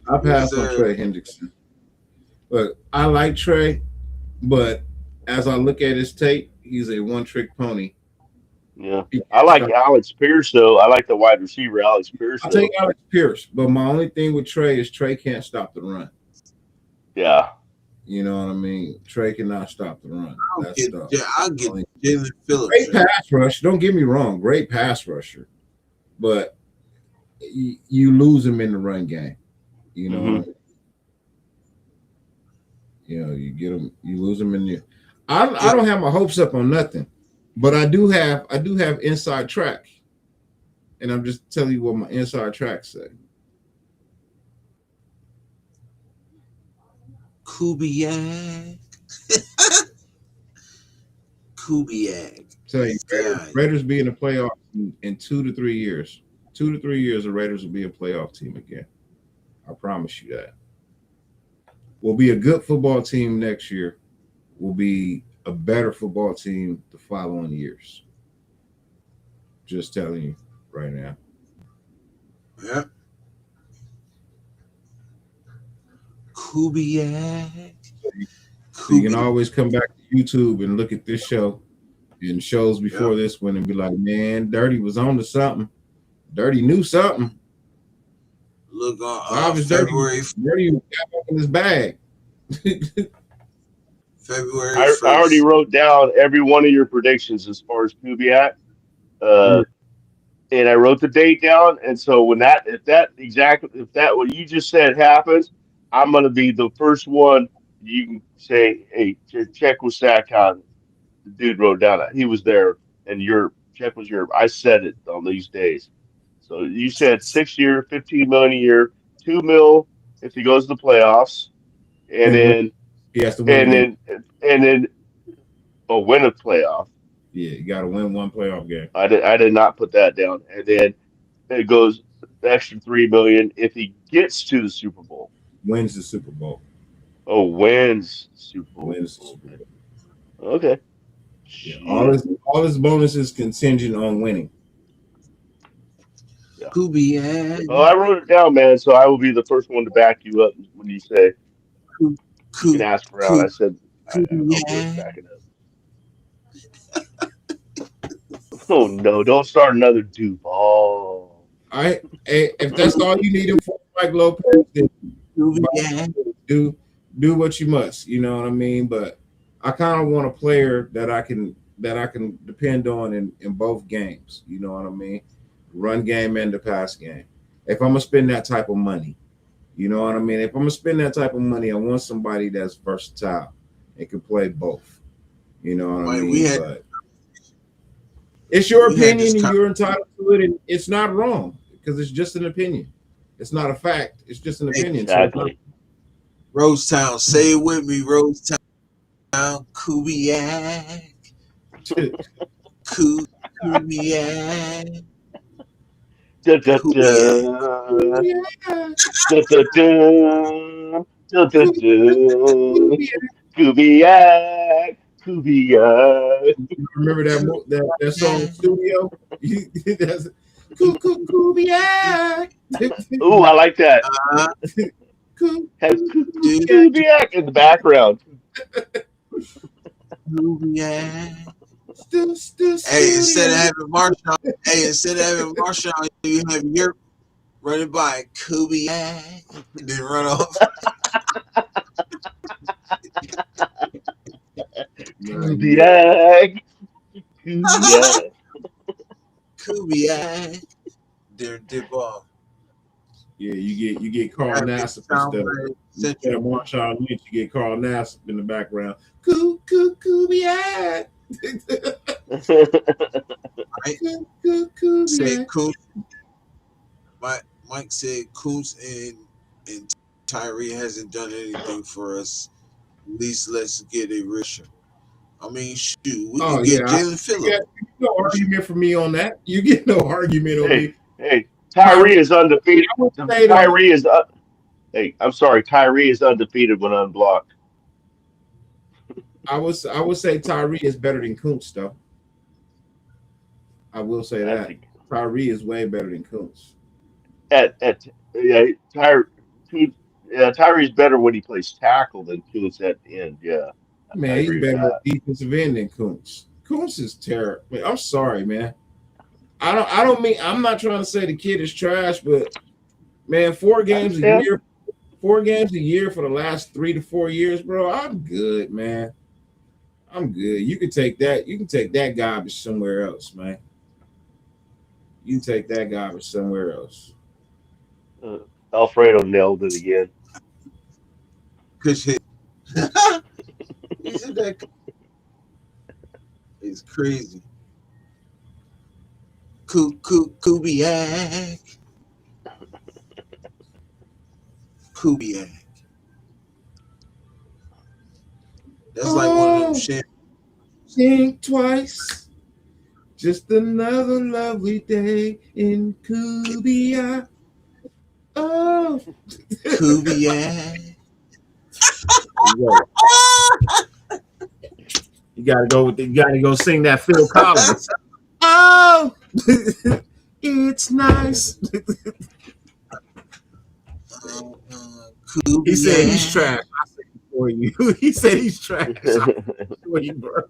I Yes, pass on sir. Trey Hendrickson. Look, I like Trey, but as I look at his tape, he's a one-trick pony. Yeah, He I can't like stop. Alex Pierce though. I like the wide receiver Alex Pierce I'll take though. Alex Pierce, but my only thing with Trey is Trey can't stop the run. Yeah, You know what I mean? Trey cannot stop the run. I'll That's get, the I'll get only Jalen Phillips. great pass rush. Don't get me wrong, great pass rusher, but you lose him in the run game. You know what I hmm mean? You know, you get him, you lose him in the. I Yep. don't have my hopes up on nothing, but I do have inside track, and I'm just telling you what my inside track say. Kubiak, Kubiak. Tell you, God, Raiders be in the playoffs in 2 to 3 years. 2 to 3 years, the Raiders will be a playoff team again. I promise you that. We'll be a good football team next year. We'll be a better football team the following years. Just telling you right now. yep. Kubiak, So you can Kubiak. always come back to YouTube and look at this show and shows Yep. before this one and be like, man, Dirty was on to something. Dirty knew something. Look on Obviously, Dirty got back in his bag. February I already 1st. wrote down every one of your predictions as far as Kubiak. Uh, Yeah. and I wrote the date down. And so if that what you just said happens, I'm gonna be the first one you can say, hey, check with Sackon. The dude wrote down that he was there, and your check was your. I said it on these days. So you said 6 year, 15 million a year, 2 mil if he goes to the playoffs, and And then he has to win and one. then and then win a playoff. Yeah, you got to win one playoff game. I did not put that down, and then it goes the extra 3 million if he gets to the Super Bowl. Wins the Super Bowl. Oh, wins Super Bowl. Wins the Super Okay. Bowl. Okay. Yeah, Shit. all his bonuses contingent on winning. Yeah. Kubiak, Oh, I wrote it down, man. So I will be the first one to back you up when you say Ku, you Ku, can ask Ku, around. I said I'll do it. Kubiak. Back it up. Oh no! Don't start another Duval. If that's all you need him for, Mike Lopez, then Kubiak. do do what you must. You know what I mean? But I kind of want a player that I can depend on in both games. You know what I mean? Run game and the pass game. If I'm gonna spend that type of money, you know what I mean? If I'm gonna spend that type of money, I want somebody that's versatile and can play both. You know what I Mike, mean? But it's your we had this opinion and you're entitled to it, and it's not wrong because it's just an opinion. It's not a fact. It's just an opinion. So it's not. Exactly. Rose Town. Say it with me, Rose Town. Kubiak. Kubiak. Da, da, Kubiak. da. Da, da, da. Da, da, da. Kubiak. Kubiak. Remember that song Studio? That's Kubiak. Ooh, I like that. Uh, Have dude, Kubiak in the background. Kubiak. Hey, instead of studio. having Marshawn, you have Yurp running by Kubiak and then run off. Man, Kubiak, Kubiak. Kubiak, then dip off. yeah, you get Carl That makes Nassib it sound instead of very central. Marshawn Lynch. You get Carl Nassib in the background. Kubiak. Right? Said Kubiak. Coons. Mike said Coons and Tyree hasn't done anything for us. At least let's get a Risher. I mean, shoot, we Oh could get yeah, Jalen you Phillips. get no argument from me on that. You get no argument on hey, me. hey, Tyree, Tyree is undefeated. I would say though, Tyree is. Hey, I'm sorry. Tyree is undefeated when unblocked. I would say Tyree is better than Kuntz though. I will say I that think Tyree is way better than Kuntz. at yeah, Tyree's better when he plays tackle than Kuz at the end. Yeah, I Man, he's agree with better that. at defensive end than Kuntz. Kuntz is terrible. I'm sorry, man. I don't mean I'm not trying to say the kid is trash, but man, I understand. 4 games a year for the last 3 to 4 years, bro. I'm good, man. I'm good. You can take that. You can take that garbage somewhere else, man. You can take that garbage somewhere else. Uh, Alfredo nailed it again. Kush hit. He said that is crazy. Kubiak. Kubiak. That's like one of them Oh, shit. think twice. Just another lovely day in Kubiak. Oh, Kubiak. you gotta go sing that Phil Collins. Oh, it's nice. He said he's Kubiak. trash. I said it for you. He said he's trash. I said it for you, bro.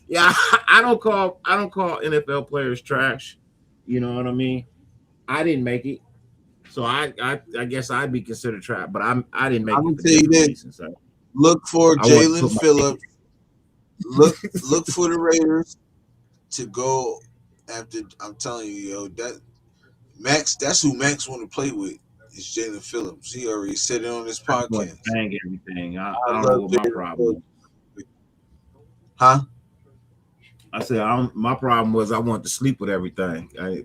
Yeah, I don't call NFL players trash. You know what I mean? I didn't make it, so I guess I'd be considered trash. But I didn't make I'm it gonna for tell you different this. reasons. Look for I wanted to Jalen put my Phillips. Look for the Raiders to go after. I'm telling you, yo, that Max. That's who Max want to play with. Is Jalen Phillips. He already said it on his I just want to podcast. bang everything. I I don't know love what my Jalen problem Phillips. was. Huh? I said my problem was I wanted to sleep with everything. I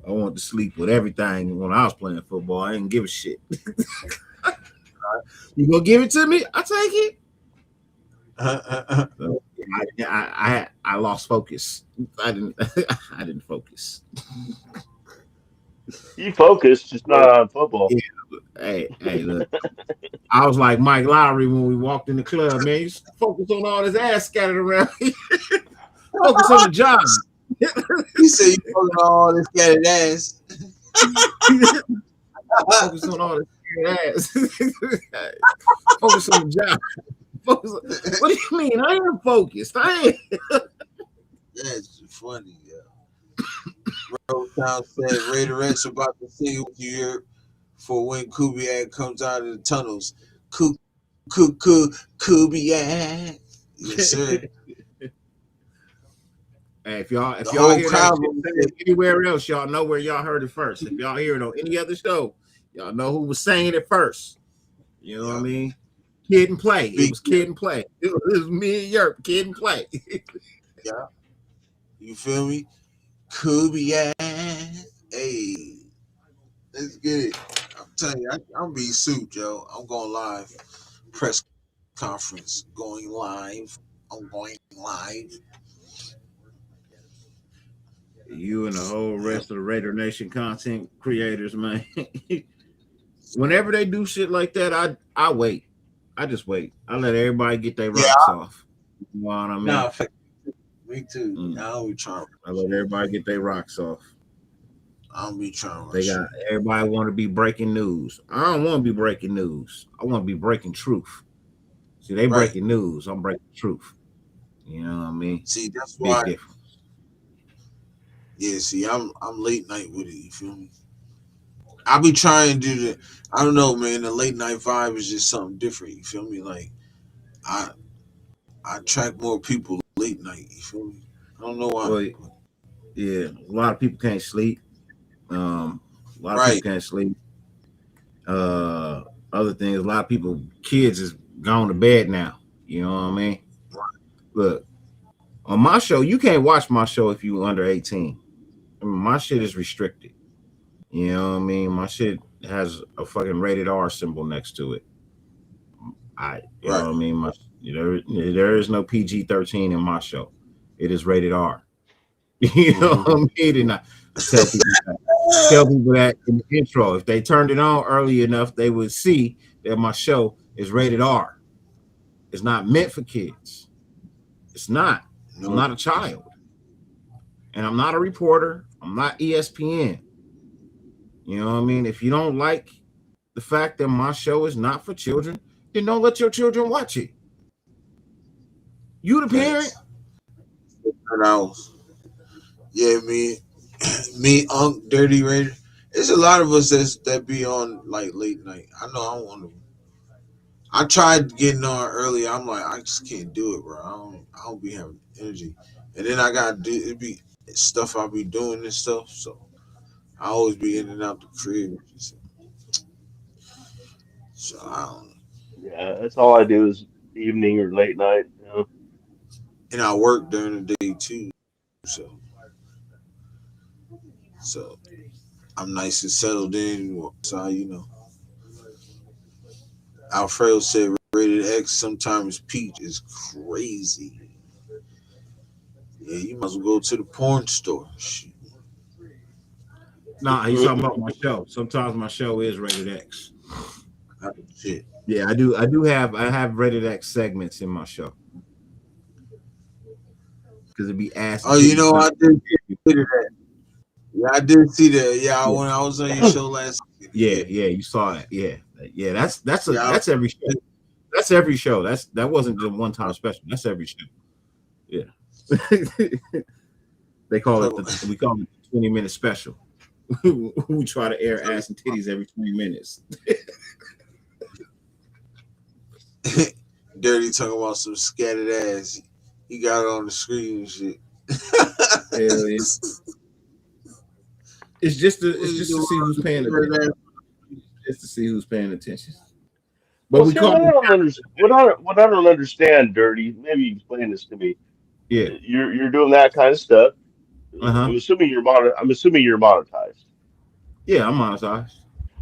wanted to sleep with everything when I was playing football. I didn't give a shit. You gonna give it to me? I take it. So, I lost focus. I didn't I didn't focus. You focus, just not on football. Yeah, hey, look. I was like Mike Lowry when we walked in the club, man. You focus on all this ass scattered around. Focus on the job. He said you fucking all this scattered ass. Focus on all this ass. Focus on the job. Focus on, what do you mean? I am focused. I am. That's funny, yo. Rose Town said Raiderettes about to see what you hear for when Kubiak comes out of the tunnels. Kubiak. Yes, sir. Hey, if y'all The whole hear that crowd shit will said anywhere else, y'all know where y'all heard it first. If y'all hear it on any other show, y'all know who was saying it first. You know what I mean? Kid and play. It Big was kid and play. It was me and Yurp, kid and play. yeah. You feel me? Kubiak. Hey, let's get it. I'm telling you, I'm being sued, yo. I'm going live. Press conference. Going live. I'm going live. You and the whole Yep. rest of the Raider Nation content creators, man. Whenever they do shit like that, I wait. I just wait. I let everybody get their Yeah. rocks off. You know what I mean? Nah, me too. Mm. I don't be trying. I let everybody get their rocks off. I don't be trying to They rush got you. everybody want to be breaking news. I don't want to be breaking news. I want to be breaking truth. See, they Right. breaking news. I'm breaking truth. You know what I mean? See, that's Big why. difference. Yeah, see, I'm late night with it. You feel me? I be trying to do the. I don't know, man. The late night vibe is just something different. You feel me? Like I I attract more people late night. You feel me? I don't know why. Well, yeah, a lot of people can't sleep. Um, a lot of people Right, can't sleep. Uh, Other things, a lot of people, kids is gone to bed now. You know what I mean? Look, on my show, you can't watch my show if you under 18. I mean, my shit is restricted. You know what I mean? My shit has a fucking rated R symbol next to it. You know right. what I mean? There is no PG-13 in my show. It is rated R. You know Hmm. what I mean? And I tell people that in the intro. If they turned it on early enough, they would see that my show is rated R. It's not meant for kids. It's not. I'm No, not a child. And I'm not a reporter. I'm not ESPN. You know what I mean? If you don't like the fact that my show is not for children, then don't let your children watch it. You the parent. facts. Hours. Yeah, me, Unc, Dirty Raider. There's a lot of us that be on like late night. I know I'm one of them. I tried getting on early. I'm like, I just can't do it, bro. I don't be having energy. And then I gotta do it be stuff I be doing and stuff. So I always be in and out the crib. So I don't. Yeah, that's all I do is evening or late night. You know? And I work during the day too. So I'm nice and settled in. So Alfredo said rated X sometimes peach is crazy. Yeah, you must well go to the porn store. Shit. Nah, he's talking about my show. Sometimes my show is rated X. Shit. Yeah, I have rated X segments in my show because it'd be ass and Oh, you titties. know Not I did see that. Yeah, I did see that. Yeah, yeah, when I was on your show last week. yeah, Yeah, yeah. You saw that. Yeah, yeah. That's yeah. that's every show. That's every show. That wasn't just one time special. That's every show. Yeah. They call it we call it the 20-minute special. We try to air ass and titties every 20 minutes. Dirty talking about some scattered ass. He got it on the screen and shit. Hell yeah. It's just to see who's paying attention. Just to see who's paying attention. But Well, we see, call it what I don't understand, Dirty. Maybe you explain this to me. yeah. You're doing that kind of stuff. Uh-huh. I'm assuming you're monetized. Yeah, I'm monetized.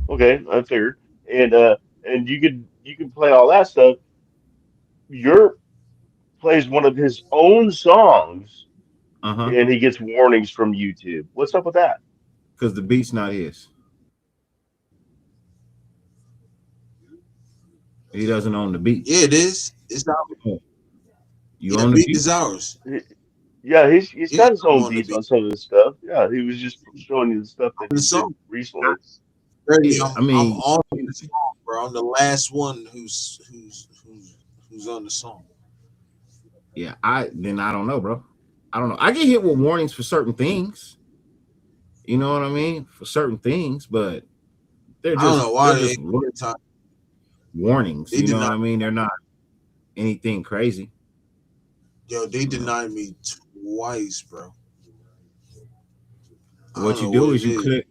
Okay, I figured. And you can play all that stuff. Your plays one of his own songs, Uh-huh. and he gets warnings from YouTube. What's up with that? Because the beat's not his. He doesn't own the beat. Yeah, it is. It's ours. You Yeah, the own the beat beat? is ours. Yeah, he's Yeah, got his I'm own on the beats beat. on some of this stuff. Yeah, he was just showing you the stuff On that the he did song. recently. Dirty, Yeah. I I'm mean, on the song, bro. I'm the last one who's on the song. yeah, I don't know, bro. I don't know. I get hit with warnings for certain things. You know what I mean? For certain things, but I don't know they're why just warnings. they You know what denied. I mean? They're not anything crazy. Yo, they You know. denied me twice, bro. I What don't you know what do it is is.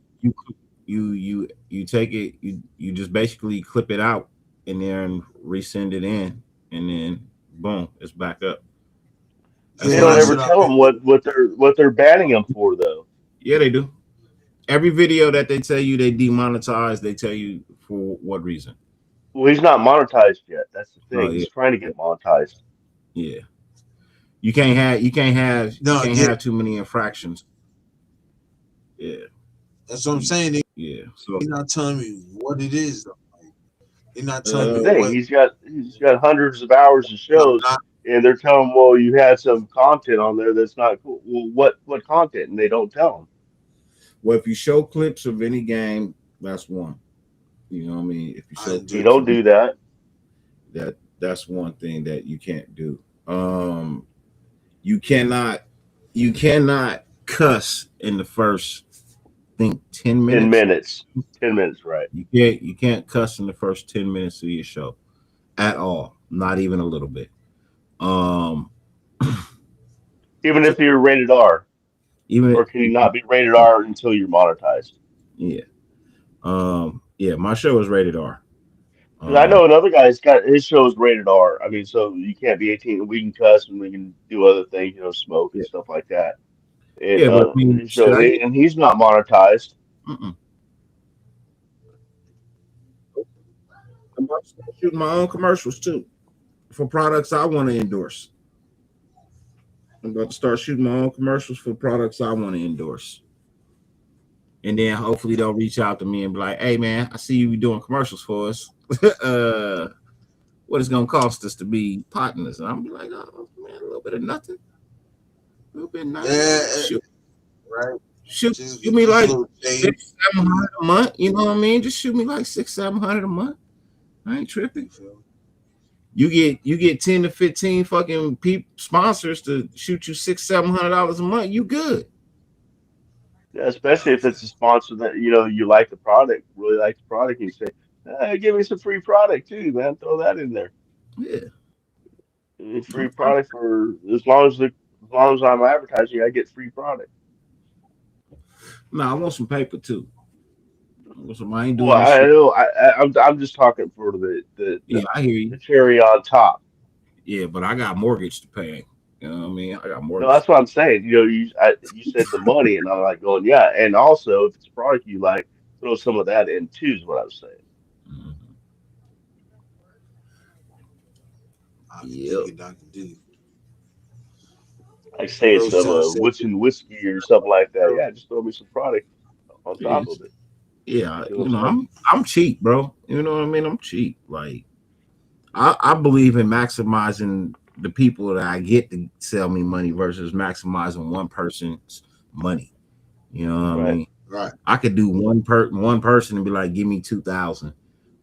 you take it, you just basically clip it out and then resend it in, and then boom, it's back up. That's They what Yeah, don't I that's ever do. what I tell meant. him what they're banning him for, though. Yeah, they do. Every video that they tell you they demonetize, they tell you for what reason. Well, he's not monetized yet. That's the Oh thing. yeah, He's trying to get monetized. yeah. You No, can't yeah, have too many infractions. Yeah, that's what I'm you, saying. yeah. So They're not telling me what it is, though. They're not That's telling the me thing. what. He's got hundreds of hours of I'm shows, not. and they're telling him, well, you had some content on there that's not cool. Well, what content? And they don't tell him. well, if you show clips of any game, that's one. You know what I mean? If you show I He clips don't of do that. that's one thing that you can't do. Um, You cannot you cannot cuss in the first, I think, 10 10 minutes. minutes. 10 minutes, right? You can't cuss in the first 10 minutes of your show at all, not even a little bit. Um Even so if you're rated R, even or can you not be rated R until you're monetized? yeah. Yeah, my show is rated R. Because I Um know another guy's got his show is rated R. I mean, so you can't be 18. We can cuss and we can do other things, smoke and yeah. stuff like that. And Yeah, but I mean, his shit, show, I get and he's not monetized. mm-mm. I'm about to start shooting my own commercials too for products I want to endorse. I'm about to start shooting my own commercials for products I want to endorse. And then hopefully they'll reach out to me and be like, "Hey man, I see you doing commercials for us. uh, what it's gonna cost us to be partners?" And I'm be like, "Oh man, a little bit of nothing, a little bit of nothing, Yeah, man. right. Shoot Just me just a like little change. 600, 700 a month. You know what I mean? Just shoot me like 600, 700 a month. I ain't tripping. You feel me? You get 10 to 15 fucking sponsors to shoot you $600, $700 a month. You good? Yeah, especially Nah, if it's a sponsor that you like the product, really like the product, and you say, give me some free product too, man. Throw that in there. Yeah. Free product for as long as I'm advertising, I get free product. No, I want some paper too. I ain't Well, doing this I shit. know I'm just talking for the Yeah, I hear you. the cherry on top. Yeah, but I got mortgage to pay. You know what I mean? I got No, mortgage that's to what pay. I'm saying. You said the money, and I'm like going, yeah. And also, if it's a product you like, throw some of that in too. Is what I was saying. Mhm. I can dig Yep. it. I can dig it. Like say it's Rose some Town said, what's in whiskey or something like that. Yeah, just throw me some product on top of It's- it. yeah, You know what I'm saying? I'm cheap, bro. You know what I mean? I'm cheap. Like I believe in maximizing the people that I get to sell me money versus maximizing one person's money. You know what I Right. mean? right. I could do one person and be like, give me 2,000.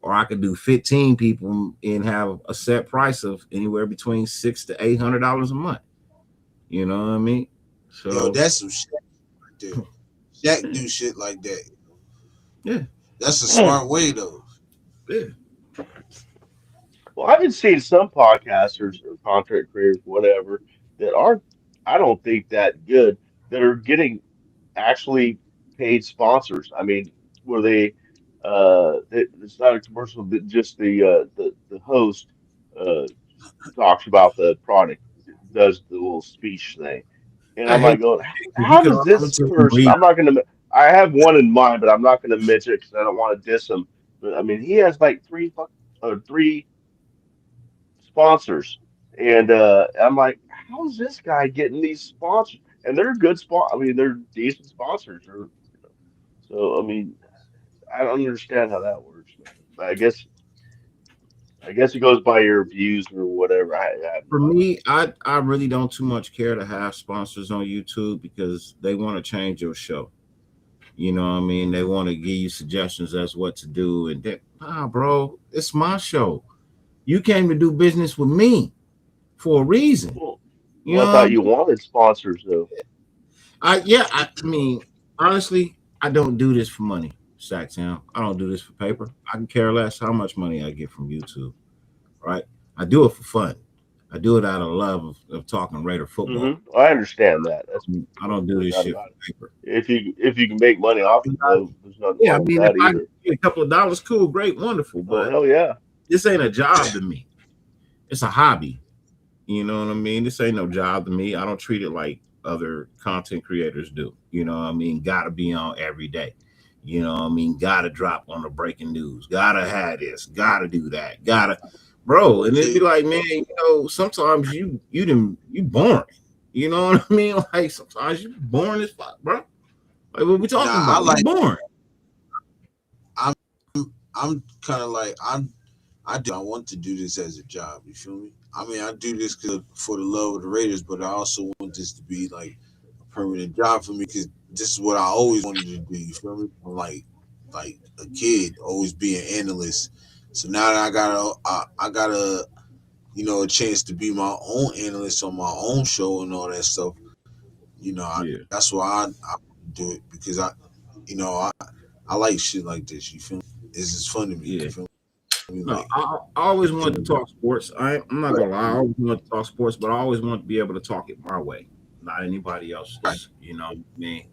Or I could do 15 people and have a set price of anywhere between $600 to $800 a month. You know what I mean? Yo, So that's some shit right there. Shaq yeah, do shit like that. yeah, That's a smart way though. yeah. Well, I've been seeing some podcasters or content creators, whatever, that aren't, I don't think that good, that are getting actually paid sponsors. I mean, where it's not a commercial, but just the host uh, talks about the product, does the little speech thing, and I I'm hate like going, because you how can does this automatically person? read. I'm not gonna. I have one in mind, but I'm not gonna mention it because I don't want to diss him. But I mean, he has like three sponsors, and I'm like, how's this guy getting these sponsors? And they're good I mean, they're decent sponsors. So I mean, I don't understand how that works, man. But I guess it goes by your views or whatever. I have For no me, idea. I really don't too much care to have sponsors on YouTube because they want to change your show. You know what I mean? They want to give you suggestions as what to do. And that, nah, bro, it's my show. You came to do business with me for a reason. Well, You well, know I what I thought you mean? wanted sponsors though. I mean, honestly, I don't do this for money, Sacktown. I don't do this for paper. I can care less how much money I get from YouTube, right? I do it for fun. I do it out of love of talking Raider football. I understand that. That's I don't do no this doubt shit about for paper. it. If you can make money off it though, there's nothing Yeah, I wrong with mean, if that I either. get a couple of dollars, cool, great, wonderful. Oh But hell yeah. this ain't a job to me. It's a hobby. You know what I mean? This ain't no job to me. I don't treat it like other content creators do. You know what I mean? Gotta be on every day. You know what I mean? Gotta drop on the breaking news. Gotta have this. Gotta do that. Gotta, bro. And it'd be See, like, man, sometimes you boring. You know what I mean? Like sometimes you boring as fuck, bro. Like what we talking nah, I about? You like. boring. I'm I'm kind of like I do. I want to do this as a job. You feel me? I mean, I do this for the love of the Raiders, but I also want this to be like a permanent job for me because this is what I always wanted to do. You feel me? From like a kid, always be an analyst. So now that I gotta a chance to be my own analyst on my own show and all that stuff. Yeah, That's why I do it because I like shit like this. You feel me? It's just fun to me. yeah. You feel me? No, Like, I always wanted to talk sports. I'm not gonna lie, I always wanted to talk sports, but I always want to be able to talk it my way, not anybody right, else's. You know what I mean?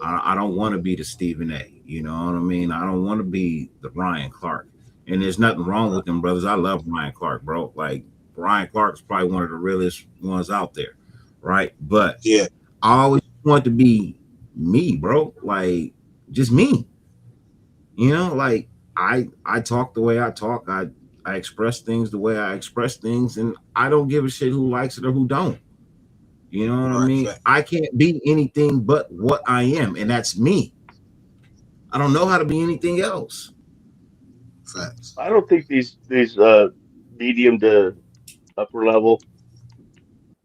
I don't want to be the Stephen A. You know what I mean? I don't want to be the Ryan Clark. And there's nothing wrong right. with them brothers. I love Ryan Clark, bro. Like Ryan Clark is probably one of the realest ones out there, right? But Yeah, I always want to be me, bro. Like just me. Like I talk the way I talk. I express things the way I express things, and I don't give a shit who likes it or who don't. You know what I right. mean? I can't be anything but what I am, and that's me. I don't know how to be anything else. Facts. I don't think these medium to upper level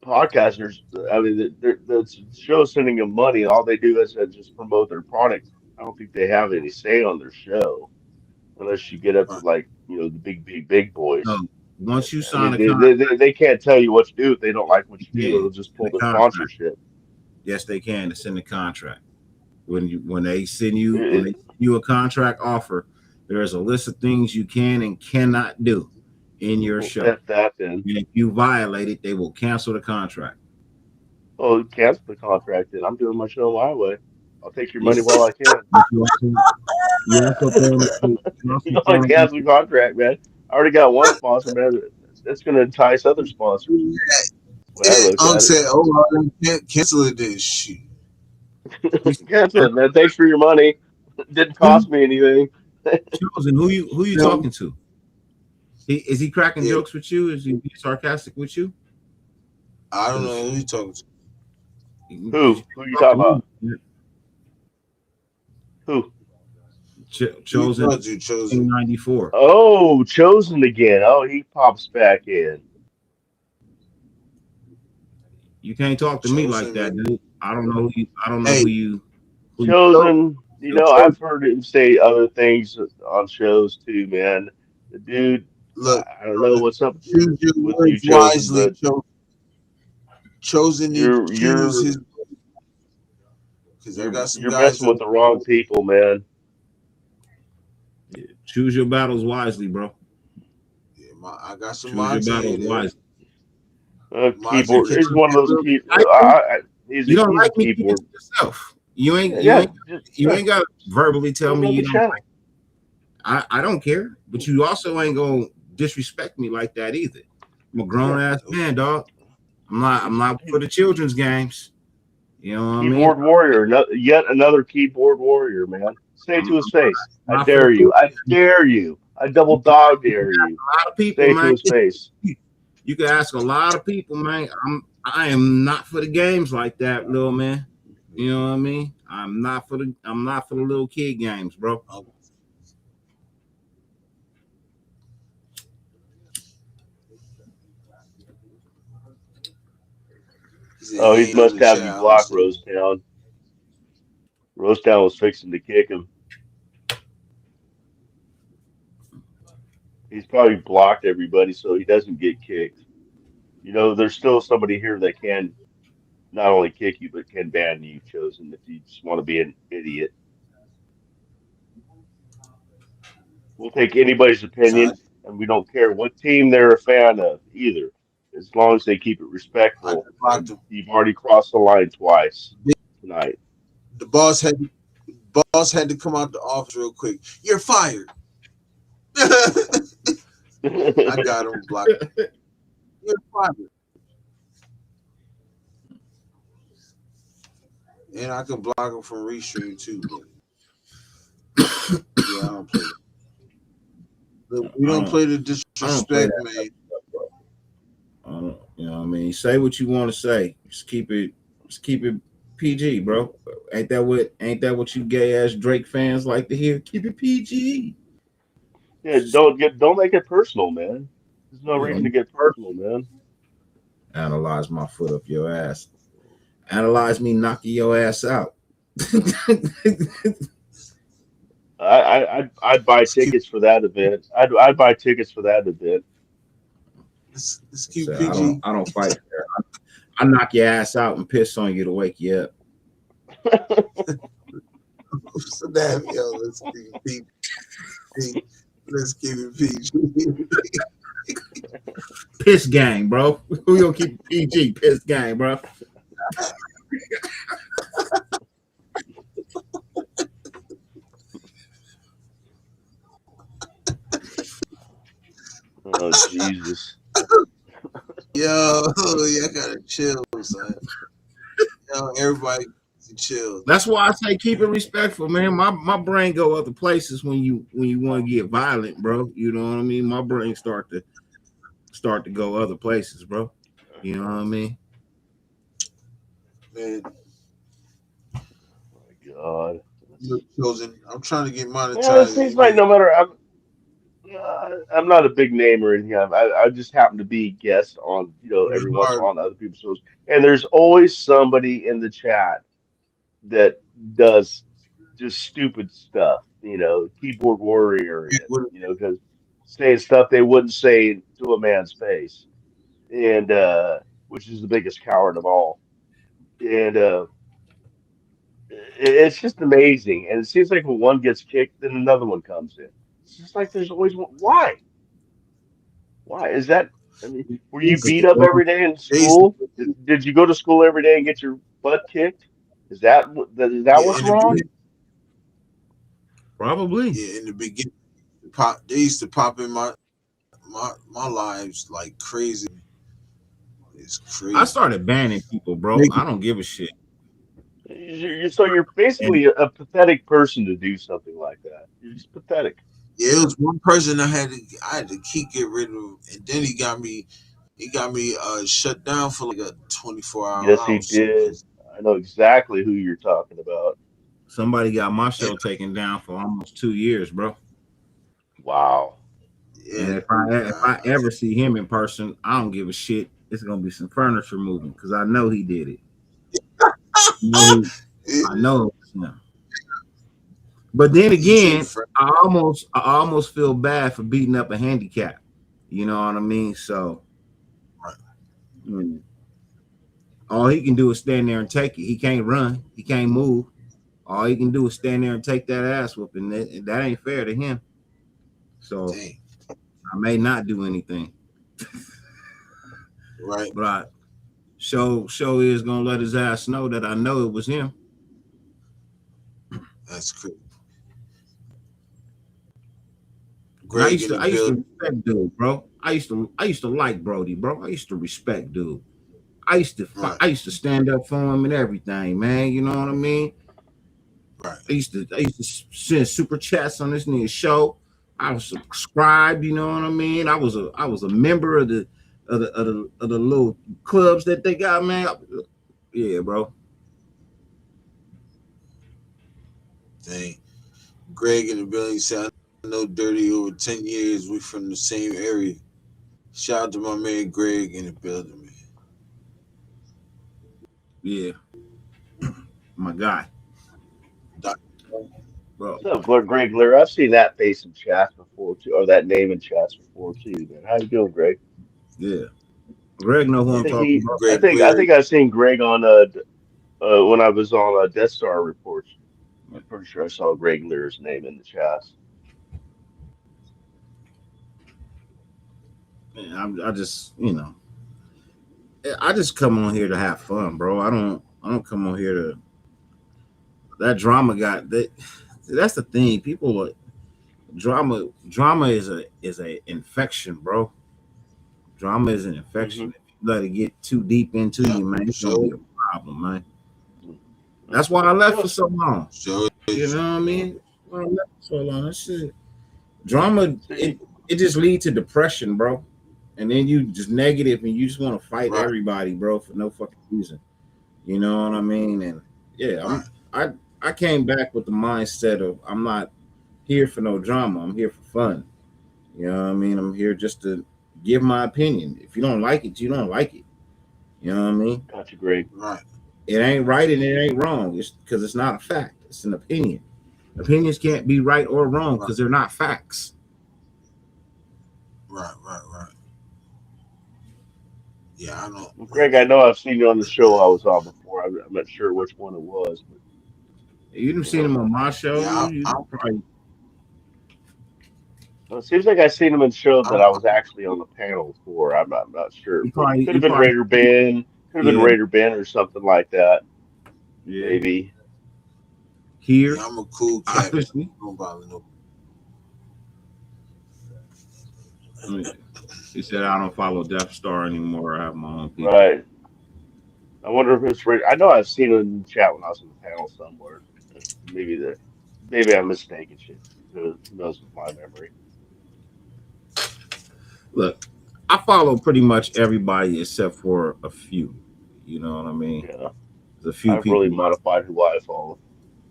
podcasters. I mean, the show's sending them money. All they do is just promote their product. I don't think they have any say on their show unless you get up to Right. like the big No, boys. once you I sign mean, a contract, they can't tell you what to do if they don't like what you you do. can They'll just in pull the the contract. sponsorship. Yes, they can. It's in the contract. When they It, send you a contract offer, there is a list of things you can and cannot do in your well, show. F that then. And if you violate it, they will cancel the contract. Oh, cancel the contract then. I'm doing my show my way. I'll take your Yeah. money while I can. But you also throwing you also No, I throwing cancel the contract, man. I already got one sponsor, man. That's going to entice other sponsors. That's the way I And look Unc at it. said, "Oh, I can't cancel it. This shit." you Cancel it, man. Thanks for your money. Didn't who cost me anything. chosen who you No, talking to? Is he cracking yeah, jokes with you? Is he being sarcastic with you? I don't know Because who you talking to. because you Who? can't Who you talk to talking about? me. Who? Who you Chosen talking to? Chosen. 94. Oh, Chosen again. Oh, he pops back in. You can't talk to me like Chosen, that, man. dude. I don't know I don't know Hey, who you yo, Chosen, yo, I've heard him say other things on shows too, man. The dude, look, I don't know what's up choose your with you, words Chosen, wisely. but Chosen need to you're choose you're his because I got some you're guys messing that with the wrong people, man. choose your battles wisely, bro. yeah, I got some Choose your mods in here battles that wisely. mods that Keyboard. can He's one of those You key. like me? You don't He's a like me? Keep it to keyboard. yourself. Yeah, yeah, You yeah. ain't got to verbally tell Close me out the you don't. channel. I don't care, but you also ain't gonna disrespect me like that either. I'm a grown Yeah. ass man, dog. I'm not for the children's games. You know what I mean? Keyboard warrior. No, yet another keyboard warrior, man. Say it I'm to his face. I not for the dare you. cool. I dare you. I double You can dog ask dare you. a lot of people, Say it to man. his face. You can ask a lot of people, man. I am not for the games like that, little man. You know what I mean? I'm not for the little kid games, bro. he said Oh, he he ain't in must the have chat. you I don't blocked, see him. Rose Town. Rose Town was fixing to kick him. He's probably blocked everybody so he doesn't get kicked. There's still somebody here that can not only kick you but can ban you, Chosen, if you just want to be an idiot. We'll take anybody's So opinion, and we don't care what team they're a fan of either, as long as they keep it I respectful. just blocked And him. you've already crossed the line twice tonight. The boss had to come out the office real quick. You're fired. I got him blocked. You're fired. And I can block him from restream too, but yeah, I don't play that. Look, we I don't don't play the I don't play disrespect, that man. stuff, bro. You know what I mean? Say what you want to say. Just keep it PG, bro. Ain't that what you gay ass Drake fans like to hear? Keep it PG. Yeah, don't make it personal, man. There's no You reason to know, get personal, man. analyze my foot up your ass. Analyze me knocking your ass out. I'd buy Let's keep tickets for that event. I'd buy tickets for that event. Let's keep So it PG. I don't fight fair. I knock your ass out and piss on you to wake you up. So damn, yo, let's keep it PG. Let's keep it PG. Piss gang, bro. Who gonna keep it PG? Piss gang, bro. Oh Jesus. Yo, I gotta chill, son. Yo, everybody chill. That's why I say keep it respectful, man. My brain go other places when you want to get violent, bro. You know what I mean? My brain start to go other places, bro. You know what I mean? Man, Oh my God. look, chosen. I'm trying to get Yeah, it monetized. seems like no matter I'm not a big name or anything. I just happen to be guest on It's every once in a hard. while on other people's shows, and there's always somebody in the chat that does just stupid stuff. Keyboard warrior It would- because saying stuff they wouldn't say to a man's face, and which is the biggest coward of all. And it's just amazing. And it seems like when one gets kicked, then another one comes in. It's just like there's always one. Why? Why is that? I mean, were you beat up every day in They used school? to, Did you go to school every day and get your butt kicked? Is that yeah, what's in the wrong? beginning, Probably. yeah, in the beginning, pop. They used to pop in my lives like crazy. It's I crazy. started banning people, bro. Make I it- don't give a shit. So you're And basically a pathetic person to do something like that. You're just pathetic. Yeah, it was one person I had to keep get rid of, and then he got me shut down for like a 24 hour Yes, he house. So did. I know exactly who you're talking about. somebody got my and, show taken down for almost 2 years, bro. Wow. And yeah, if I ever see him in person, I don't give a shit. It's gonna be some furniture moving because I know he did it. I yeah, know it's him. But then you say again, I almost feel bad for beating up a handicap. You know what I mean? So right. mm, all he can do is stand there and take it. He can't run. He can't move. All he can do is stand there and take that ass whooping. That ain't fair to him. So Dang, I may not do anything, right. but I show is gonna let his ass know that I know it was him. That's crazy. And I Greg used in to the I used building. to respect dude, bro. I used to like Brody, bro. I used to respect dude. I Right, used to stand up for him and everything, man. You know what I mean? right. I used to send super chats on this nigga's show. I was subscribed, you know what I mean? I was a member of the little clubs that they got, man. Yeah, bro. Dang. Greg in the building said, I know Dirty over 10 years. We from the same area. Shout out to my man Greg in the building, man. Yeah, my guy, Doc- bro. So, Greg Lear, I've seen that face in chats before too, or that name in chats before too, man. How you doing, Greg? Yeah, Greg know who I Yeah, I'm think talking he, about. I Greg think, I Leary. think I've seen Greg on when I was on Death Star reports. I'm pretty sure I saw Greg Lear's name in the chats. Man, I just, I just come on here to have fun, bro. I don't come on here to that drama got that. That's the thing. People are drama is a infection, bro. Drama is an Hmm. infection. If you let it get too deep into Yeah, you, man, it's gonna so, be a problem, man. That's why I left for Well, so long. so You know is. what I mean? Why I left for so long. That shit. Drama, see, it just leads to depression, bro. And then you just negative and you just want to fight Right, everybody, bro, for no fucking reason. You know what I mean? And yeah, right, I came back with the mindset of I'm not here for no drama. I'm here for fun. You know what I mean? I'm here just to give my opinion. If you don't like it, you don't like it. You know what I mean? gotcha, Greg. right, It ain't right and it ain't wrong. It's because it's not a fact. It's an opinion. Opinions can't be right or wrong right, because they're not facts. right, right, right. Yeah, I don't. Well, Greg, I know I've seen you on the show I was on before. I'm not sure which one it was, but You've you seen know, him on my show. Yeah, You probably well, it seems like I've seen him in shows that I, I was actually on the panel for. I'm not sure, you but probably could you have been probably Raider Ben, could have been yeah Raider Ben or something like that, yeah maybe. here yeah, I'm a cool cat, man. obviously. I don't bother no. I mean, he said I don't follow Death Star anymore. I have my own people. Right. I wonder if it's Raider. I know I've seen it in the chat when I was on the panel somewhere. Maybe maybe I'm mistaken. Shit. Who knows with my memory? Look, I follow pretty much everybody except for a few. You know what I mean? Yeah, There's a few I've really people. modified who I follow.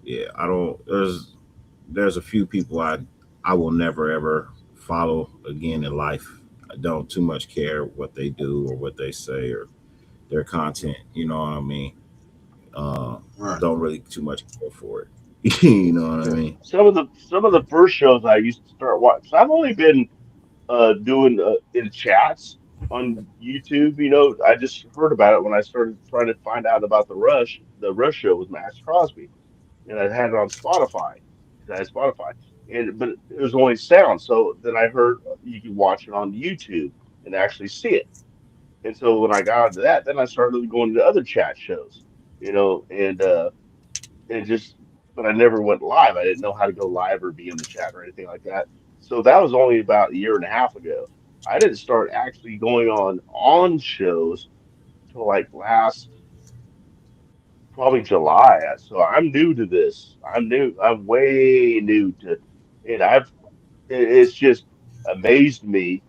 Yeah, I don't. There's a few people I will never ever follow again in life. I don't too much care what they do or what they say or their content. You know what I mean? Right. Don't really too much care for it. You know what I Yeah. mean? Some of the first shows I used to start watching. I've only been doing in chats on YouTube. I just heard about it when I started trying to find out about the Rush show with Max Crosby, and I had it on Spotify. 'Cause I had Spotify, but it was only sound. So then I heard you could watch it on YouTube and actually see it. And so when I got into that, then I started going to other chat shows, and just, but I never went live. I didn't know how to go live or be in the chat or anything like that. So that was only about a year and a half ago. I didn't start actually going on shows till like last probably July. So I'm new to this. I'm new. I'm way new to, and it's just amazed me,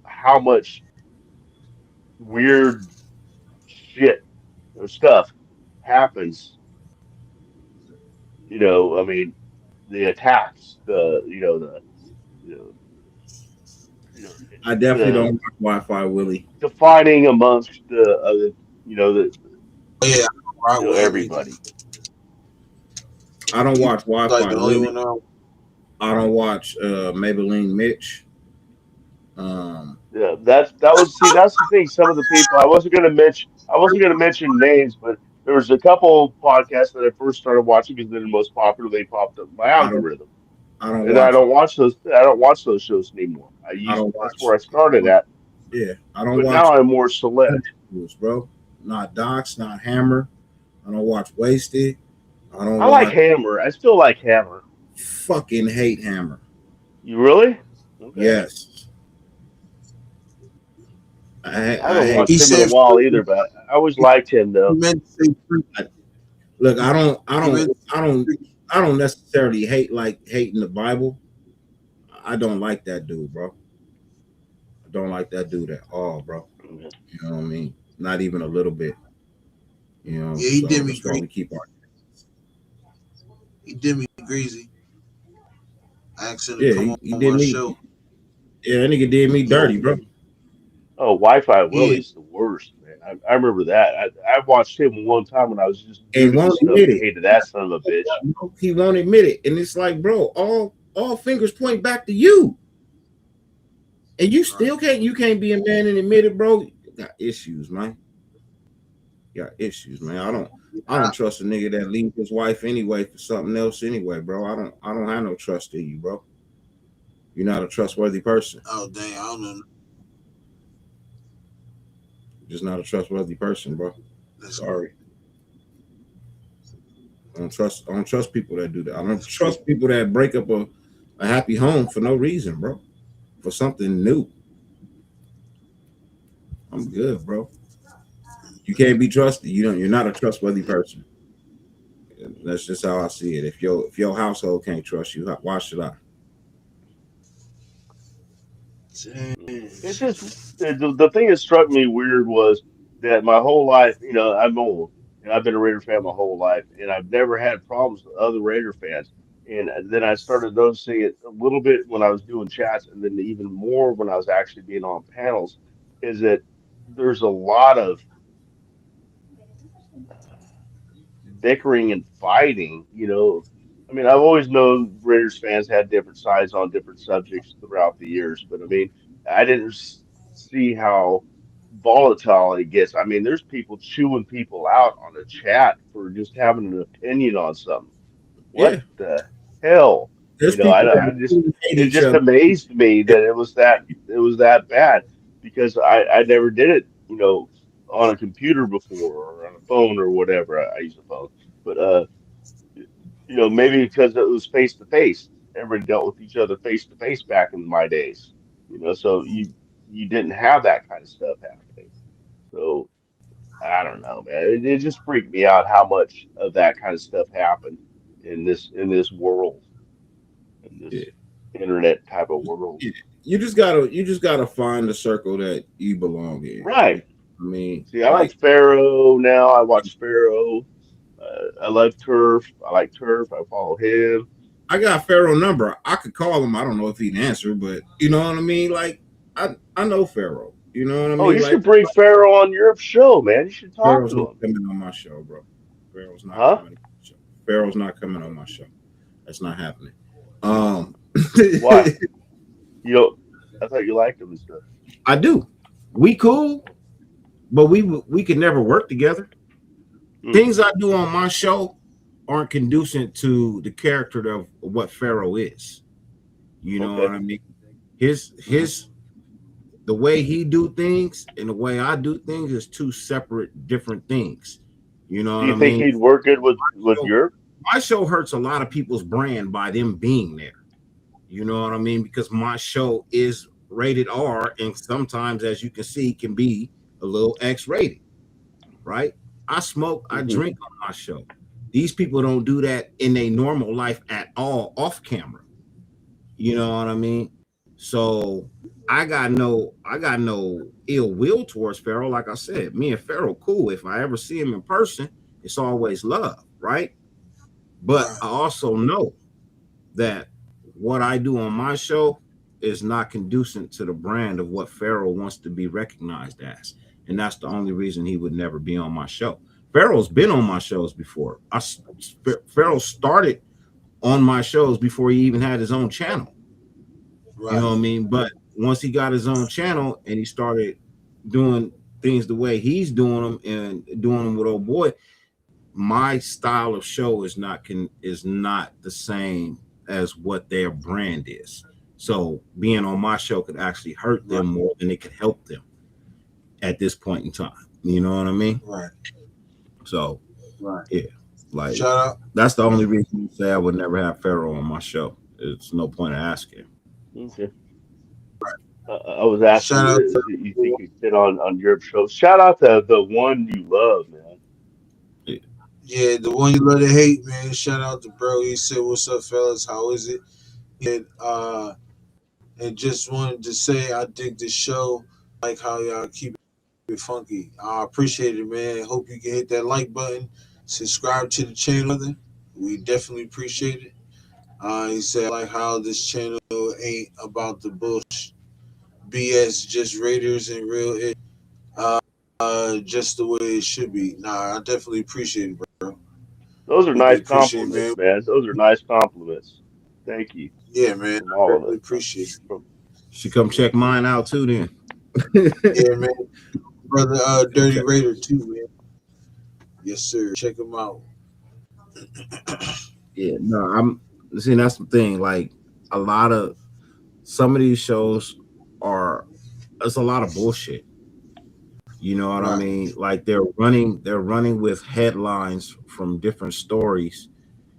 how much weird shit or stuff happens. I mean, the attacks, you know, you know, I definitely the don't watch Wi-Fi, Willie. defining amongst the Oh, yeah, I rock with him either. everybody. I don't He's watch like Wi-Fi, the only Willie. one I I don't watch Maybelline Mitch. Yeah, that's the thing. Some of the people I wasn't gonna mention names, but there was a couple podcasts that I first started watching because they're the most popular. They popped up in my I don't. algorithm, I don't and I watch. don't watch those. I don't watch those shows anymore. I don't That's watch. where I started at, Yeah, I don't but watch now I'm more select. interviews, bro. Not Docs, not Hammer. I don't watch Wasted. I don't I like watch. Hammer. I still like Hammer. Fucking hate Hammer. You really? Okay. Yes, I I haven't hate. watched he him in a said while free. either, but I always liked him He though. meant to say free. I, look, I don't. I He don't. meant to I say don't. free. I don't necessarily hate like hating the Bible. I don't like that dude, bro. I don't like that dude at all, bro. You know what I mean? Not even a little bit. You know, Yeah, he so did me that's why greasy. we keep our. He did me greasy. I asked him to Yeah, come he on did my me. show. Yeah, that nigga did me Oh, dirty, bro. Wi-Fi Yeah, Willie's the worst, man. I remember that. I watched him one time when I was just new And to this won't stuff admit and it. hated that son of a bitch. He won't admit it, and it's like, bro, all fingers point back to you, and you right. still can't. You can't be a man and admit it, bro. You got issues, man. You got issues, man. I don't trust a nigga that leaves his wife anyway for something else anyway, bro. I don't have no trust in you, bro. You're not a trustworthy person. Oh dang, I don't know. You're just not a trustworthy person, bro. That's Sorry. I don't trust people that do that. I don't that's crazy. trust people that break up a happy home for no reason, bro. For something new. I'm good, bro. You can't be trusted. You're not a trustworthy person. That's just how I see it. If your household can't trust you, why should I? Dang. It's just the thing that struck me weird was that my whole life, I'm old and I've been a Raider fan my whole life, and I've never had problems with other Raider fans. And then I started noticing it a little bit when I was doing chats, and then even more when I was actually being on panels, is that there's a lot of bickering and fighting. I mean, I've always known Raiders fans had different sides on different subjects throughout the years, but I mean, I didn't see how volatile it gets. I mean, there's people chewing people out on the chat for just having an opinion on something. What Yeah, the hell? there's people I that just really hate it each just other. amazed me that it was that bad because I never did it, on a computer before or on a phone or whatever. I use a phone, but maybe because it was face to face. Everybody dealt with each other face to face back in my days. So you didn't have that kind of stuff happening. So I don't know, man. It just freaked me out how much of that kind of stuff happened in this world, in Yeah. this internet type of world. Yeah. You just gotta find the circle that you belong in. Right. I mean, See, I like like Pharaoh now. I watch Pharaoh. I love Turf. I like Turf. I follow him. I got Pharaoh number. I could call him. I don't know if he'd answer, but you know what I mean. Like I know Pharaoh. You know what I Oh, mean. you Like should bring Pharaoh on your show, man. You should talk Pharaoh's to not him. coming on my show, bro. Pharaoh's not Huh? coming on my show. Pharaoh's not coming on my show. That's not happening. Why? You know, I thought you liked him and stuff. I do. We cool, but we could never work together. Hmm. Things I do on my show aren't conducive to the character of what Pharaoh is. You know what Okay. I mean? His the way he do things and the way I do things is two separate different things. You know Do what you I think mean? he'd work good with So Yurp? my show hurts a lot of people's brand by them being there. You know what I mean? Because my show is rated R and sometimes, as you can see, can be a little X rated, right? I smoke, I Hmm. drink on my show. These people don't do that in a normal life at all off camera. You know what I mean? So I got no ill will towards Pharaoh. Like I said, me and Pharaoh cool. If I ever see him in person, it's always love, right? But Right, I also know that what I do on my show is not conducive to the brand of what Pharaoh wants to be recognized as. And that's the only reason he would never be on my show. Pharaoh's been on my shows before. Pharaoh started on my shows before he even had his own channel. You know right, what I mean? But once he got his own channel and he started doing things the way he's doing them and doing them with old boy, my style of show is not the same as what their brand is. So being on my show could actually hurt right, them more than it could help them at this point in time. You know what I mean? right, So right. yeah, like Shout out. that's the only reason to say I would never have Pharaoh on my show. It's no point of asking. Okay. I was asking Shout out if you think he'd fit on Yurp show. Shout out to the one you love, man. Yeah, yeah, the one you love to hate, man. Shout out to bro. He said, "What's up, fellas? How is it?" And and just wanted to say I dig the show. Like how y'all keep it funky. I appreciate it, man. Hope you can hit that like button, subscribe to the channel. We definitely appreciate it. He said, I like how this channel ain't about the bullshit, BS, just Raiders and real it. Just the way it should be. Nah, I definitely appreciate it, bro. Those are Definitely nice appreciate it, man. compliments, man. Those are nice compliments. Thank you Yeah, man. from I all of definitely us. appreciate it. From should come check mine out too then. Yeah, man. Brother Come Dirty check. Raider too, man. Yes, sir. Check him out. Yeah, no, I'm see that's the thing. Like a lot of some of these shows are it's a lot of bullshit. You know what I Right. mean? Like they're running with headlines from different stories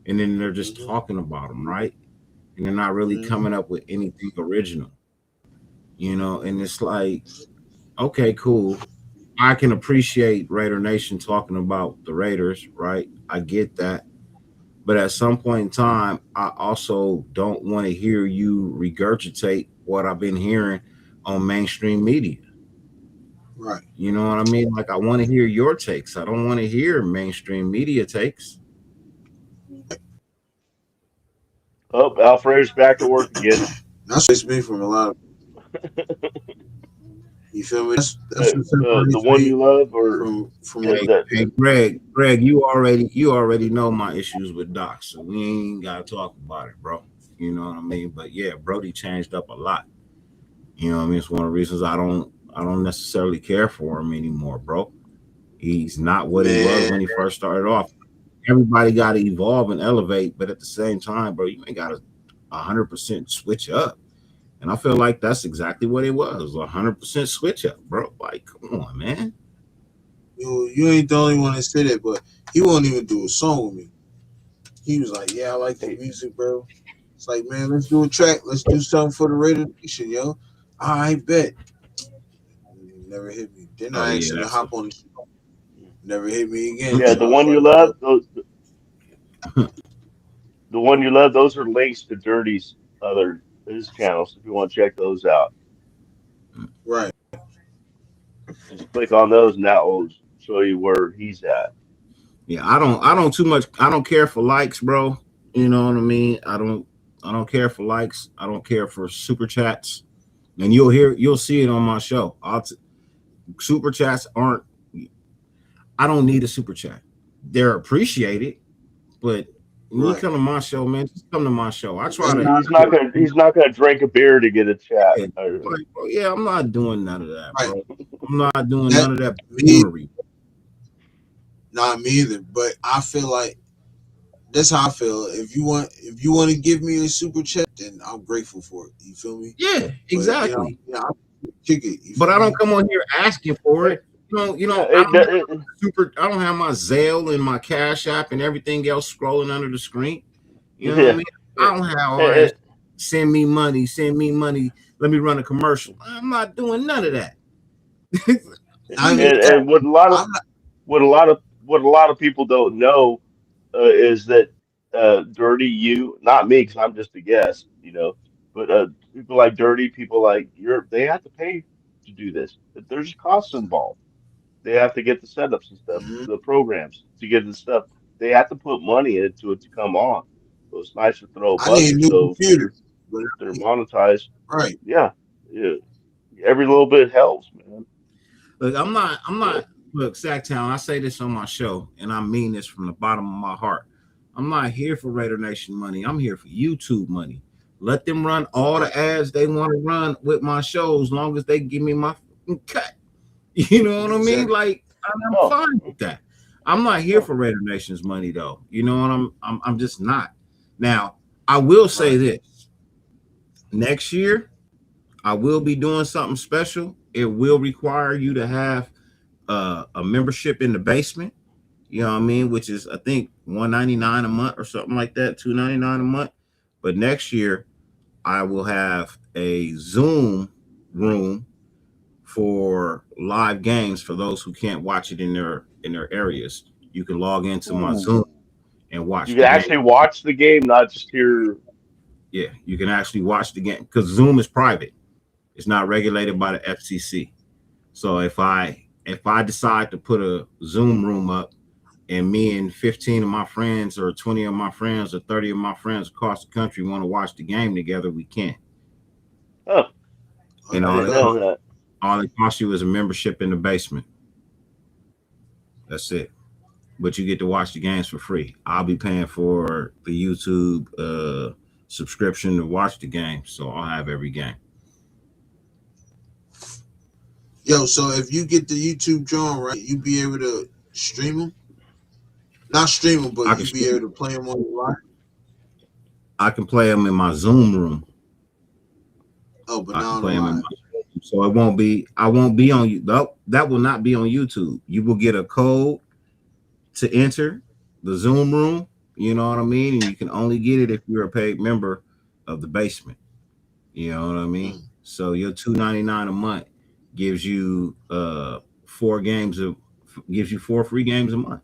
and then they're just Mm-hmm. talking about them, right? And they're not really Mm-hmm. coming up with anything original. And it's like, okay, cool. I can appreciate Raider Nation talking about the Raiders, right? I get that. But at some point in time, I also don't want to hear you regurgitate what I've been hearing on mainstream media. Right. You know what I mean? Like I want to hear your takes. I don't want to hear mainstream media takes. oh, Alfredo's back at work again. That's what me from a lot of. You feel me? That's what The separates one me you love, or from Hey, hey, Greg, you already know my issues with Doc, so we ain't gotta talk about it, bro. You know what I mean? But yeah, Brody changed up a lot. You know what I mean? It's one of the reasons I don't necessarily care for him anymore, bro. He's not what he was Man, when he first started off. Everybody got to evolve and elevate, but at the same time, bro, you ain't got to 100% switch up. And I feel like that's exactly what it was, 100% switch up, bro. Like, come on, man. you ain't the only one that said it, but he won't even do a song with me. He was like, "Yeah, I like the Hey, music, bro." It's like, man, let's do a track. Let's do something for the radio station, yo. I bet. Never hit me. Then Oh I asked yeah, him to that's hop on the show. Never hit me again. yeah, So the I was one you like, all love, right, the one you love, those are links to Dirty's other his channels if you want to check those out. right. Just click on those, and that will show you where he's at. yeah. I don't too much. I don't care for likes, bro. You know what I mean? I don't care for likes. I don't care for super chats. And you'll see it on my show. Super chats aren't. I don't need a super chat. They're appreciated, but when you Right. come to my show, man, just come to my show. I try to. He's not gonna drink a beer to get a chat. Yeah, like, bro, yeah, I'm not doing none of that, Right. bro. I'm not doing That none of that me, buffoonery. not me either. But I feel like that's how I feel. If you want to give me a super chat, then I'm grateful for it. You feel me? Yeah, But exactly. I kick it. You But feel I don't me? come on here asking for Eh, it. yeah, I don't have super. I don't have my Zelle and my Cash App and everything else scrolling under the screen. You know what I yeah. mean? Eh, I don't have all eh, that. Send me money. Send me money. Let me run a commercial. I'm not doing none of that. Not even that. and I'm not. what a lot of people don't know is that Dirty you, not me, because I'm just a guest, but people like Dirty, people like Europe, they have to pay to do this. There's costs involved. They have to get the setups and stuff, Mhm. the programs to get the stuff. They have to put money into it to come on. So it's nice to throw a I need a buck. new So computer. But if they're monetized, right. yeah, yeah, every little bit helps, man. Look, I'm not. I'm So not. Look, Sacktown. I say this on my show, and I mean this from the bottom of my heart. I'm not here for Raider Nation money. I'm here for YouTube money. Let them run all Right. the ads they want to run with my shows, long as they give me my cut. You know what I mean? Exactly. Like I'm no, fine with that. I'm not here no, for Raider Nation's money though. You know what I'm just not. Now, I will say Right. this. Next year, I will be doing something special. It will require you to have a membership in the basement. You know what I mean? Which is I think $199 a month or something like that, $299 a month. But next year, I will have a Zoom room for live games for those who can't watch it in their areas. You can log into my ooh, Zoom and you watch can the game. actually watch the game, not just hear. Yeah, you can actually watch the game because Zoom is private. It's not regulated by the FCC. So if I decide to put a Zoom room up and me and 15 of my friends or 20 of my friends or 30 of my friends across the country want to watch the game together, we can. Oh, And I Okay. all didn't it know Love. costs, that. all it costs you is a membership in the basement. That's it. But you get to watch the games for free. I'll be paying for the YouTube subscription to watch the game, so I'll have every game. Yo, so if you get the YouTube drawn right, you be able to stream them. Not stream them, but I can you be able stream, to play them on your live. I can play them in my Zoom room. Oh, but I not can on the play them in live. my so it won't be. I won't be on you. Nope, that will not be on YouTube. You will get a code to enter the Zoom room. You know what I mean, and you can only get it if you're a paid member of the basement. You know what I mean? Mm. So your $299 a month gives you four games of gives you four free games a month.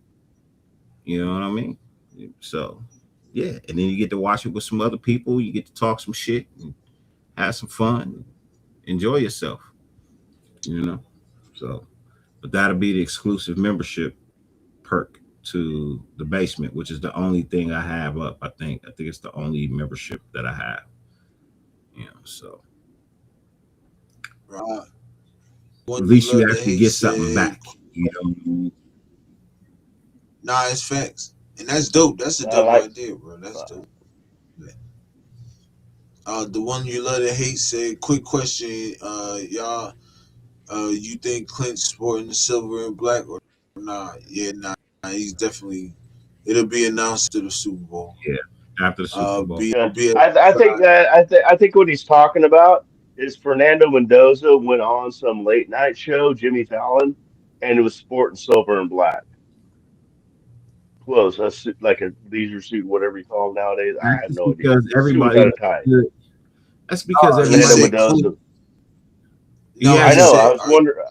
You know what I mean? So yeah, and then you get to watch it with some other people. You get to talk some shit and have some fun, enjoy yourself. You know. So, but that'll be the exclusive membership perk to the basement, which is the only thing I have up. I think it's the only membership that I have. So Right. at One you least you love to actually hate get something said, back. You know, nah, it's facts. And that's dope. That's a I dope like. idea, bro. That's dope. The one you love to hate said, quick question, y'all. You think Clint's sporting the silver and black or nah? Yeah, nah. He's definitely. It'll be announced after the Super Bowl. Yeah, after the Super Bowl. Yeah, Be I think I think what he's talking about is Fernando Mendoza went on some late night show, Jimmy Fallon, and it was sporting silver and black clothes, a suit, like a leisure suit, whatever you call them nowadays. I have That's no idea. because Suit everybody without a wants tie. to. That's because he Fernando everybody. said Mendoza. Clint. He No, I has he his. know. I said. was wondering.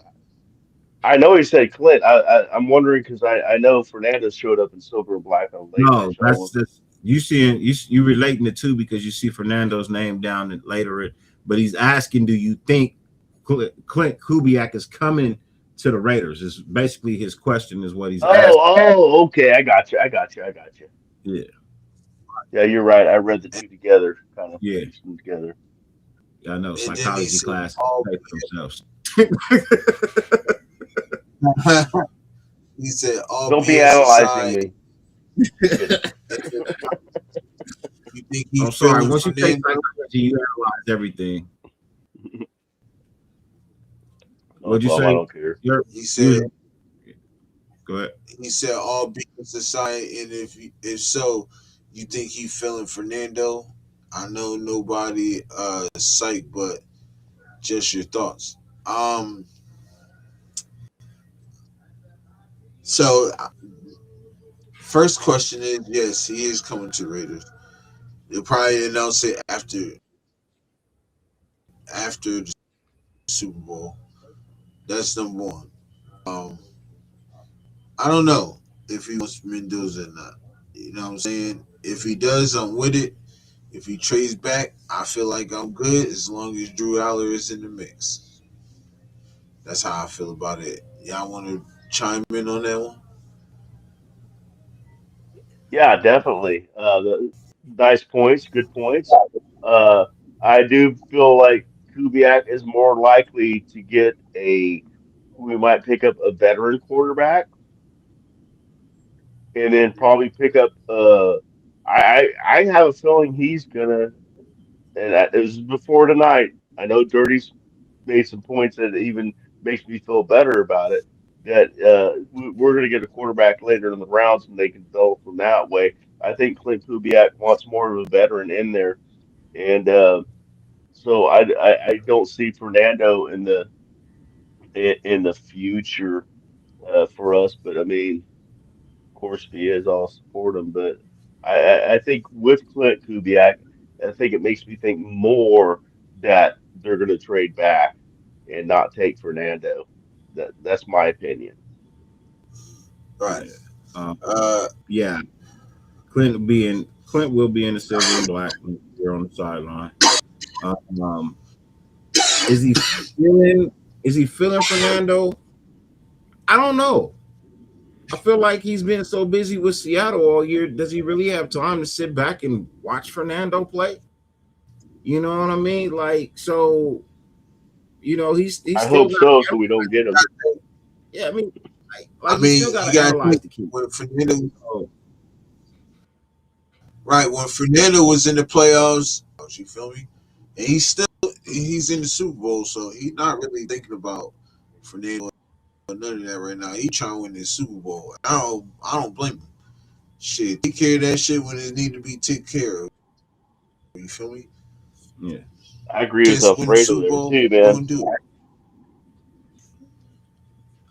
I know he said Clint. I'm wondering because I know Fernando showed up in silver and black on a late night No, show. I that's was, just you seeing you relating the two because you see Fernando's name down and later it, but he's asking, do you think Clint Kubiak is coming to the Raiders? Is basically his question is what he's asking. okay. I got you. I got you. I got you. Yeah, Yeah, you're right. I read the two together, kind of yeah, pieced them together. I know And then he psychology said classes all. pay for themselves. He said all Don't be BS analyzing aside. me. Just kidding. You think I'm he's sorry. feeling Once you take Fernando? psychology, you analyze everything. No What'd you problem. I say? don't care. You're He said. you. Go ahead. He said all BS aside, and if so, you think he feeling Fernando? I know nobody psych, but just your thoughts. Um. So first question is yes, he is coming to Raiders. They'll probably announce it after the Super Bowl. That's number one. Um. I don't know if he wants Mendoza or not. You know what I'm saying? If he does, I'm with it. If he trades back, I feel like I'm good as long as Drew Aller is in the mix. That's how I feel about it. Y'all want to chime in on that one? Yeah, definitely. Nice points, good points. Uh, I do feel like Kubiak is more likely to get a. We might pick up a veteran quarterback, and then probably pick up. I have a feeling he's gonna. And it was before tonight. I know Dirty's made some points that even makes me feel better about it. That we're going to get a quarterback later in the rounds, and they can develop from that way. I think Clint Kubiak wants more of a veteran in there, and so I don't see Fernando in the future for us. But I mean, of course, if he is, I'll support him. But I think with Clint Kubiak, I think it makes me think more that they're going to trade back and not take Fernando. That's my opinion. Right. Yeah. Um, Uh, yeah. Clint will be in the silver and black here on the sideline. Um, is he feeling? Is he feeling Fernando? I don't know. I feel like he's been so busy with Seattle all year. Does he really have time to sit back and watch Fernando play? You know what I mean? Like, so he's I still hope got so, so we don't get him. yeah. I mean, like I he still mean, got you to got to analyze think the kid. when Fernando, So, right? When Fernando was in the playoffs, you feel me? And he's in the Super Bowl, so he's not really thinking about Fernando or none of that right now. He trying to win this Super Bowl. I don't blame him. Shit, take care of that shit when it need to be taken care of. You feel me? yeah, I agree with Just win the Alfredo Super there Bowl, too, go man. and do it.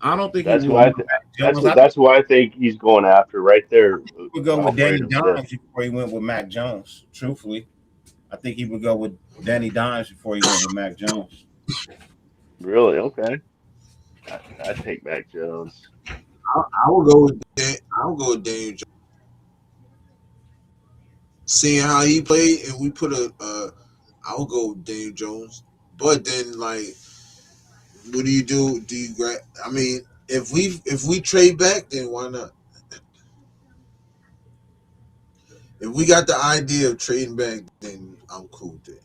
I don't think he That's would who want I Mac Jones. I think that's who I think he's going after right there. he would go What with Danny Alfredo said. Dimes before he went with Mac Jones. Truthfully, I think he would go with Danny Dimes before he went with Mac Jones. Really? Okay. I take Mac Jones. I will go with I will go with Daniel Jones. Seeing how he played, and we put I will go with Daniel Jones. But then, like, what do you do? Do you grab? I mean, if we trade back, then why not? If we got the idea of trading back, then I'm cool with it.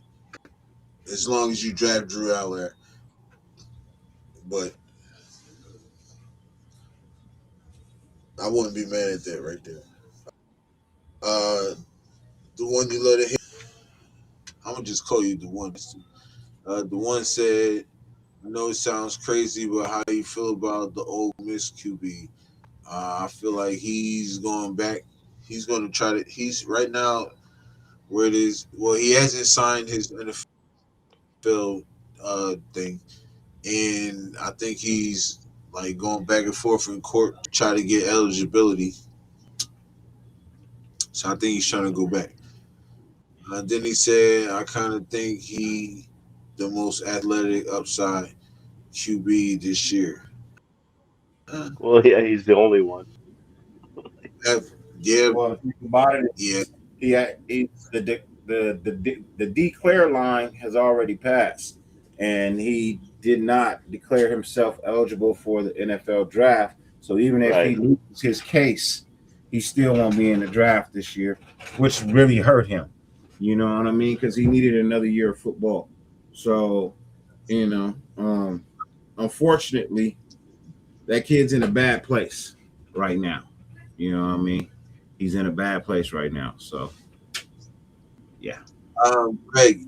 As long as you draft Drew Aller, but I wouldn't be mad at that right there. Uh, the one you let it hit. I'm gonna just call you the one. The one said I know it sounds crazy, but how you feel about the old Miss QB? I feel like he's going back. He's going to try to. He's right now where it is. Well, he hasn't signed his NFL thing, and I think he's like going back and forth in court to try to get eligibility. So I think he's trying to go back. Then he said, I kind of think he the most athletic upside QB this year. Uh, Well, yeah, he's the only one. yeah, Well, think about it. yeah, The declare line has already passed, and he did not declare himself eligible for the NFL draft. So even if he Right. loses his case, he still won't be in the draft this year, which really hurt him. You know what I mean? Because he needed another year of football. So unfortunately, that kid's in a bad place right now. You know what I mean? He's in a bad place right now. So yeah. Greg,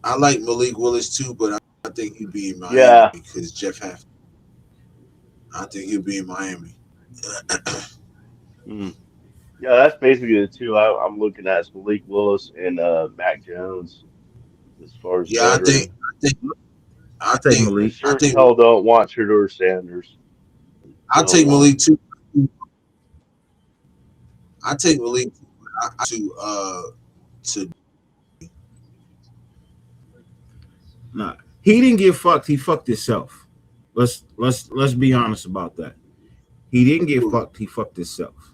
I like Malik Willis too, but I think he'd be in Miami Yeah. because Jeff Haft. I think he'll be in Miami. Mm. Yeah, that's basically the two I'm looking at is Malik Willis and Mac Jones as far as Yeah, veteran. I think, I'll take I Malik. sure as hell don't want Shador Sanders. I Don't take want Malik him. too. I take Malik to Nah, he didn't get fucked. He fucked himself. Let's be honest about that. He didn't get fucked. He fucked himself.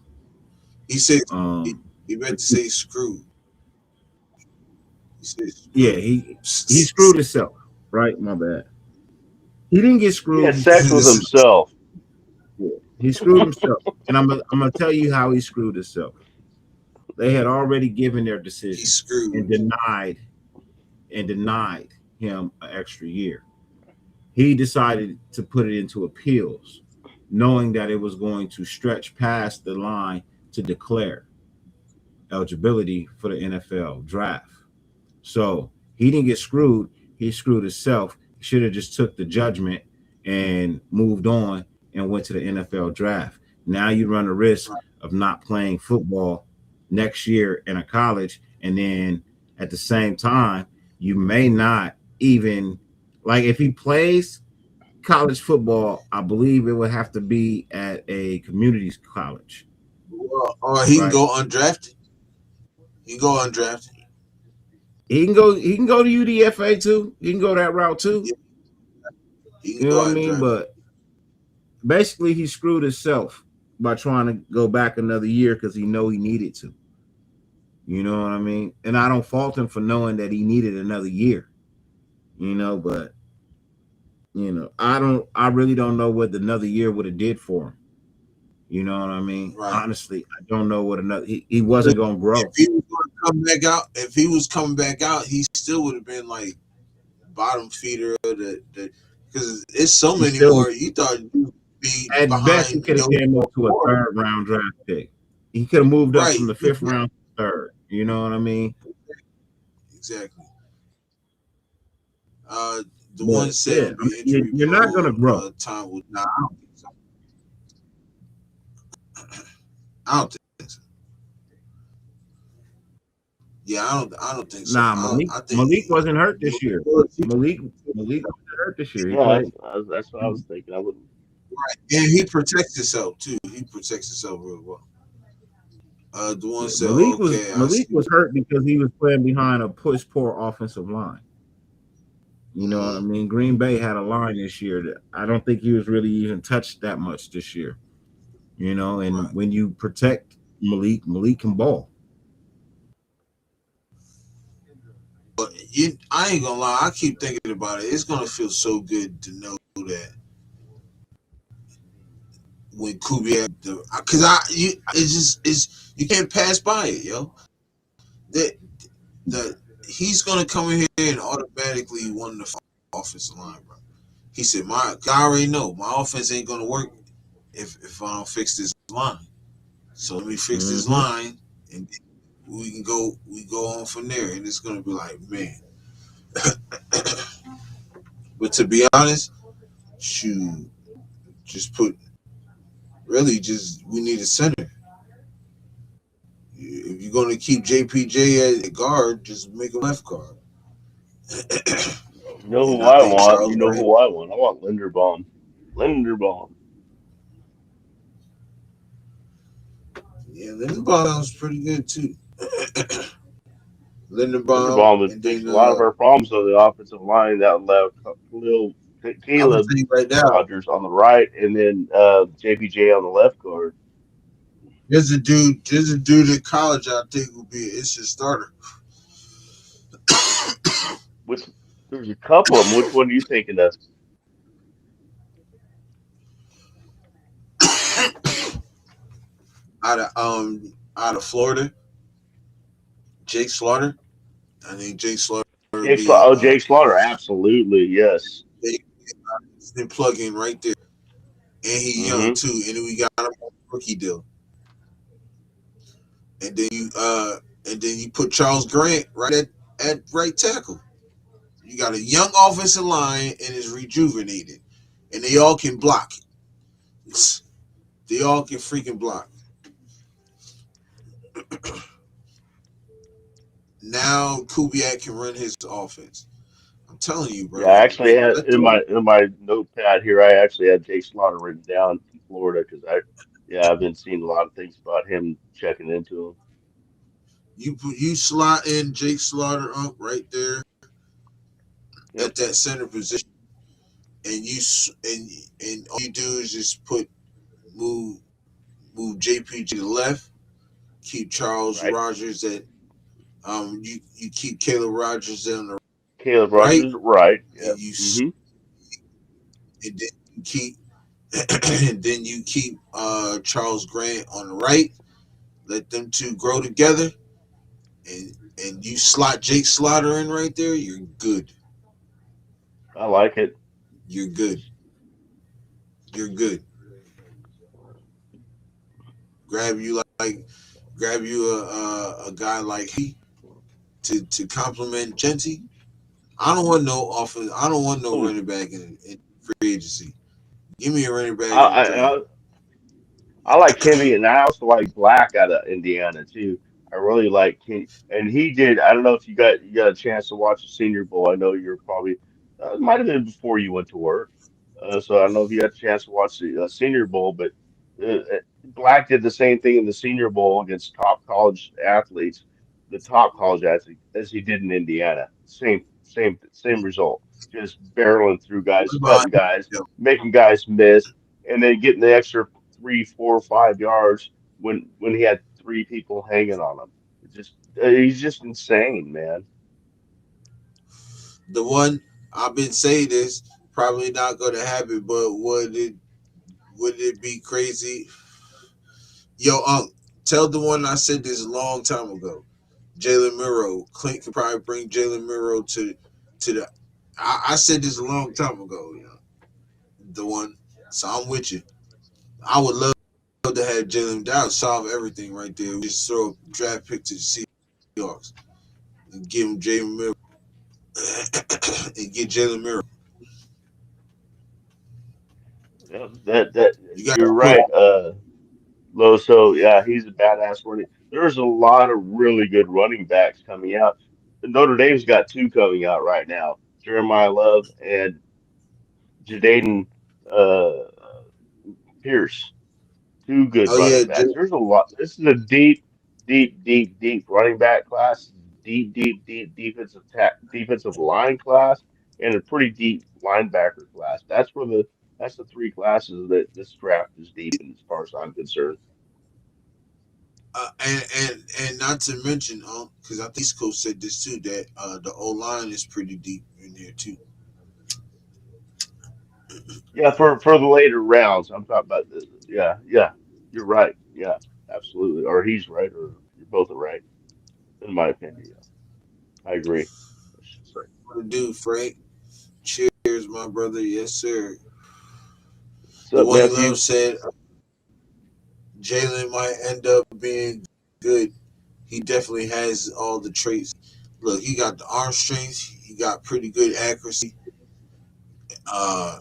he said Um, he meant to say screw. He said yeah, screw. he screwed himself. Right, my bad. He didn't get He screwed. had He sex screwed with Listen, himself. himself. Yeah. He screwed himself, and I'm gonna tell you how he screwed himself. They had already given their he decision and screwed. denied him an extra year. He decided to put it into appeals, knowing that it was going to stretch past the line to declare eligibility for the NFL draft. So he didn't get screwed. He screwed himself. He should have just took the judgment and moved on and went to the NFL draft. Now you run the risk of not playing football next year in a college, and then at the same time, you may not even like if he plays college football. I believe it would have to be at a community college, Well, or he can right? go undrafted. He can go undrafted. He can go. He can go to UDFA too. He can go that route too. Yeah, he can You know go what I mean? undrafted. But basically, he screwed himself by trying to go back another year because he know he needed to. You know what I mean? And I don't fault him for knowing that he needed another year. But I don't. I really don't know what another year would have did for him. You know what I mean? Right. Honestly, I don't know what another. He wasn't gonna If grow. he was going to come back out, if he was coming back out, he still would have been like bottom feeder. The because it's so He many still, more. You thought you'd be at best, he behind could have came up to a four. third round draft pick. He could have moved up Right. from the fifth round to third. You know what I mean? Exactly. Uh, the But one said yeah, it'll I mean, be injury you're not gonna prone. grow. Time would not. I don't think so. Yeah, I don't think so. Nah, Malik I think Malik wasn't hurt this year. he, Malik wasn't hurt this year. He Yeah, played. that's what I was thinking. I wouldn't. and he protects himself too. He protects himself real well. The one Yeah, said, "Okay, I Malik see." was hurt because he was playing behind a poor offensive line. You know what I Mm-hmm. mean? Green Bay had a line this year that I don't think he was really even touched that much this year. And Right. when you protect Malik can ball. I ain't gonna lie. I keep thinking about it. It's gonna feel so good to know that when Kubiak, because it's you can't pass by it, yo. That the he's gonna come in here and automatically won the offensive line, bro. He said, I already know my offense ain't gonna work if I don't fix this line. So let me fix this Mm-hmm. line, and we go on from there, and it's gonna be like, man." But to be honest, shoot, just put really just we need a center. If you're gonna keep JPJ at guard, just make him left guard. You know And who I I think want? You Charles know Grant, who I want? I want Linderbaum. Linderbaum. yeah, Lindenbaum sounds pretty good too. Lindenbaum, Linderbaum would and fix then a lot of our problems on the offensive line. That allowed Khalil I'm gonna Caleb tell you right now, Rogers on the right, and then JPJ on the left guard. there's a dude at college I think will be an instant starter. Which there's a couple of them. Which one are you thinking of? Out of Florida, Jake Slaughter. I think Jake Slaughter would Jake be Slaughter. Oh, Jake Slaughter. Absolutely, yes. instant plug in right there, and he young Hmm. too. And then we got him on a rookie deal, and then you put Charles Grant right at right tackle. You got a young offensive line and is rejuvenated, and they all can block. They all can freaking block. Now Kubiak can run his offense. I'm telling you, Yeah, I bro. actually had Let them. in my notepad here. I actually had Jake Slaughter written down from Florida because yeah, I've been seeing a lot of things about him checking into him. You slot in Jake Slaughter up right there Yep. at that center position, and and all you do is just move move JPG to the left, keep Charles Right. Rogers at you keep Caleb Rogers on the Caleb right, Rogers. Right. and Yep. Hmm. and then you keep and then you keep Charles Grant on the right. Let them two grow together, and you slot Jake Slaughter in right there. You're good. I like it. You're good. You're good. Grab you like grab you a guy like he to complement Genty. I don't want no offense. I don't want no Oh, running back in free agency. Give me a running back I, in the I, draft. I I like Kimmy, and I also like Black out of Indiana too. I really like Kim, and he did. I don't know if you got a chance to watch the Senior Bowl. I know you're probably it might have been before you went to work, so I don't know if you got a chance to watch the Senior Bowl. But Black did the same thing in the Senior Bowl against top college athletes, the top college athletes, as he did in Indiana. Same result. Just barreling through guys, What about cutting guys, him? making guys miss, and then getting the extra 3, 4, 5 yards when he had three people hanging on him. He's just insane, man. The one I've been saying this probably not going to happen, but would it be crazy? Yo, tell the one I said this a long time ago. Jalen Miro. Clint could probably bring Jalen Miro to the. I said this a long time ago. You know, the one. So I'm with you. I would love to have Jalen. That would solve everything right there. We just throw a draft pick to the Seahawks and give him Jalen Miro and get Jalen Miro. Yeah, that You got to you're put. right, Loso. Yeah, he's a badass running. There's a lot of really good running backs coming out. Notre Dame's got two coming out right now. Jeremiah Love and Jaden uh, Pierce. Two good Oh yeah, running backs. There's a lot. This is a deep running back class, deep defensive line class, and a pretty deep linebacker class. That's the three classes that this draft is deep in, as far as I'm concerned. and not to mention, because I think East Coast said this too that the O line is pretty deep in there too. Yeah, for the later rounds, I'm talking about the, yeah, you're right. Yeah, absolutely. Or he's right, or you're both right, in my opinion. Yeah, I agree. I should say. What to do, Frank? Cheers, my brother. Yes, sir. What's The up, one you love nephew? said Jalen might end up being good. He definitely has all the traits. Look, he got the arm strength. He got pretty good accuracy. Uh,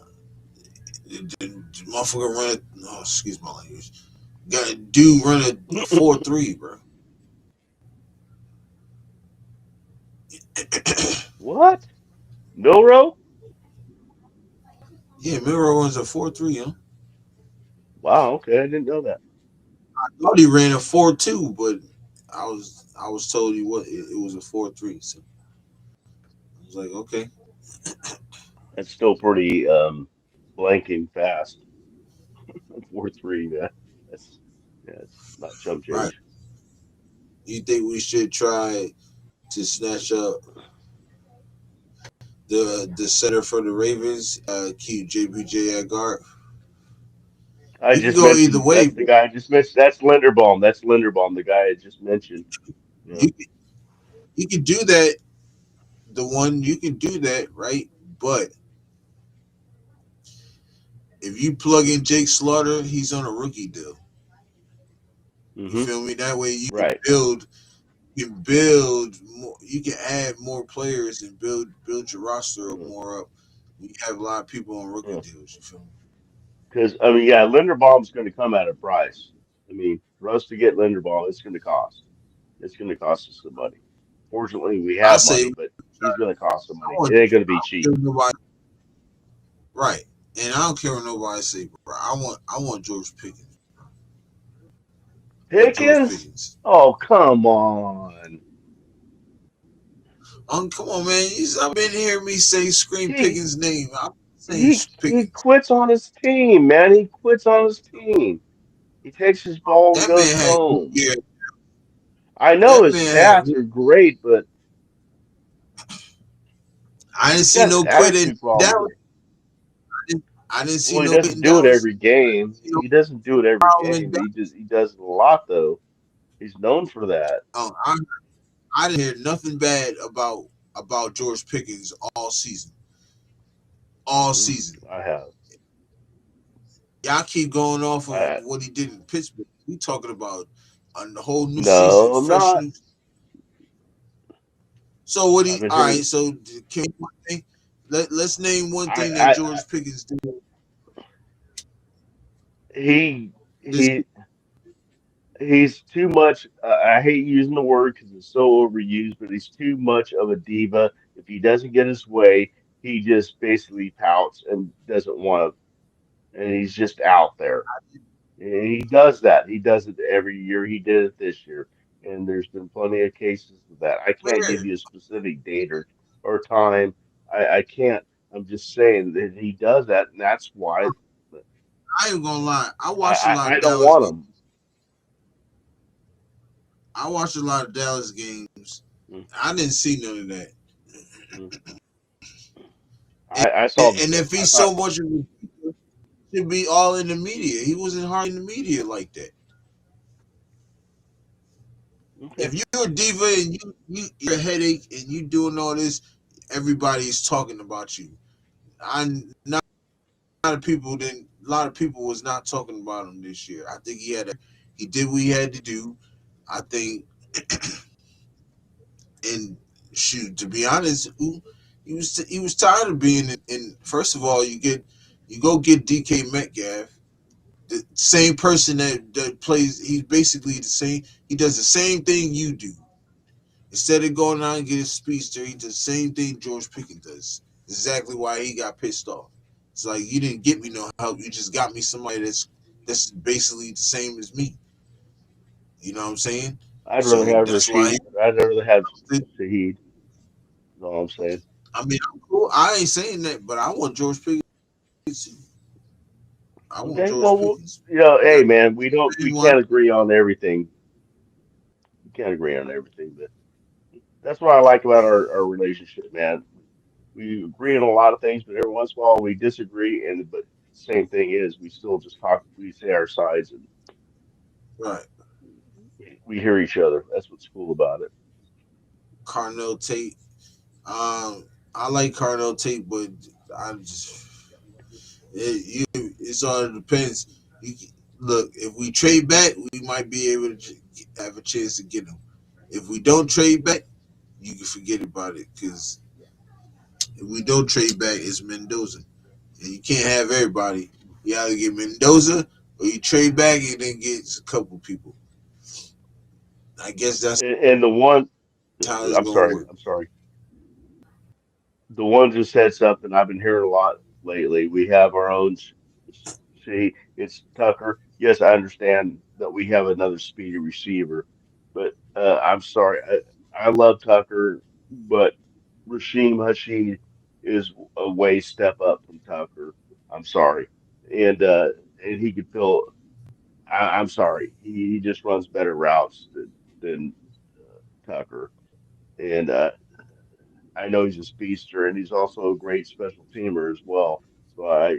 The motherfucker run a no, excuse my language. Got a dude run a 4.3, bro. What? Milrow? Yeah, Miro runs a 4.3, huh? Wow. Okay, I didn't know that. I thought he ran a 4.2, but I was told it was a 4.3. So I was like, okay, That's still pretty blanking fast. 4.3. That's yeah, it's not chump right. change. You think we should try to snatch up the center for the Ravens? Keep JPJ at guard. I We can just go either mentioned way, that's the but guy I just mentioned. That's Linderbaum. That's Linderbaum, the guy I just mentioned. Yeah. you you can do that. The one you can do that, right? But if you plug in Jake Slaughter, he's on a rookie deal. You Hmm. feel me? That way Right. you can build more, you can add more players and build your roster up Yeah. more up. You have a lot of people on rookie Yeah. deals. You feel me? Because I mean, yeah, Linderbaum's going to come at a price. I mean, for us to get Linderbaum, it's going to cost. It's going to cost us some money. Fortunately, we I have say money, but he's going to cost some I money. want It ain't going to I be don't cheap. care what nobody right, and I don't care what nobody say, bro. I want George Pickens. I want George Pickens? Pickens. Oh, come on. Come on, man. I've been hearing me say scream He Pickens' name. I'm saying he Pickens. quits on his team, man. He quits on his team. He takes his ball and That goes man had home. yeah. I know That his man stats had. are great, but I didn't he's see got an no quit in attitude problem Dallas. there. I didn't see Well, he no quit doesn't in do it Dallas. every I didn't game. see no He doesn't do it every problem in game, but Dallas. he does it a lot though. He's known for that. Oh, I didn't hear nothing bad about George Pickens all season. All Mm, season. I have. Y'all keep going off of I what he did in Pittsburgh. We talking about a whole new season, no, I'm fresh not. new. So what I've he? been All right. hearing. So can we, one thing? Let's name one I thing that I, I George Pickens did he this. he he's too much. I hate using the word because it's so overused, but he's too much of a diva. If he doesn't get his way, he just basically pouts and doesn't want to, and he's just out there. And he does that. He does it every year. He did it this year, and there's been plenty of cases of that. I can't give Where you a specific date or time. I can't. I'm just saying that he does that, and that's why I ain't gonna lie. I I watched a lot I of don't Dallas want games. him. I watched a lot of Dallas games. Mm, I didn't see none of that. mm. And, I saw the and same. if I he's thought, so much of a should be all in the media. He wasn't hardly in the media like that. okay, If you're a diva and you're a headache and you doing all this, everybody's talking about you. I not a lot of people didn't. A lot of people was not talking about him this year. I think he did what he had to do. I think, and shoot, to be honest, he was tired of being in. First of all, you go get DK Metcalf, the same person that plays. He's basically the same. He does the same thing you do. Instead of going out and get a speedster, he does the same thing George Pickens does. Exactly why he got pissed off. It's like you didn't get me no help. You just got me somebody that's basically the same as me. You know what I'm saying? I'd rather So have that's why. Rashid. I'd rather have Shaheed. That's all I'm saying. I mean, I'm cool. I ain't saying that, but I want George Pickens. I want Okay, George well, Pickens. hey That's man, the we main one. can't agree on everything. We can't agree on everything, but that's what I like about our relationship, man. We agree on a lot of things, but every once in a while we disagree. And but same thing is we still just talk. We say our sides and Right. we hear each other. That's what's cool about it. Carnell Tate. I like Carnell Tate, but I just it's all depends. You, look, if we trade back, we might be able to have a chance to get him. If we don't trade back, you can forget about it because if we don't trade back, it's Mendoza, and you can't have everybody. You either get Mendoza or you trade back and then get a couple people. I guess that's And the one, how it's gonna work. I'm sorry. The one just said something I've been hearing a lot lately. We have our own. See, it's Tucker. Yes, I understand that we have another speedy receiver, but I'm sorry. I love Tucker, but Rasheem Hashid is a way step up from Tucker. I'm sorry, and uh, and he could fill. I'm sorry. He just runs better routes than Tucker, and I know he's a speedster, and he's also a great special teamer as well. So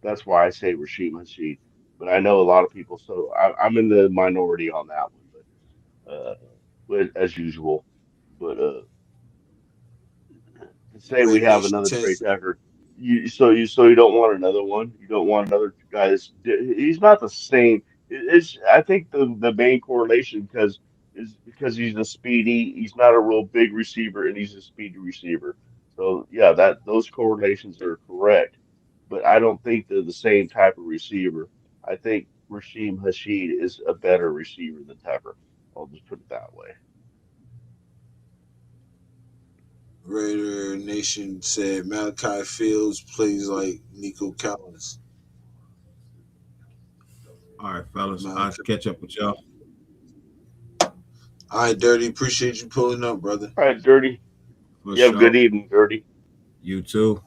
that's why I say Rasheed Rasheed. But I know a lot of people, so I'm in the minority on that one. But as usual, but to say we Raider have Nation another Trey tends to Tucker, you don't want another one. You don't want another guy he's not the same. It's I think the main correlation is because he's a speedy. He's not a real big receiver, and he's a speedy receiver. So yeah, that those correlations are correct, but I don't think they're the same type of receiver. I think Rasheem Hashid is a better receiver than Tucker. I'll just put it that way. Raider Nation said Malachi Fields plays like Nico Collins. All right, fellas, I'll Malachi. catch up with y'all All right, Dirty. Appreciate you pulling up, brother. All right, Dirty. for You have a good sure. evening, Dirty. You too.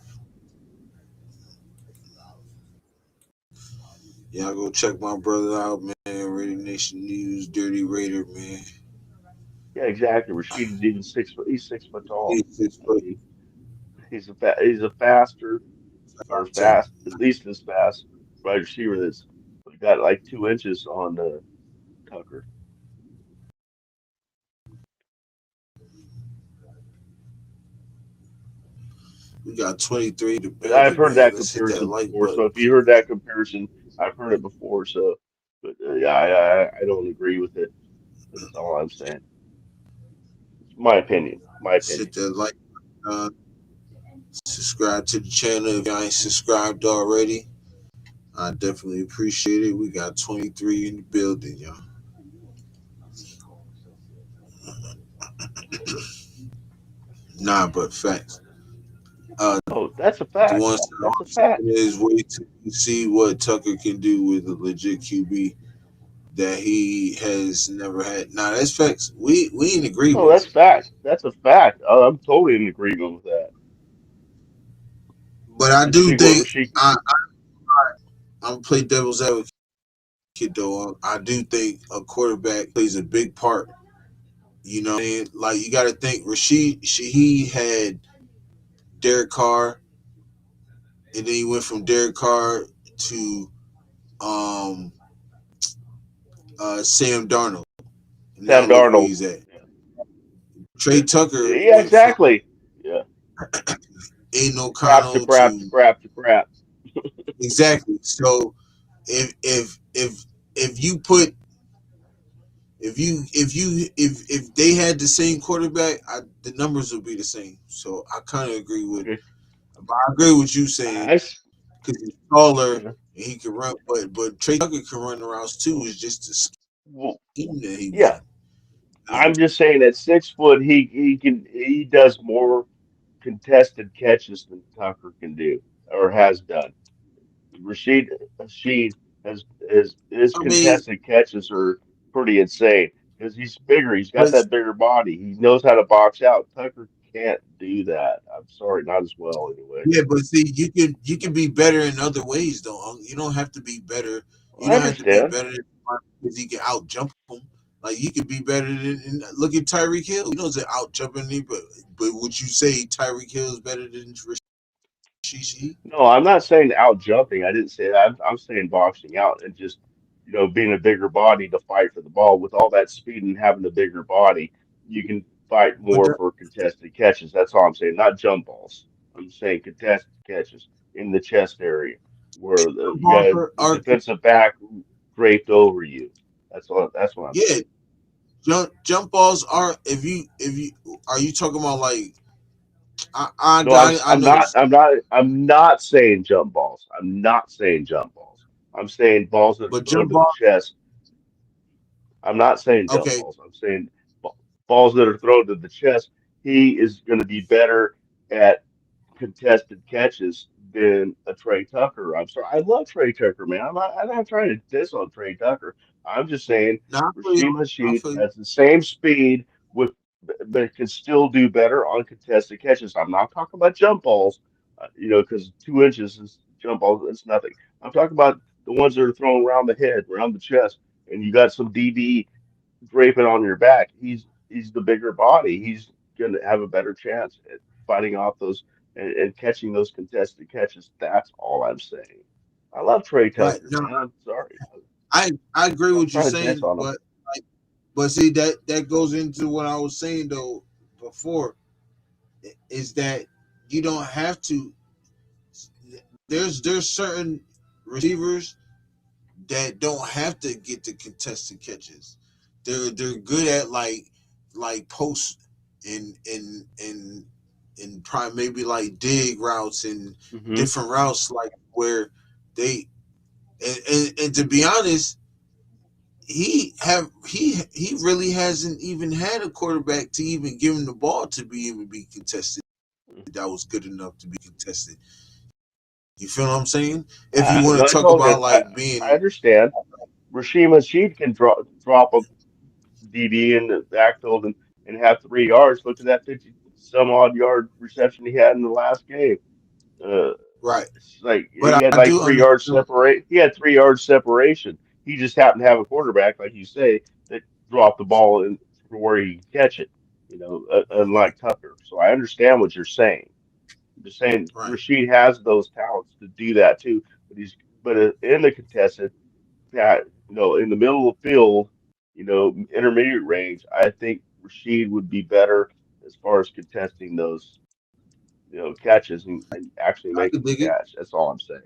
Y'all go check my brother out, man. Raider Nation News, Dirty Raider, man. Yeah, exactly. Rashid is even 6 foot. He's 6 foot tall. He's six I foot mean, he's a faster or five ten. fast, at least as fast wide receiver that's got like 2 inches on Tucker. We got 23 to But I've building, heard man. that Let's hit that comparison like before. So button. if you heard that comparison, I've heard it before. So, but yeah, I don't agree with it. That's all I'm saying. It's my opinion. My Let's opinion. hit that like button. Subscribe to the channel if y'all ain't subscribed already. I definitely appreciate it. We got 23 in the building, y'all. Nah, but facts. Oh, that's a The fact. one That's a side fact. is wait till you see what Tucker can do with a legit QB that he has never had. Nah, that's facts. We in No, agreement. that's fact. That's a fact. I'm totally in agreement with that. But I Just do see what think Rashid can I, do. I'm gonna play devil's advocate though. I do think a quarterback plays a big part. You know what I mean? Like you got to think he had Derek Carr, and then he went from Derek Carr to um Sam Darnold. And now Sam look where Darnold. he's at. Yeah. Trey Tucker Yeah, went from exactly. Yeah. Aiden Crap to O'Connell crap to to crap to crap. exactly. So if you put if they had the same quarterback, the numbers would be the same. So I kind of agree with. Okay. But I agree with you I, saying s- because he's taller yeah. and he can run, but Trey Tucker can run the routes too. Well, It's just the well, scheme that he was yeah. in. And I'm just saying at 6 foot he does more contested catches than Tucker can do or has done. Rashid has his I mean, contested catches are pretty insane because he's bigger. He's got but that bigger body. He knows how to box out. Tucker can't do that. I'm sorry, not as well anyway. yeah, but see, you can be better in other ways though. You don't have to be better. You I don't have to be understand. better than because he can out jump him. Like you could be better than. And look at Tyreek Hill. He knows to out jumping me, but would you say Tyreek Hill is better than Rashishi? No, I'm not saying out jumping. I didn't say that. I'm saying boxing out and just, being a bigger body to fight for the ball. With all that speed and having a bigger body, you can fight But more for contested catches. That's all I'm saying. Not jump balls. I'm saying contested catches in the chest area where you got the are defensive back draped over you. That's what I'm yeah, saying. jump balls are if you are you talking about like I No, I'm got it. I I'm not noticed. I'm not I'm not saying jump balls. I'm not saying jump balls. I'm saying balls that are But thrown jump to the ball, chest. I'm not saying jump okay, balls. I'm saying b- balls that are thrown to the chest. He is going to be better at contested catches than a Trey Tucker. I'm sorry. I love Trey Tucker, man. I'm not trying to diss on Trey Tucker. I'm just saying now I feel you. Rasheem I Hashid feel you. has the same speed with, but can still do better on contested catches. I'm not talking about jump balls, because 2 inches is jump balls. It's nothing. I'm talking about the ones that are thrown around the head, around the chest, and you got some DB draping on your back. He's the bigger body. He's going to have a better chance at fighting off those and catching those contested catches. That's all I'm saying. I love Trey Right. Tucker, No, man. I'm sorry. I agree I'm not with you trying to diss saying, on him. but see that goes into what I was saying though before, is that you don't have to. There's certain receivers that don't have to get the contested catches. They're good at like post and prime, maybe like dig routes and Hmm. different routes, like where they and to be honest, he really hasn't even had a quarterback to even give him the ball to be contested, that was good enough to be contested. You feel what I'm saying? If you want No, to I talk told you. about I like I being understand. Rasheem Sheed can drop a DB in the backfield and have 3 yards. Look at that 50 some odd yard reception he had in the last game. Uh, right, it's like but he had I like do 3 yards understand. separate. He had 3 yards separation. He just happened to have a quarterback, like you say, that dropped the ball in for where he can catch it. Unlike Tucker. So I understand what you're saying. I'm just saying Right, Rashid has those talents to do that too. But in the contested, yeah, in the middle of the field, intermediate range, I think Rashid would be better as far as contesting those catches and actually I making could the dig it. catch. That's all I'm saying.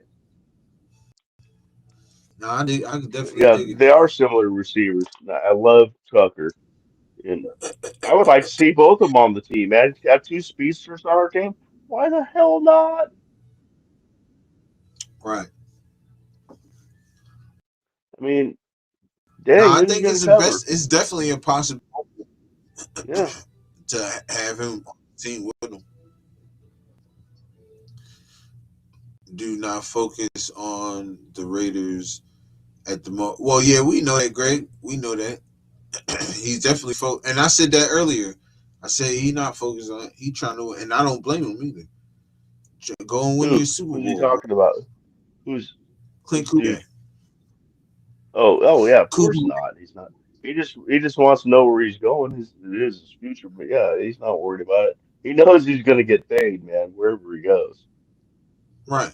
No, I could definitely Yeah, dig it. they are similar receivers. I love Tucker, and I would like to see both of them on the team. Man, have two speedsters on our team. Why the hell not? Right. I mean, No, dang, I who's he think going it's to the cover? best. It's definitely impossible Yeah. to have him on the team with him. Do not focus on the Raiders at the moment. Well, yeah, we know that, Greg. We know that. He's definitely focused. And I said that earlier. I said he not focused on it. He trying to win, and I don't blame him either. Go and win your Who? Super Who's he Bowl, bro. talking about? Who's Clint this dude? Kubiak. Oh yeah, of course Kubiak. not. He's not. He just wants to know where he's going. It is his future, but yeah, he's not worried about it. He knows he's gonna get paid, man, wherever he goes. Right.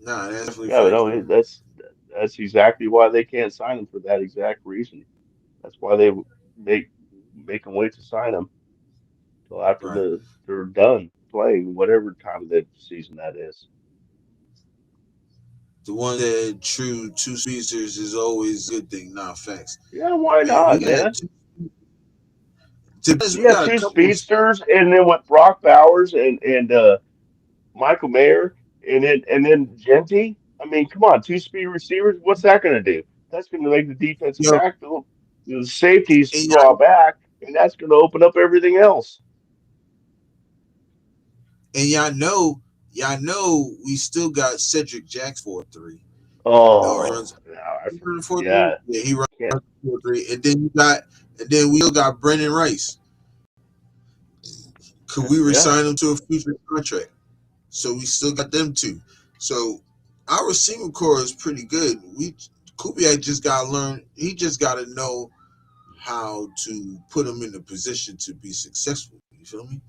Nah, that's definitely Yeah, but facts, no, bro. that's exactly why they can't sign him for that exact reason. That's why they make make him wait to sign him till after Right. they're done playing, whatever time of the season that is. The one that true two speedsters is always a good thing. Nah, facts. Yeah, why Man, we not, got man? two, to be honest, we Yeah, got a two couple of speedsters, and then with Brock Bowers and Michael Mayer, and then Genty. I mean, come on, two speed receivers. What's that going to do? That's going to make the defensive yo, backfield, the safeties and draw back, and that's going to open up everything else. y'all know, we still got Cedric Jacks 4-3. Or he Oh, runs no, he runs 4-3. yeah, Yeah, he runs can't. 4-3. And then we still got Brendan Rice. Could we Yeah, resign him to a future contract? So we still got them two. So our receiving core is pretty good. We Kubiak just gotta learn. He just gotta know how to put him in a position to be successful. You feel me?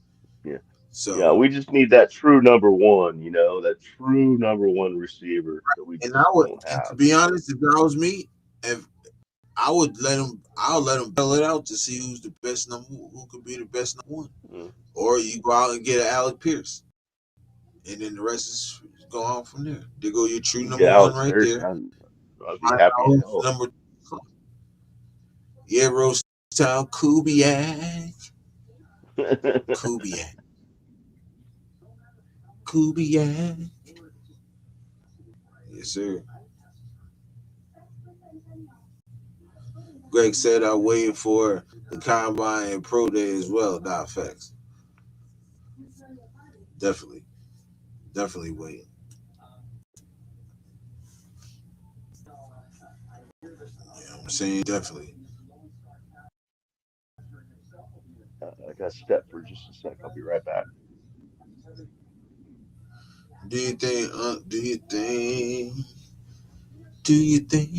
yeah, yeah. So We just need that true number one. That true number one receiver that we and I just would, don't and to have. be honest, if that was me, if I'll let him battle it out to see who's the best number, who could be the best number one. Mm. Or you go out and get an Alec Pierce, and then the rest is go on from there. There go your true You number get one Alex right Pierce, there. man. I'd be Find happy out as who's hell. number. Yeah, Rose Town Kubiak. Kubiak. Kubiak. Yes, sir. Greg said I waited for the combine and pro day as well. Nah, facts. Definitely. Definitely waiting. You know what I'm saying? Definitely. I got to step for just a sec. I'll be right back. Do you think, do you think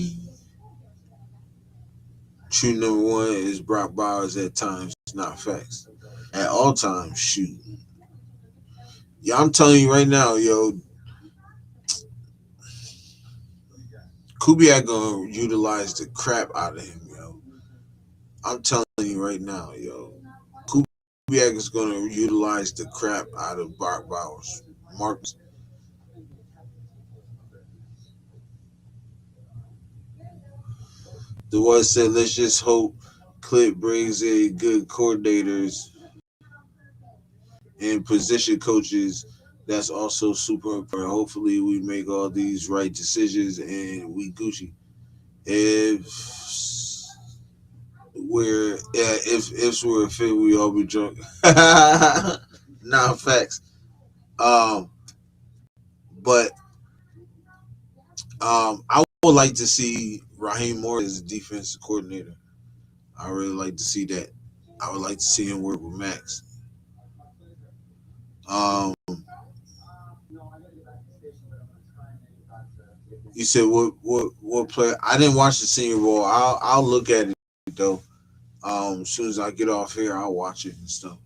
true number one is Brock Bowers at times? Not facts. At all times, shoot. Yeah, I'm telling you right now, yo, Kubiak gonna utilize the crap out of him, yo. I'm telling you right now, yo. Kubiak is gonna utilize the crap out of Brock Bowers. Marcus, the one said, let's just hope Clip brings in good coordinators and position coaches. That's also super important. Hopefully, we make all these right decisions and we Gucci. If if we're fit, we all be drunk. Nah, facts. Um, but I would like to see Raheem Morris as a defensive coordinator. I really like to see that. I would like to see him work with Max. Um, you said what player? I didn't watch the Senior Bowl. I'll look at it though. As soon as I get off here, I'll watch it and stuff.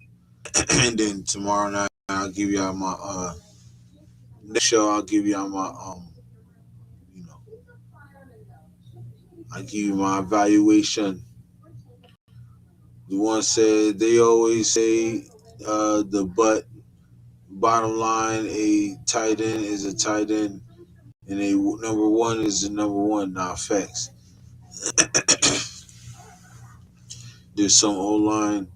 And then tomorrow night, I'll give y'all my next show. I'll give y'all my you know, I give you my evaluation. The one said they always say the bottom line, a tight end is a tight end, and a number one is a number one. Not facts. There's some O line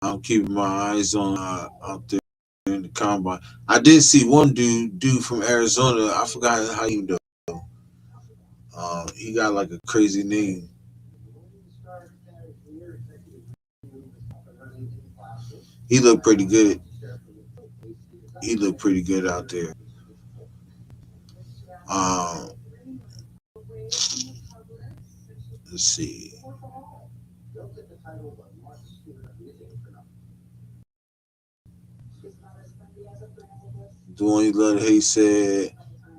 I'm keeping my eyes on out there in the combine. I did see one dude from Arizona. I forgot how you know. He got like a crazy name. He looked pretty good. He looked pretty good out there. Um, let's see. The one he let he said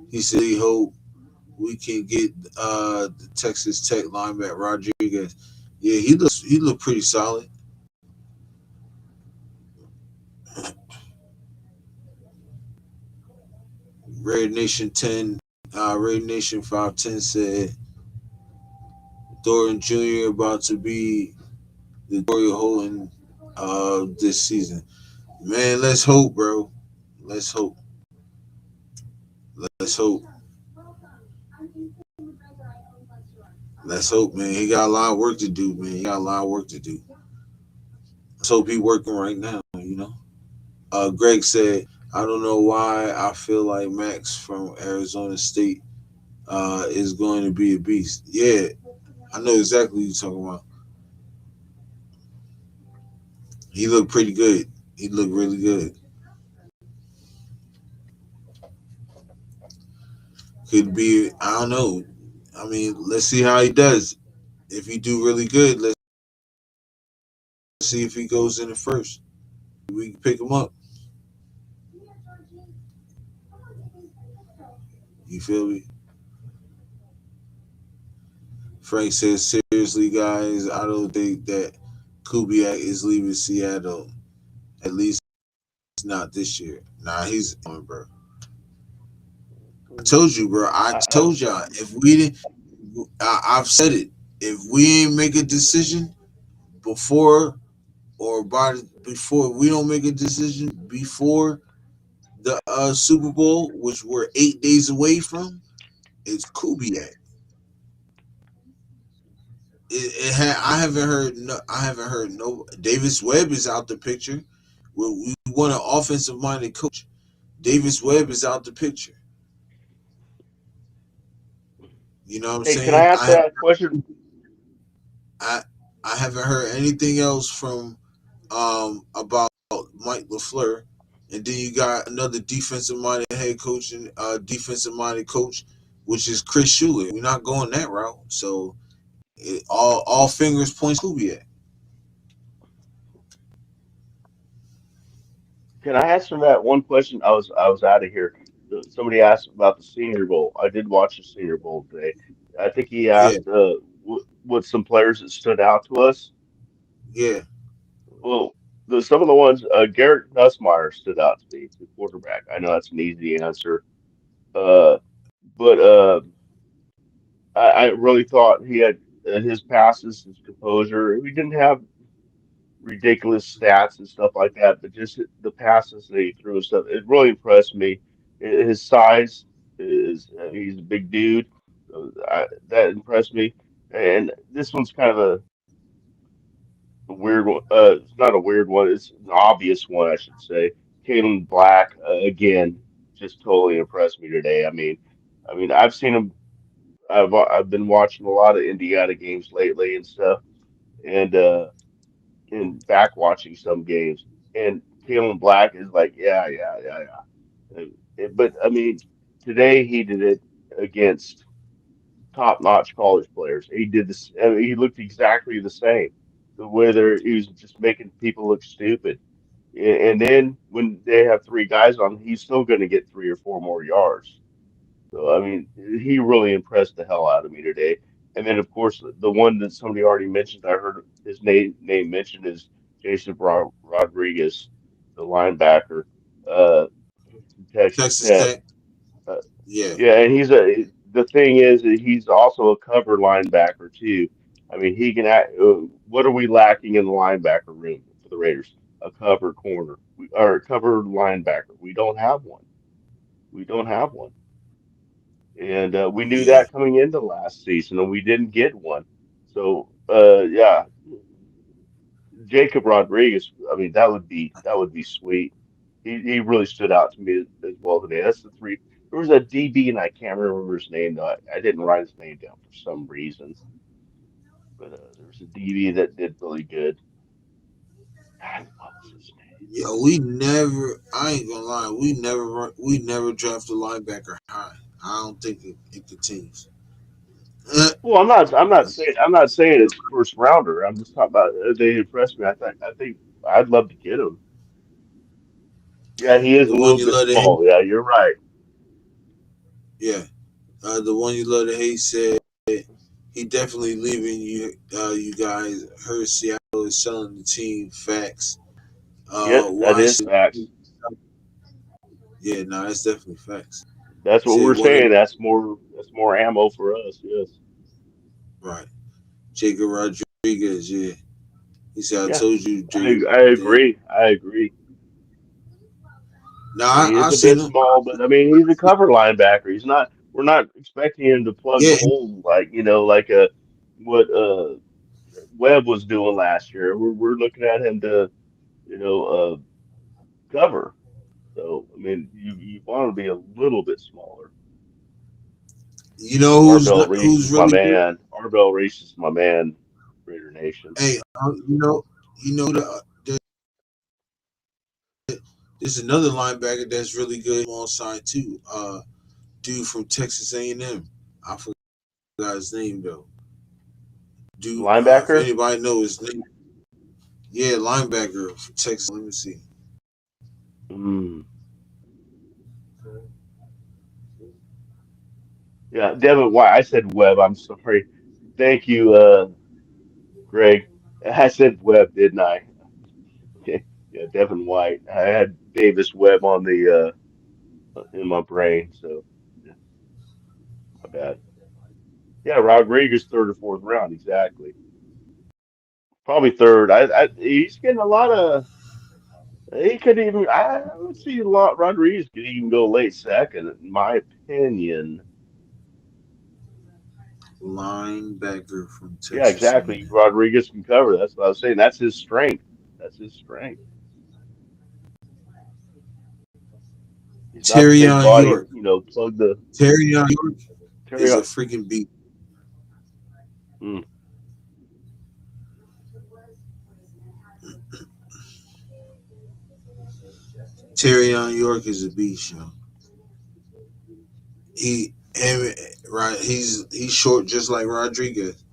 he hope we can get the Texas Tech linebacker Rodriguez. Yeah, he looked pretty solid. Red Nation 10, Red Nation 510 said Thornton Jr. about to be the Dory Holton this season. Man, let's hope, bro. Let's hope. Let's hope. Let's hope, man. He got a lot of work to do, man. He got a lot of work to do. Let's hope he working right now, you know. Greg said, I don't know why I feel like Max from Arizona State is going to be a beast. Yeah, I know exactly what you're talking about. He looked pretty good. He looked really good. Could be, I don't know. I mean, let's see how he does. If he do really good, let's see if he goes in the first. We can pick him up. You feel me? Frank says, seriously, guys, I don't think that Kubiak is leaving Seattle. At least not this year. Nah, he's on, bro. I told you, bro. I I, told y'all if we didn't. I've said it. If we ain't make a decision before before we don't make a decision before the Super Bowl, which we're 8 days away from, it's Kubiak. I haven't heard no. I haven't heard no. Davis Webb is out the picture. We want an offensive minded coach. Davis Webb is out the picture. You know what I'm Hey, can I saying? ask that question? I I haven't heard anything else from about Mike LaFleur. And then you got another defensive minded head coach and defensive minded coach, which is Chris Shula. We're not going that route. So all fingers point Kubiak. Can I answer that one question? I was out of here. Somebody asked about the Senior Bowl. I did watch the Senior Bowl today. I think he Yeah, asked what some players that stood out to us. yeah, Well, some of the ones Garrett Nussmeier stood out to me, the quarterback. I know that's an easy answer, uh, but I really thought he had his passes, his composure. We didn't have ridiculous stats and stuff like that, but just the passes that he threw and stuff, it really impressed me. His size is he's a big dude, so that impressed me. And this one's kind of a weird one. It's not a weird one. It's an obvious one, I should say. Kalen Black again, just totally impressed me today. I mean, I've seen him. I've been watching a lot of Indiana games lately and stuff, and back watching some games, and Kalen Black is like, yeah, yeah, yeah, yeah. But I mean, today he did it against top-notch college players. He did this. I mean, he looked exactly the same. Whether he was just making people look stupid, and then when they have three guys on, he's still going to get 3 or 4 more yards. So I mean, he really impressed the hell out of me today. And then of course the one that somebody already mentioned, I heard his name mentioned is Jason Rodriguez, the linebacker, uh, from Texas Texas Tech. Tech. Uh, Yeah, yeah, and the thing is that he's also a cover linebacker too. I mean, he can act. What are we lacking in the linebacker room for the Raiders? A cover corner, or a cover linebacker. We don't have one. We don't have one. And we knew yeah, that coming into last season, and we didn't get one. So yeah, Jacob Rodriguez. I mean, that would be sweet. He really stood out to me as well today. That's the three. There was a DB, and I can't remember his name. Though. I didn't write his name down for some reason, but there was a DB that did really good. God, what was his yo. We never. I ain't gonna lie. We never draft a linebacker high. I don't think it continues. Well, I'm not saying it's first rounder. I'm just talking about they impressed me. I think I'd love to get him. Yeah, he is The a one little you bit love to hate. small. Yeah, you're right. Yeah, the one you love to hate said he definitely leaving you. You guys heard Seattle is selling the team. Facts. Yep, that Why is should? facts. Yeah, no, that's definitely facts. That's what Say we're one of saying. That's more ammo for us. Yes. right. Jacob Rodriguez. Yeah, he said I Yeah, told you, I Drake. I agree. I agree. Nah, He I is a seen bit him. small, but I mean, he's a cover linebacker. He's not. We're not expecting him to plug Yeah, the hole like a what Webb was doing last year. We're looking at him to you know cover. So I mean, you want to be a little bit smaller. you know Arbel Reese who's is my really good. man. Arbel Reese is my man. Raider Nation. Hey, you know there's another linebacker that's really good on side too. Dude from Texas A&M. I forgot his name though. Dude, if Linebacker. anybody knows his name, yeah, linebacker from Texas. Let me see. Mm. Yeah, Devin White. I said Webb. I'm sorry. Thank you, Greg. I said Webb, didn't I? Okay. Yeah, Devin White. I had Davis Webb on the in my brain, so yeah, my bad. Yeah, Rodriguez third or fourth round, exactly. Probably third. He's getting a lot of. He could even. I would see a lot. Rodriguez could even go late second, in my opinion. linebacker from Yeah, Texas exactly. A&M. Rodriguez can cover. That's what I was saying. That's his strength. That's his strength. He's not the big Terrion body, York. plug the Terrion York carry is a on. freaking beat. Mm. Terrion York is a beast, yo. Him, right? He's short, just like Rodriguez.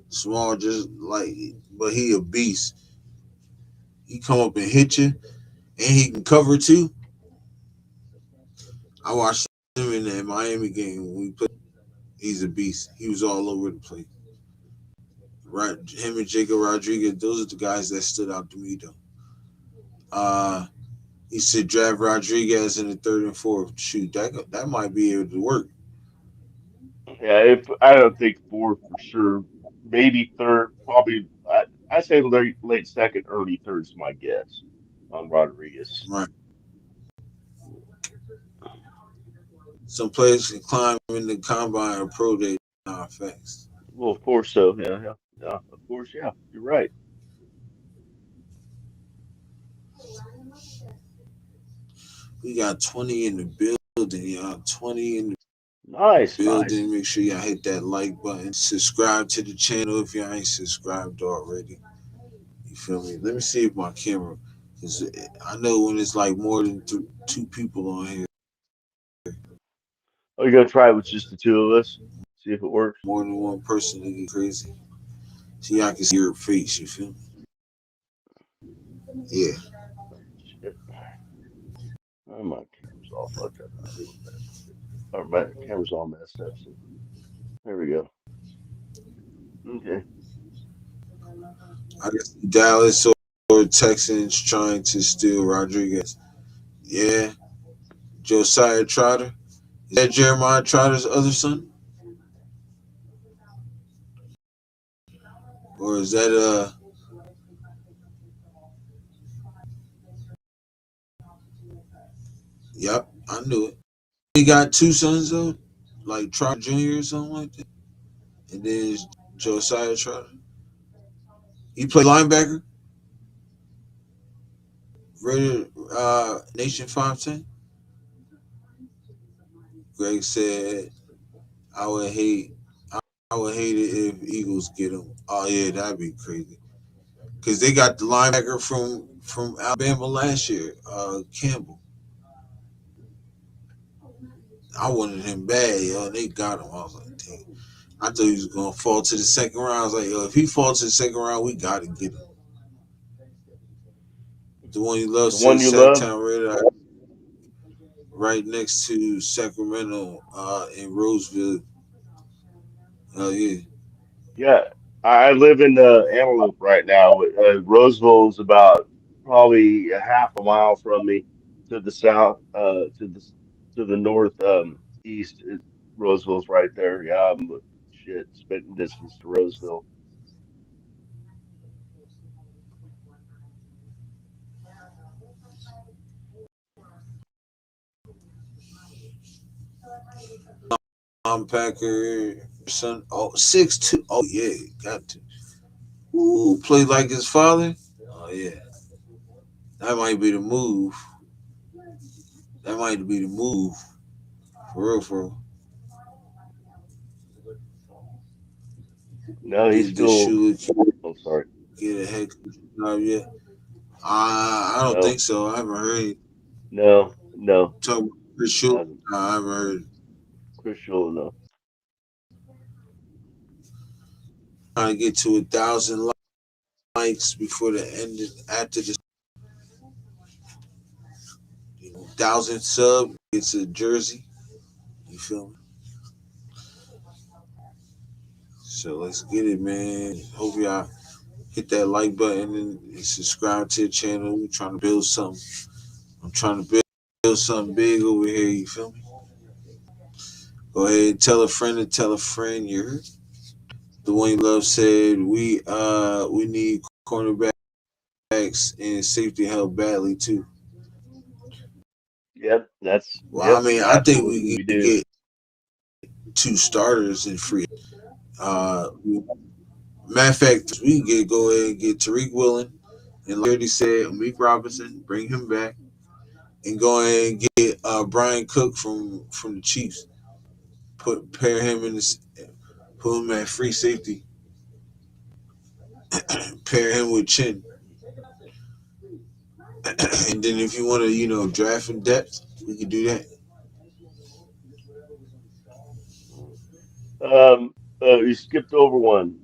Small, just like, but he a beast. He come up and hit you, and he can cover too. I watched him in that Miami game when we played. He's a beast. He was all over the place. Right, him and Jacob Rodriguez, those are the guys that stood out to me though. Uh, he said draft Rodriguez in the third and fourth. Shoot, that might be able to work. Yeah, if I don't think fourth for sure, maybe third, probably. I say late second, early third's my guess on Rodriguez. Right. Some players can climb in the combine or pro day now fast. Well, of course so. Yeah, yeah, yeah. Of course, yeah. You're right. We got 20 in the building, y'all. 20 in the Nice, nice. building. Make sure y'all hit that like button. Subscribe to the channel if y'all ain't subscribed already. You feel me? Let me see if my camera, because I know when it's like more than two people on here, Oh, you're gonna try it with just the two of us? See if it works. more than one person, to get crazy. So y'all can see your face. You feel me? Yeah. Shit. Oh, my camera's all fucked up. I didn't mess with it. Or my camera's all messed up. So there we go. Okay. I guess Dallas or Texans trying to steal Rodriguez. Yeah. Josiah Trotter. Is that Jeremiah Trotter's other son? Or is that yep, I knew it. He got two sons though, like Trotter Jr. or something like that. And then it's Josiah Trotter. He played linebacker, rated Nation 510. Greg said I would hate I would hate it if Eagles get him. Oh yeah, that'd be crazy. Cause they got the linebacker from Alabama last year, Campbell. I wanted him bad, yo. And they got him. I was like, damn. I thought he was gonna fall to the second round. I was like, yo, if he falls to the second round, we gotta get him. The one you love The one said you love? Sacktown Radar, right next to Sacramento, in Roseville. Oh yeah. Yeah. I live in Antelope right now. Roseville's about probably a half a mile from me to the south, to the north, east. Roseville's right there. Yeah, shit, spitting distance to Roseville. Packer son. Oh, 6'2". Oh yeah, got to. Ooh, play like his father. Oh yeah, that might be the move. That might be the move. For real, for real. No, he's Did the still. shoe Oh, sorry. get a head coach job yet? I don't No, think so. I haven't heard it. no, no. Talk about Chris He Shula. hasn't. I haven't heard. Chris Shula, no. Trying to get to 1,000 likes before the end. After the 1,000 sub, it's a jersey. You feel me? So let's get it, man. Hope y'all hit that like button and subscribe to the channel. We're trying to build something. I'm trying to build something big over here. You feel me? Go ahead and tell a friend to tell a friend. You heard? The one you love said we need cornerbacks and safety help badly too. Yep, Well, I mean, I think absolutely we we can do. get two starters in free. Matter of fact, we can go ahead and get Tariq Woolen and like Dirty said, Amik Robinson, bring him back, and go ahead and get Brian Cook from the Chiefs. Pair him in this, put him at free safety. Pair him with Chin, and then if you want to, draft in depth, we could do that. You skipped over one.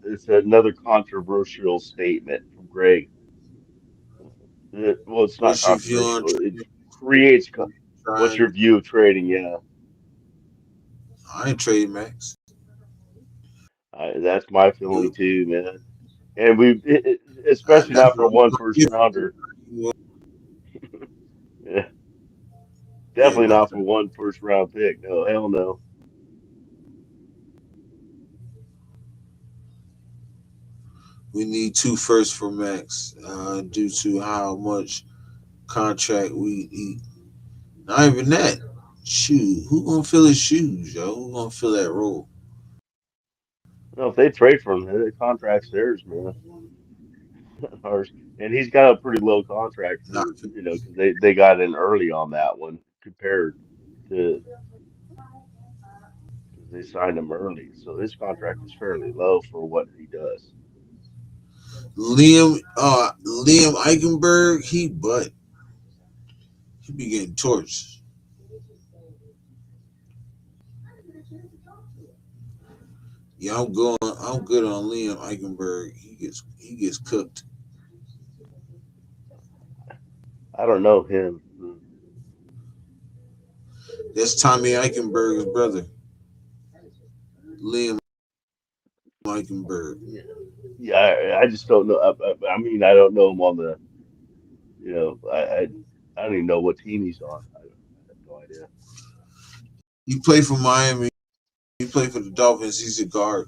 It's another controversial statement from Greg. Well, it's not Which if you on controversial. It creates. What's trying, your view of trading? Yeah, I ain't trading Max. that's my feeling You, too, man. And especially that's not what for I'm one gonna first give rounder. you. Yeah, Yeah, definitely man. not for one first round pick. No, hell no. We need two firsts for Max, due to how much contract we eat. Not even that. Shoot, who gonna fill his shoes, yo? Who gonna fill that role? No, if they trade for him, the contract's theirs, man. Ours, and he's got a pretty low contract Not for because they got in early on that one compared to because they signed him early, so his contract is fairly low for what he does. Liam Eichenberg. He be getting torched. Yeah, I'm good on Liam Eichenberg. He gets cooked. I don't know him. That's Tommy Eichenberg's brother, Liam Eichenberg. Yeah, yeah. I just don't know. I mean, I don't know him on the. You know, I don't even know what team he's on. I have no idea. He played for Miami. He played for the Dolphins. He's a guard.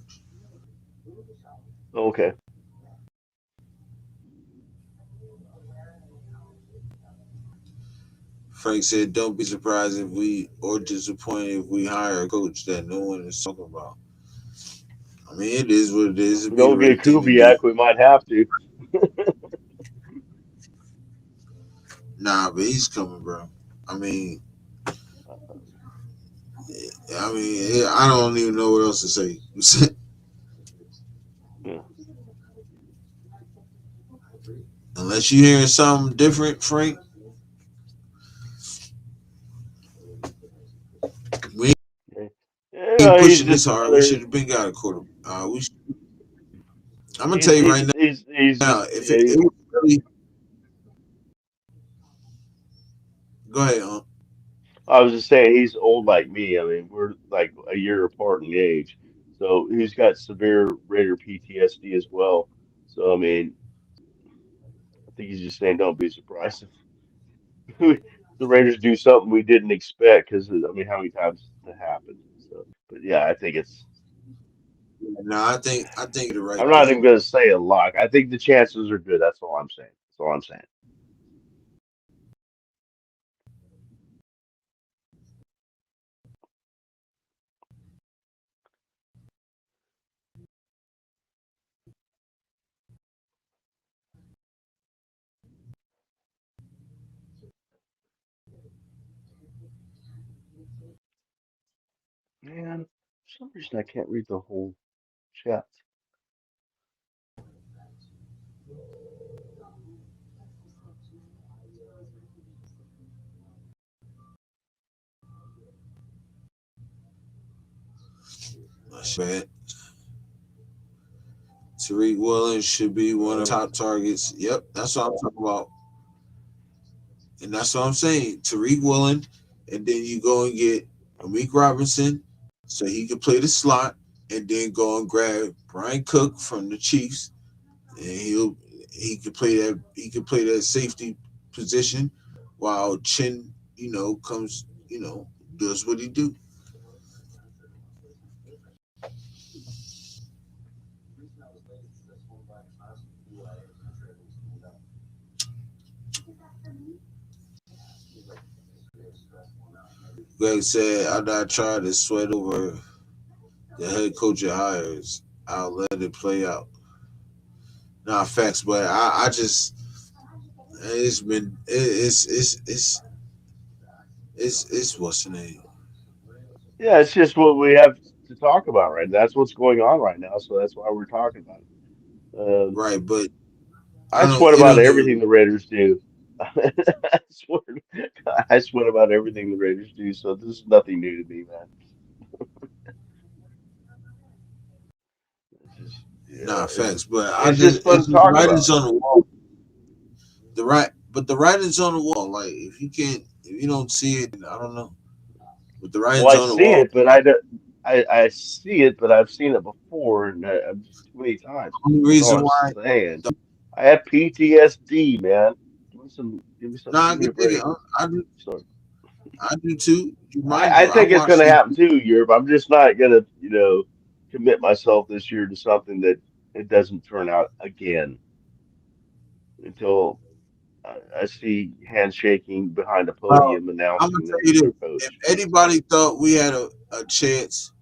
Okay. Frank said, "Don't be surprised if we or disappointed if we hire a coach that no one is talking about." I mean, it is what it is. If It'd we be the don't get right thing to do. Kubiak, we might have to. Nah, but he's coming, bro. I mean, I don't even know what else to say. Yeah. Unless you hearing something different, Frank, we Yeah, ain't he's pushing this just hard. We another. should have been got a quarter. I'm gonna tell you He's right he's now, just if yeah. it was really, go ahead, I was just saying he's old like me. I mean, we're like a year apart in age, so he's got severe Raider PTSD as well. So I mean, I think he's just saying don't be surprised if the Raiders do something we didn't expect. Because I mean, how many times has that happened? So, but yeah, I think it's. no, I think the right I'm not thing. even going to say a lock. I think the chances are good. That's all I'm saying. That's all I'm saying. Man, for some reason I can't read the whole chat. Bad. Tariq Woolen should be one of the top targets. Yep, that's what I'm talking about. And that's what I'm saying. Tariq Woolen, and then you go and get Amik Robinson so he can play the slot, and then go and grab Brian Cook from the Chiefs, and he could play that safety position while Chin, comes, does what he do. Greg said, "I not trying to sweat over the head coach hires. I'll let it play out. Not facts, but I just it's been it's what's the name? Yeah, it's just what we have to talk about, right? That's what's going on right now, so that's why we're talking about it. Right, but I I don't. sweat It about don't everything even. the Raiders do. I swear, I sweat about everything the Raiders do. So this is nothing new to me, man. It's just, Nah, facts. But I it's just just fun it's to just the talk writing's about. on the wall. The writing's on the wall. Like if you don't see it, I don't know. But the Well, writing's I on the see wall. it, but I don't. I see it, but I've seen it before, and I've just too many times. The only That's all reason I'm why. saying. I have PTSD, man. Nah, I Give me a get it. break. I do. So I do too. You mind I you? I think it's going watched to the. happen too, Europe. I'm just not going to, commit myself this year to something that it doesn't turn out again until I see handshaking behind a Well, podium I'm gonna announcing tell that you he's this: our if coach. anybody thought we had a chance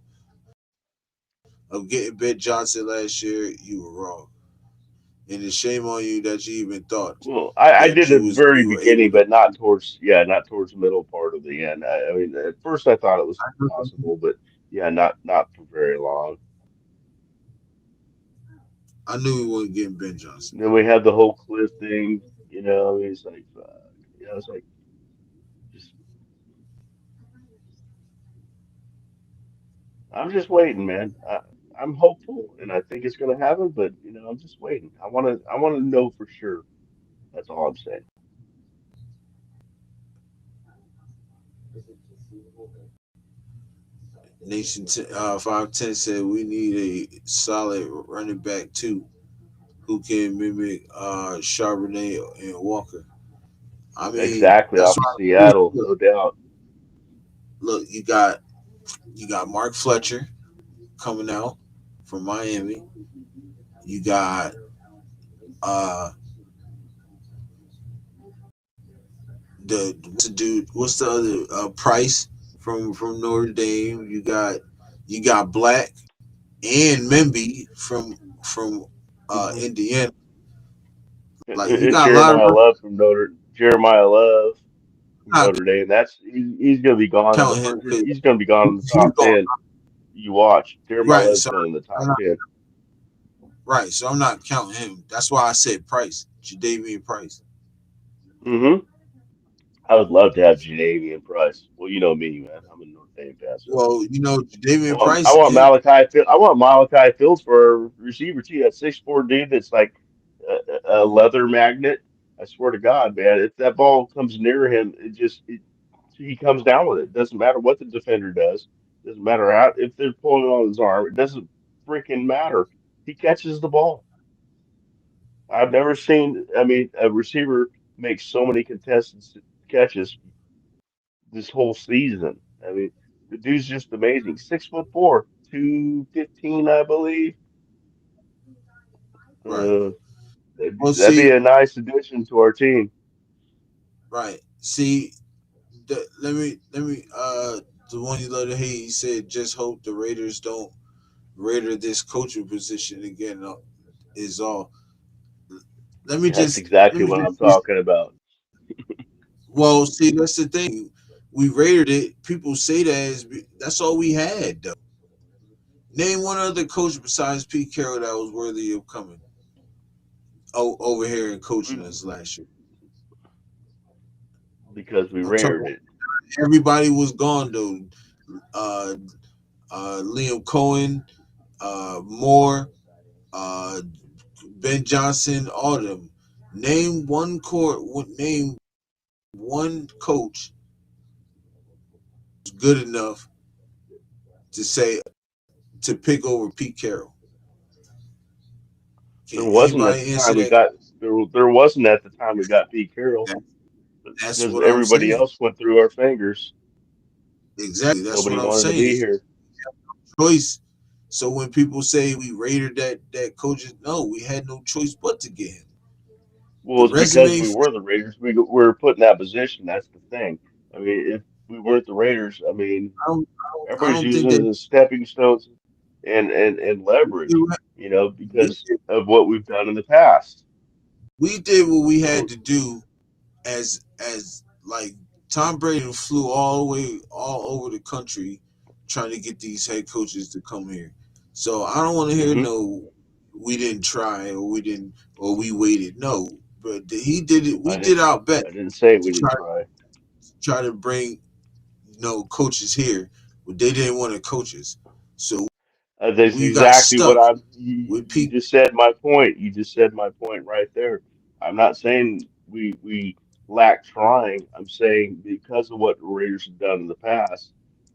of getting Ben Johnson last year, you were wrong. And it's shame on you that you even thought Well, I that did at the very you were able beginning, to. but not towards, yeah, not towards the middle part of the end. I mean, at first I thought it was possible, but yeah, not for very long. I knew we weren't getting Ben Johnson. And then we had the whole Cliff thing, it's like, fuck. It's like, just, I'm just waiting, man. I'm hopeful, and I think it's going to happen, but I'm just waiting. I want to know for sure. That's all I'm saying. Nation 510 said we need a solid running back too, who can mimic Charbonnet and Walker. I mean, Exactly that's off of why. Seattle, no doubt. Look, you got Mark Fletcher coming out from Miami. You got uh what's the dude? What's the other Price from Notre Dame? You got Black and Memby from Hmm. Indiana. Like you And got a lot of. Jeremiah Love from I'm not Notre Dame. He's going to be gone in the counting him first. because He's going to be gone in the he's top gone 10. You watch. Jeremiah right. Love's So going in the I'm top not 10. right. So I'm not counting him. That's why I said Price, Jadavian Price. Hmm. I would love to have Jadavian Price. Well, you know me, man. I'm a Notre Dame fan, so. Well, Jadavian I Price, want him Malachi. I want Malachi Fields for a receiver too. That 6'4" dude that's like a leather magnet. I swear to God, man, if that ball comes near him, he comes down with it. Doesn't matter what the defender does. Doesn't matter how if they're pulling it on his arm. It doesn't freaking matter. He catches the ball. I've never seen. I mean, a receiver make so many contested catches this whole season. I mean, the dude's just amazing. 6'4", 215, I believe. right. Uh, Well, that'd be see, a nice addition to our team. right. See, let me the one you love to hate. He said, just hope the Raiders don't Raider this coaching position again. Is all. That's exactly Let me what I'm just talking about. well, see, that's the thing. We rated it. People say that's all we had though. Name one other coach besides Pete Carroll that was worthy of coming over here and coaching We, us last year. because we I'm talking. rared it. Everybody was gone though. Uh, Liam Cohen, Moore, uh, Ben Johnson, all of them. Name one court. Name one coach good enough to say to pick over Pete Carroll. Can There wasn't at the anybody time answer we that? got there wasn't at the time we got Pete Carroll that that's because what I'm everybody saying. else went through our fingers. Exactly. That's Nobody what I'm wanted to be saying. here. Choice. So when people say we rated that coaches, no, we had no choice but to get him. Well, The it's because resume. we were the Raiders. Were put in that position. That's the thing. I mean, if we weren't the Raiders, I mean, I don't, I everybody's don't think using that. it as stepping stones. and leverage, we because of what we've done in the past. we did what we had So to do as like Tom Brady flew all the way all over the country trying to get these head coaches to come here. So I don't want to hear hmm no we didn't try or we didn't or we waited. No, but he did it. We I did didn't our best I didn't say to we didn't try. try to bring coaches here, but they didn't want to coaches. So That's we got exactly what stuck you with you people. just said my point. You just said my point right there. I'm not saying we lack trying. I'm saying because of what the Raiders have done in the past.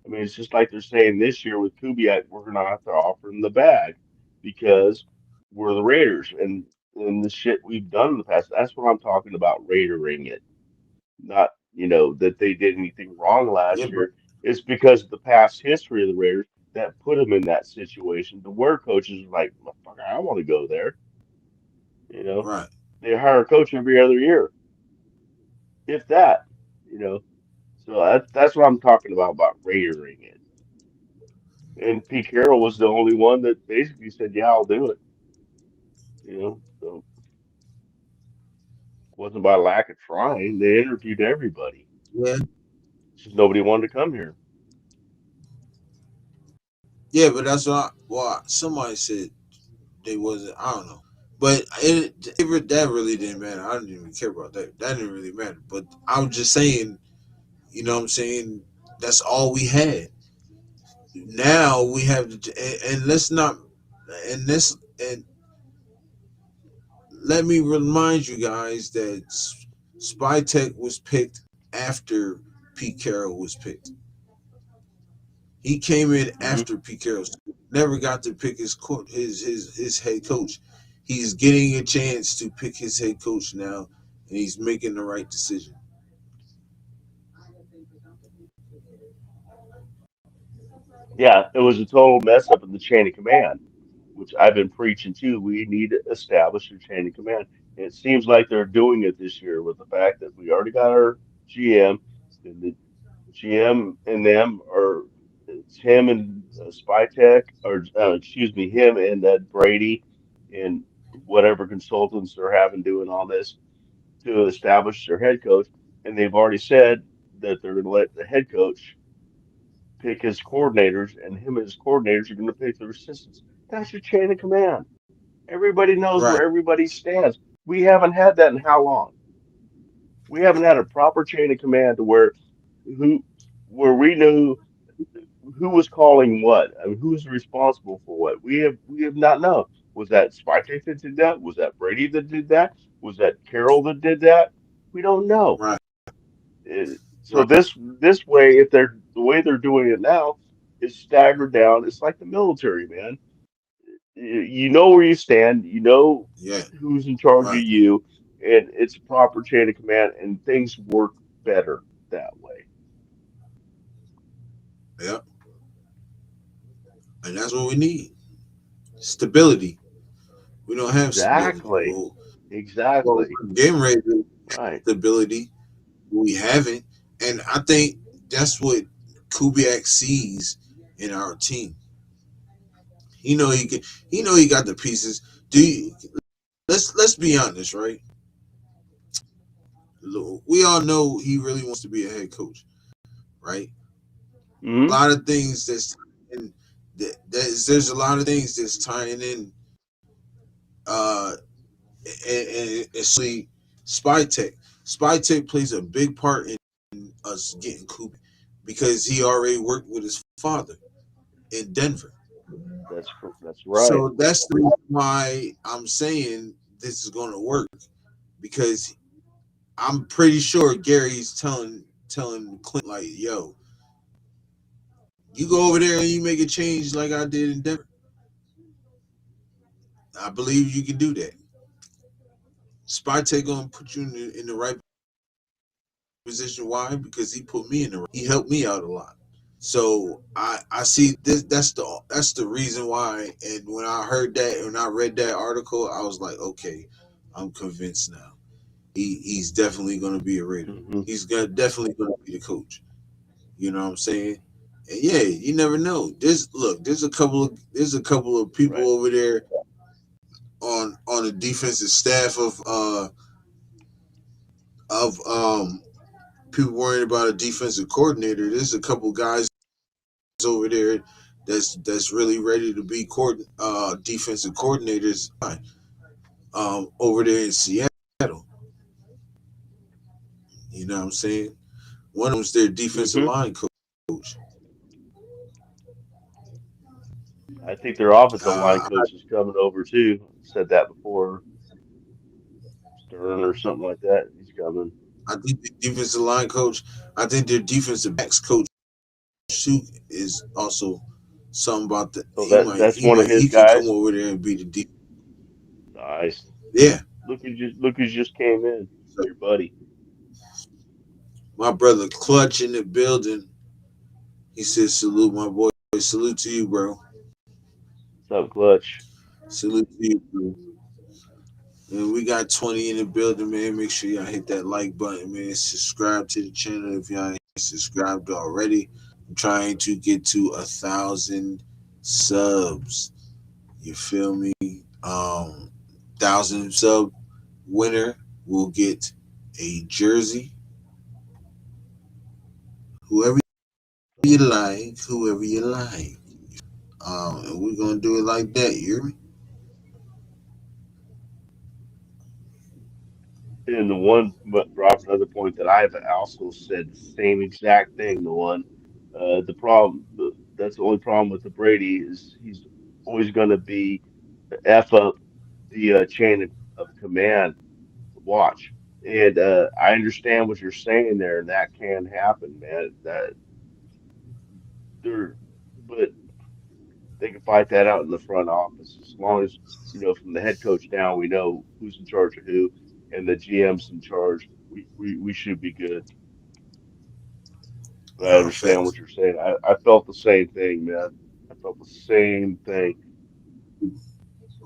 I mean, it's just like they're saying this year with Kubiak, we're gonna have to offer him the bag because we're the Raiders and the shit we've done in the past. That's what I'm talking about, Raidering it. Not, that they did anything wrong Yeah, last but year. It's because of the past history of the Raiders that put them in that situation to where coaches are like, "Motherfucker, I want to go there." You know, right. they hire a coach every other year, if that. You know, so that's what I'm talking about Raidering it. And Pete Carroll was the only one that basically said, "Yeah, I'll do it." So it wasn't by lack of trying. They interviewed everybody. Yeah, It's just nobody wanted to come here. yeah, but that's why. Well, somebody said they wasn't. I don't know, but that really didn't matter. I didn't even care about that. That didn't really matter. But I was just saying, you know what I'm saying? That's all we had. Now we have to, and let's not, and this, and let me remind you guys that Spytech was picked after Pete Carroll was picked. He came in hmm after Pete Carroll never got to pick his head coach. He's getting a chance to pick his head coach now, and he's making the right decision. Yeah, it was a total mess up in the chain of command, which I've been preaching too. We need to establish a chain of command. And it seems like they're doing it this year with the fact that we already got our GM, and the GM and them are it's him and Spytech, or excuse me, him and Brady and whatever consultants they're having doing all this to establish their head coach. And they've already said that they're going to let the head coach pick his coordinators, and him and his coordinators are going to pick their assistants. That's your chain of command. Everybody knows Right, where everybody stands. We haven't had that in how long? We haven't had a proper chain of command to who where we knew who was calling what. I mean, who was responsible for what. We have not known. Was that Spike that did that? Was that Brady that did that? Was that Carroll that did that? We don't know. right, So right. this way, if they're the way they're doing it now is staggered down. It's like the military, man. You know where you stand. You know Yeah, who's in charge of right. you, and it's a proper chain of command, and things work better that way. Yep, and that's what we need. Stability. We don't have stability. Exactly. Exactly. We're getting ready to Right. stability. We haven't, and I think that's what Kubiak sees in our team. He know he can. He know he got the pieces. Do you, let's be honest, right? We all know he really wants to be a head coach, right? A hmm lot of things that's in there's a lot of things that's tying in, uh, and especially spy tech. Spy tech plays a big part in us getting Kubiak because he already worked with his father in Denver. That's right. So that's the reason why I'm saying this is going to work because I'm pretty sure Gary's telling Clint like, "Yo, you go over there and you make a change like I did in Denver. I believe you can do that. Spytek gonna put you in the right position. Why? Because he put me in the right. He helped me out a lot. So I see this. That's the reason why. And when I heard that, when I read that article, I was like, okay, I'm convinced now. He's definitely gonna be a Raider. hmm He's gonna definitely gonna be the coach. You know what I'm saying? And yeah, you never know. There's a couple of people Right. over there on the defensive staff of people worrying about a defensive coordinator. There's a couple guys over there that's really ready to be defensive coordinators over there in Seattle. You know what I'm saying? One of them's their defensive Hmm. line coach. I think their offensive line Uh, coach is coming over too. I said that before, Stern or something like that. He's coming. I think the defensive line coach. I think their defensive backs coach too is also something about the. So that's one of his He could come guys. over there and be the deep. Nice. Yeah. Look who just came in. So Your buddy. my brother Clutch in the building. He says salute my boy. Salute to you, bro. What's up, Clutch? Salute to you, bro. And we got 20 in the building, man. Make sure y'all hit that like button, man. Subscribe to the channel if y'all ain't subscribed already. I'm trying to get to 1,000 subs. You feel me? 1,000 sub winner will get a jersey. Whoever you like, whoever you like. And we're gonna do it like that. You hear me? And the one brought up another point that I've also said the same exact thing. The one, the problem, that's the only problem with the Brady is he's always going to be f up the chain of command. Watch, and I understand what you're saying there, and that can happen, man. That there, but they can fight that out in the front office as long as from the head coach down, we know who's in charge of who, and the GM's in charge. We should be good. But I understand what Facts. you're saying. I felt the same thing, man. I felt the same thing.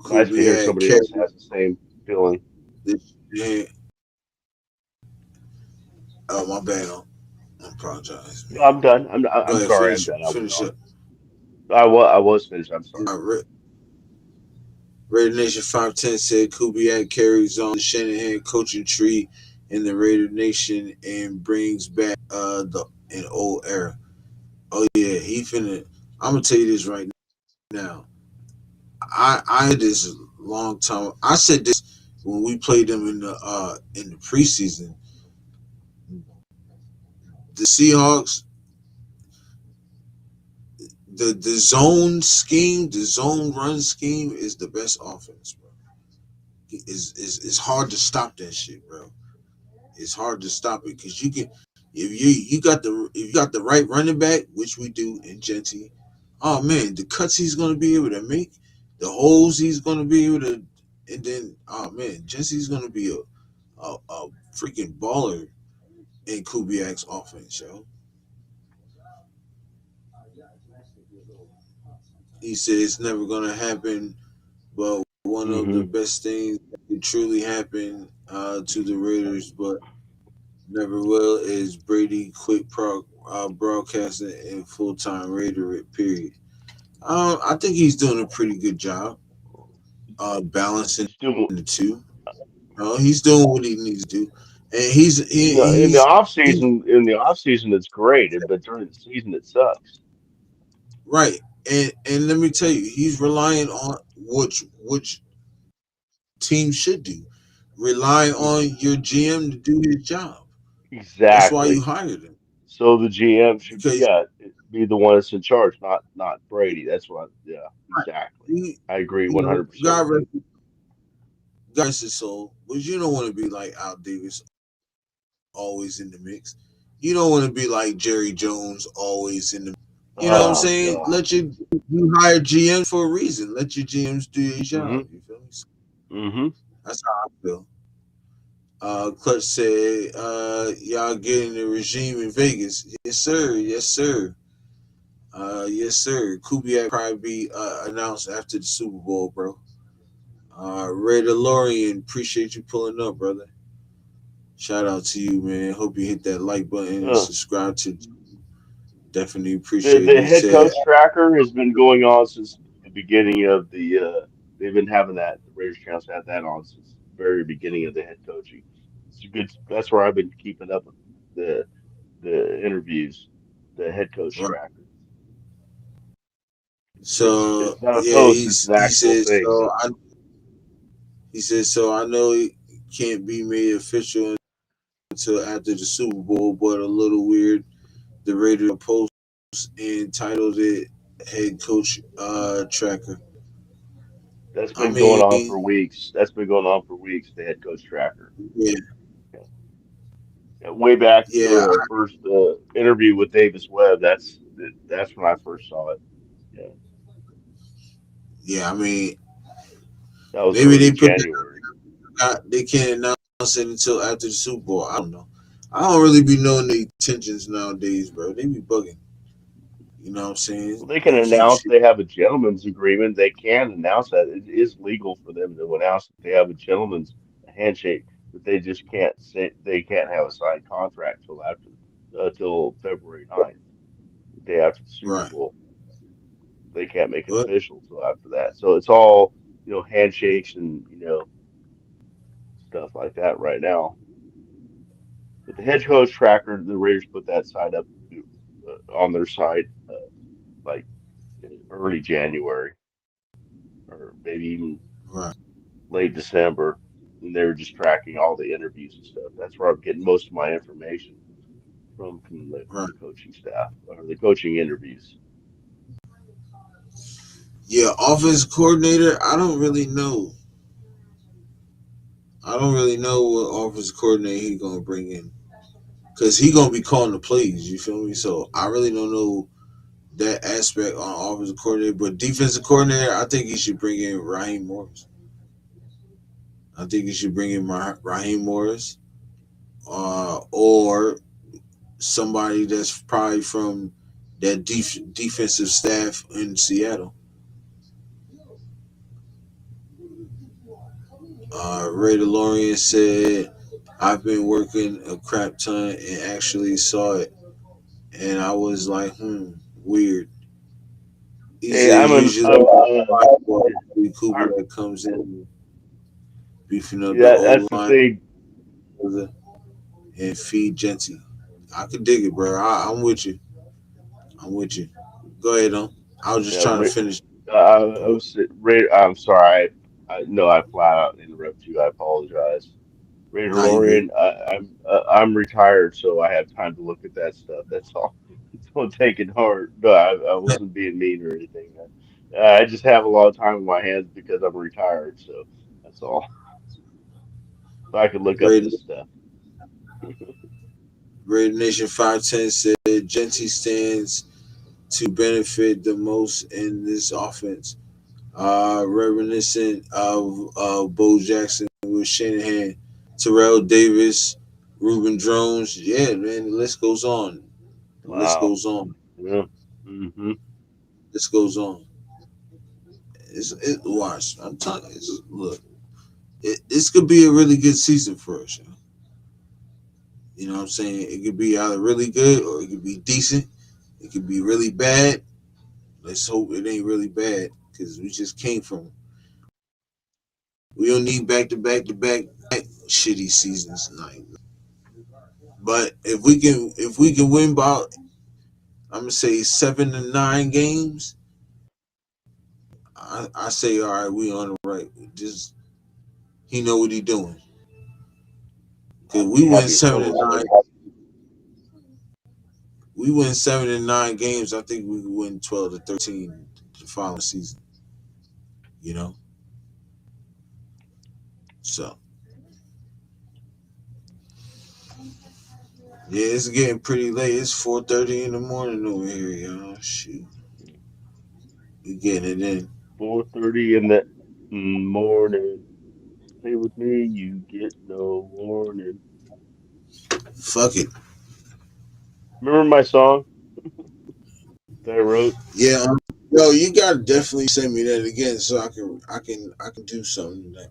Nice to hear Kubiak somebody carry else has the same feeling. this. Yeah. Oh my bad. I apologize, No, man. I'm done. Go I'm ahead, sorry. I'm finish done. I was finish on. up. I was finished. I'm sorry. Raider Nation 510 said Kubiak carries on the Shanahan coaching tree in the Raider Nation and brings back the an old era. Oh yeah, he finna. I'm gonna tell you this right now. I said this a long time. I said this when we played them in the preseason. The Seahawks, the zone scheme, the zone run scheme is the best offense, bro. It's hard to stop that shit, bro. It's hard to stop it because you can if you got the right running back, which we do in Genty. Oh man, the cuts he's gonna be able to make, the holes he's gonna be able to, and then oh man, Genty's gonna be a freaking baller in Kubiak's offense, yo. He said it's never gonna happen, but one of the Hmm. best things that could truly happen to the Raiders, but never will, is Brady quit broadcasting and full time Raider. Period. I think he's doing a pretty good job balancing He's doing the two. He's doing what he needs to do, and in the off he's season. In the off season, it's great, but during the season, it sucks. right. And let me tell you, he's relying on which team should do. Rely Hmm. on your GM to do his job. That's why you Exactly. hired him So the GM should, because yeah, be the one that's in charge, not Brady. That's what. Yeah, exactly. he, I agree you know, 100% with you. God rest his soul, but you don't want to be like Al Davis, always in the mix. You don't want to be like Jerry Jones, always in the. You know what I'm Oh saying? God. You hire GMs for a reason. Let your GMs do your Hmm. job. You feel me? Hmm. That's how I feel. Clutch said, "Y'all getting the regime in Vegas? Yes, sir. Yes, sir. Yes, sir. Kubiak probably be announced after the Super Bowl, bro. Ray DeLorean, appreciate you pulling up, brother. Shout out to you, man. Hope you hit that like button and Uh, subscribe to. Definitely The appreciate it. the He head said, coach tracker has been going on since the beginning of the. They've been having that. The Raiders channels had that on since the very beginning of the head coaching. It's a good. That's where I've been keeping up with the the interviews. The head coach right. tracker. So It's not a yeah, post. It's an he actual said thing. he said so. I know it can't be made official until after the Super Bowl, but a little weird. The Raiders post and titled it "Head Coach Tracker." That's I been going on mean, for weeks. That's been going on for weeks. The head coach tracker. yeah, Yeah. Yeah, way back yeah, the first interview with Davis Webb. That's when I first saw it. Yeah, yeah. I mean, that was maybe early January. they can't announce it until after the Super Bowl. I don't know. I don't really be knowing the intentions nowadays, bro. They be bugging. You know what I'm saying? Well, they can They keep announce shit they have a gentleman's agreement. They can announce that it is legal for them to announce that they have a gentleman's handshake, but they just can't say they can't have a signed contract till after till February 9th, the day after the Super right. Bowl. They can't make it But official till after that. So it's all, handshakes and, stuff like that right now. But the head coach tracker, the Raiders put that site up on their site like in early January or maybe even right, late December. And they were just tracking all the interviews and stuff. That's where I'm getting most of my information from right. the coaching staff or the coaching interviews. Yeah, offense coordinator. I don't really know. I don't really know what offense coordinator he gonna bring in because he gonna be calling the plays. You feel me? So I really don't know that aspect on offensive coordinator, but defensive coordinator, I think he should bring in Raheem Morris. I think he should bring in Raheem Morris, or somebody that's probably from that defensive staff in Seattle. Ray DeLorean said, "I've been working a crap ton and actually saw it, and I was like, weird." He Hey, said, "Usually, yeah, I, Kubiak comes in beefing up see the that O that's the line thing. and feed Genty." I could dig it, bro. I'm with you. I'm with you. Go ahead, on. I was just Yeah, trying to finish. I was I'm sorry. I no, I flat out interrupted you. I apologize. Ray Nah, you good. DeLorean, I'm retired, so I have time to look at that stuff. That's all. Don't take it hard. No, I wasn't being mean or anything. I just have a lot of time on my hands because I'm retired, so that's all. So I could look up Great, this stuff. Great Nation 510 said Genty stands to benefit the most in this offense. Reminiscent of Bo Jackson with Shanahan, Terrell Davis, Ruben Drones. Yeah, man, the list goes on. The list Wow. goes on. Yeah. Hmm. This goes on. Watch. I'm telling you, look, this could be a really good season for us. You know what I'm saying? It could be either really good or it could be decent. It could be really bad. Let's hope it ain't really bad because we just came from. We don't need back to back shitty seasons tonight. But if we can win about, I'm gonna say 7 to 9 games, I say all right, we on the right. Just he know what he doing. Cause I'd be happy if that was it. we win 7 to 9 games. I think we can win 12 to 13 the following season. You know, so yeah, it's getting pretty late. It's 4:30 in the morning over here, y'all. Shoot, we getting it in. 4:30 in the morning. Stay with me, you get no warning. Fuck it. Remember my song that I wrote? Yeah, yo, you gotta definitely send me that again so I can do something that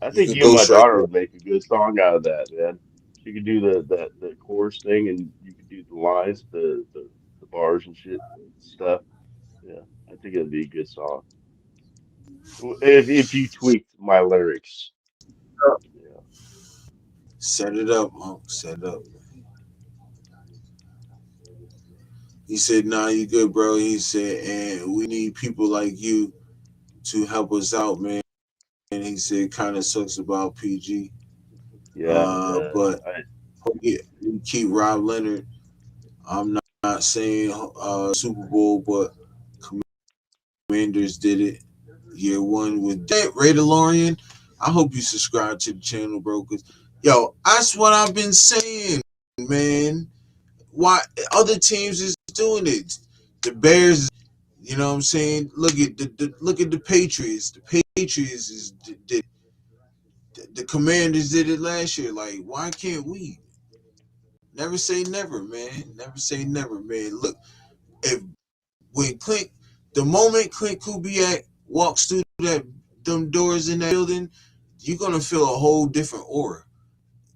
I you think can you and my ghostwrite daughter that. would make a good song out of that, man. So you could do the chorus thing, and you could do the lines, the bars and shit stuff. Yeah, I think it'd be a good song if you tweaked my lyrics. Yeah, Set it up, Monk. Set it up. He said, "Nah, you good, bro." He said, "And we need people like you to help us out, man." And he said, "Kind of sucks about PG, yeah, but we keep Rob Leonard. I'm not saying Super Bowl, but Commanders did it year one with Ray DeLorean. I hope you subscribe to the channel, bro. Cause yo, that's what I've been saying, man. Why other teams is doing it? The Bears, you know what I'm saying? Look at the Patriots. The Patriots did the Commanders did it last year. Like, why can't we? Never say never, man. Never say never, man. Look, if when Clint, the moment Clint Kubiak walks through them doors in that building, you're gonna feel a whole different aura.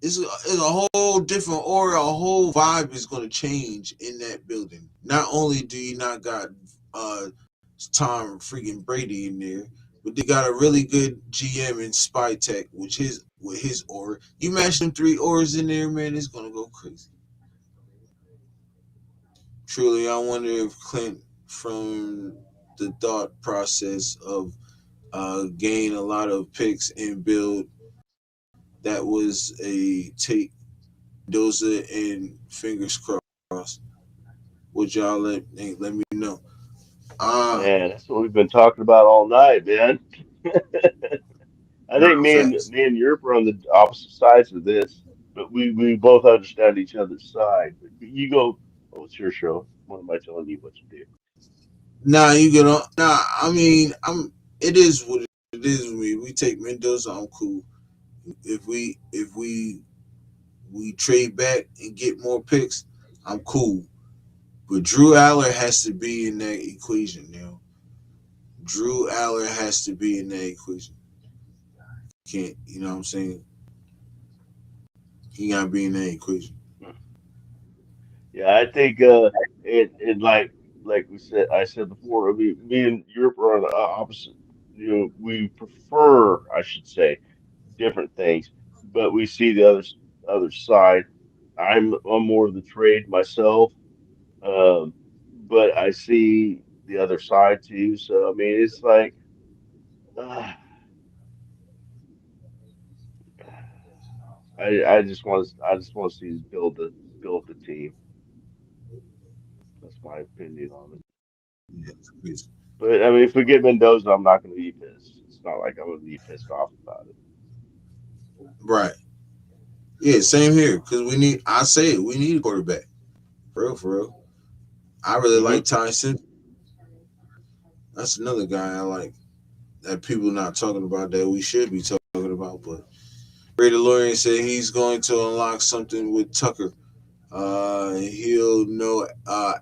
It's a whole different aura. A whole vibe is gonna change in that building. Not only do you not got uh Tom freaking Brady in there, but they got a really good GM in Spy Tech, which his with his aura. You match them three auras in there, man, it's gonna go crazy. Truly, I wonder if Clint, from the thought process of gain a lot of picks and build, that was a take Mendoza and fingers crossed. Would y'all let me know? Ah, man, that's what we've been talking about all night, man. I think nah, facts. me and Yurp are on the opposite sides of this, but we both understand each other's side. But you go, oh, it's your show. What am I telling you what to do? Nah, you get on. Nah, I mean, I'm. It is what it is with me. We take Mendoza, I'm cool. If we trade back and get more picks, I'm cool. But Drew Aller has to be in that equation, you know. Drew Aller has to be in that equation. Can't, you know what I'm saying? He gotta be in that equation. Yeah, I think it like we said I said before, I mean, me and Europe are on the opposite. You know, we prefer, I should say, different things, but we see the other side. I'm more of the trade myself, um, but I see the other side too. So I mean, it's like uh, I just want to see us build the team. That's my opinion on it. Yeah, it's crazy. But I mean, if we get Mendoza, I'm not going to be pissed. It's not like I'm going to be pissed off about it. Right. Yeah, same here. Cause we need I say it, we need a quarterback. For real, for real. I really Hmm. like Tyson. That's another guy I like that people not talking about that we should be talking about. But Ray DeLorean said he's going to unlock something with Tucker. He'll know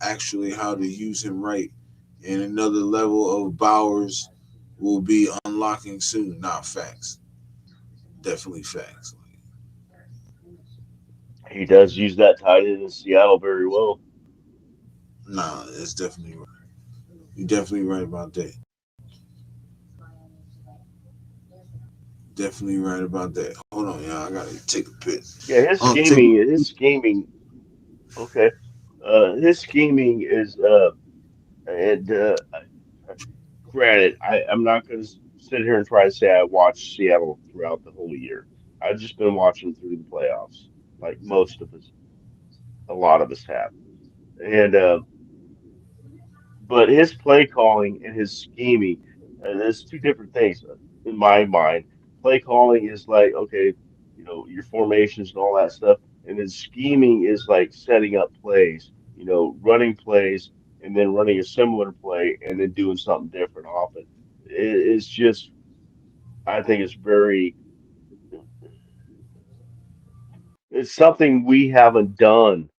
actually how to use him right. And another level of Bowers will be unlocking soon. Not facts. Definitely facts. He does use that tight end in Seattle very well. Nah, it's definitely right. You're definitely right about that. Definitely right about that. Hold on, y'all. I gotta take a piss. Yeah, Take. his scheming. Okay, his scheming is and granted, I'm not going to sit here and try to say I watched Seattle throughout the whole year. I've just been watching through the playoffs, like most of us, a lot of us have. And but his play calling and his scheming, there's two different things in my mind. Play calling is like, okay, you know, your formations and all that stuff, and then scheming is like setting up plays, you know, running plays and then running a similar play and then doing something different off it. It's just, I think it's very, it's something we haven't done.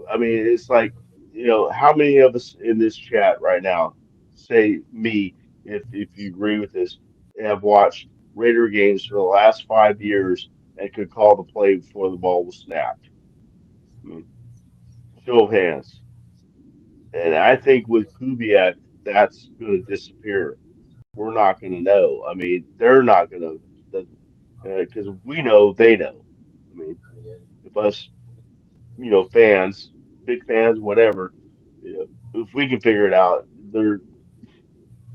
I mean, it's like, you know, how many of us in this chat right now, say me, if you agree with this, have watched Raider games for the last 5 years? and could call the play before the ball was snapped. I mean, show of hands. And I think with Kubiak, that's going to disappear. We're not going to know. I mean, they're not going to, because we know they know. I mean, if us, fans, big fans, whatever, if we can figure it out,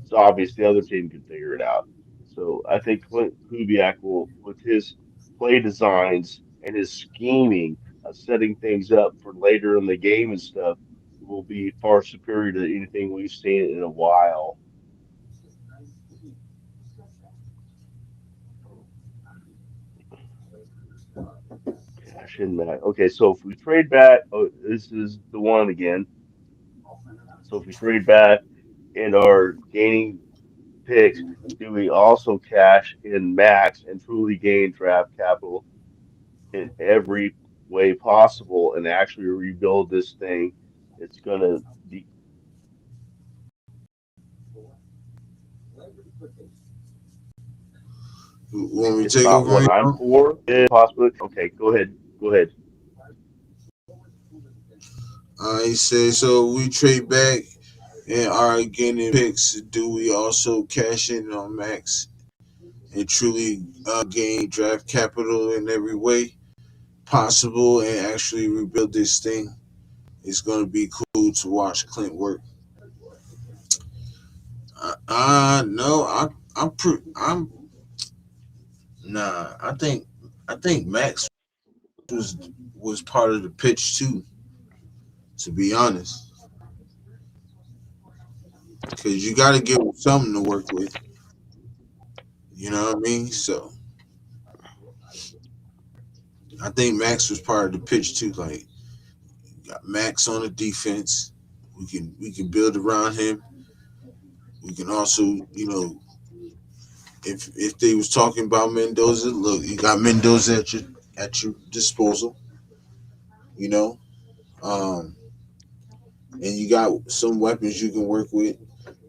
it's obvious the other team can figure it out. So I think Clint Kubiak will, with his play designs and his scheming of setting things up for later in the game and stuff, will be far superior to anything we've seen in a while. Cash in that. Okay, so if we trade back, oh, this is the one again. So if we trade back and are gaining picks, do we also cash in max and truly gain draft capital in every way possible and actually rebuild this thing? It's gonna be, When we it's take not over what here, I'm for. Possibly. Okay, go ahead. Go ahead. he said, so we trade back and are getting picks. Do we also cash in on max and truly gain draft capital in every way possible and actually rebuild this thing? It's going to be cool to watch Clint work. No, I'm nah. I think Max was was part of the pitch too. To be honest, because you got to give him something to work with. You know what I mean? So I think Max was part of the pitch too. Like got Max on the defense. We can build around him. We can also, if they was talking about Mendoza, look, you got Mendoza at your disposal. You know, um, and you got some weapons you can work with.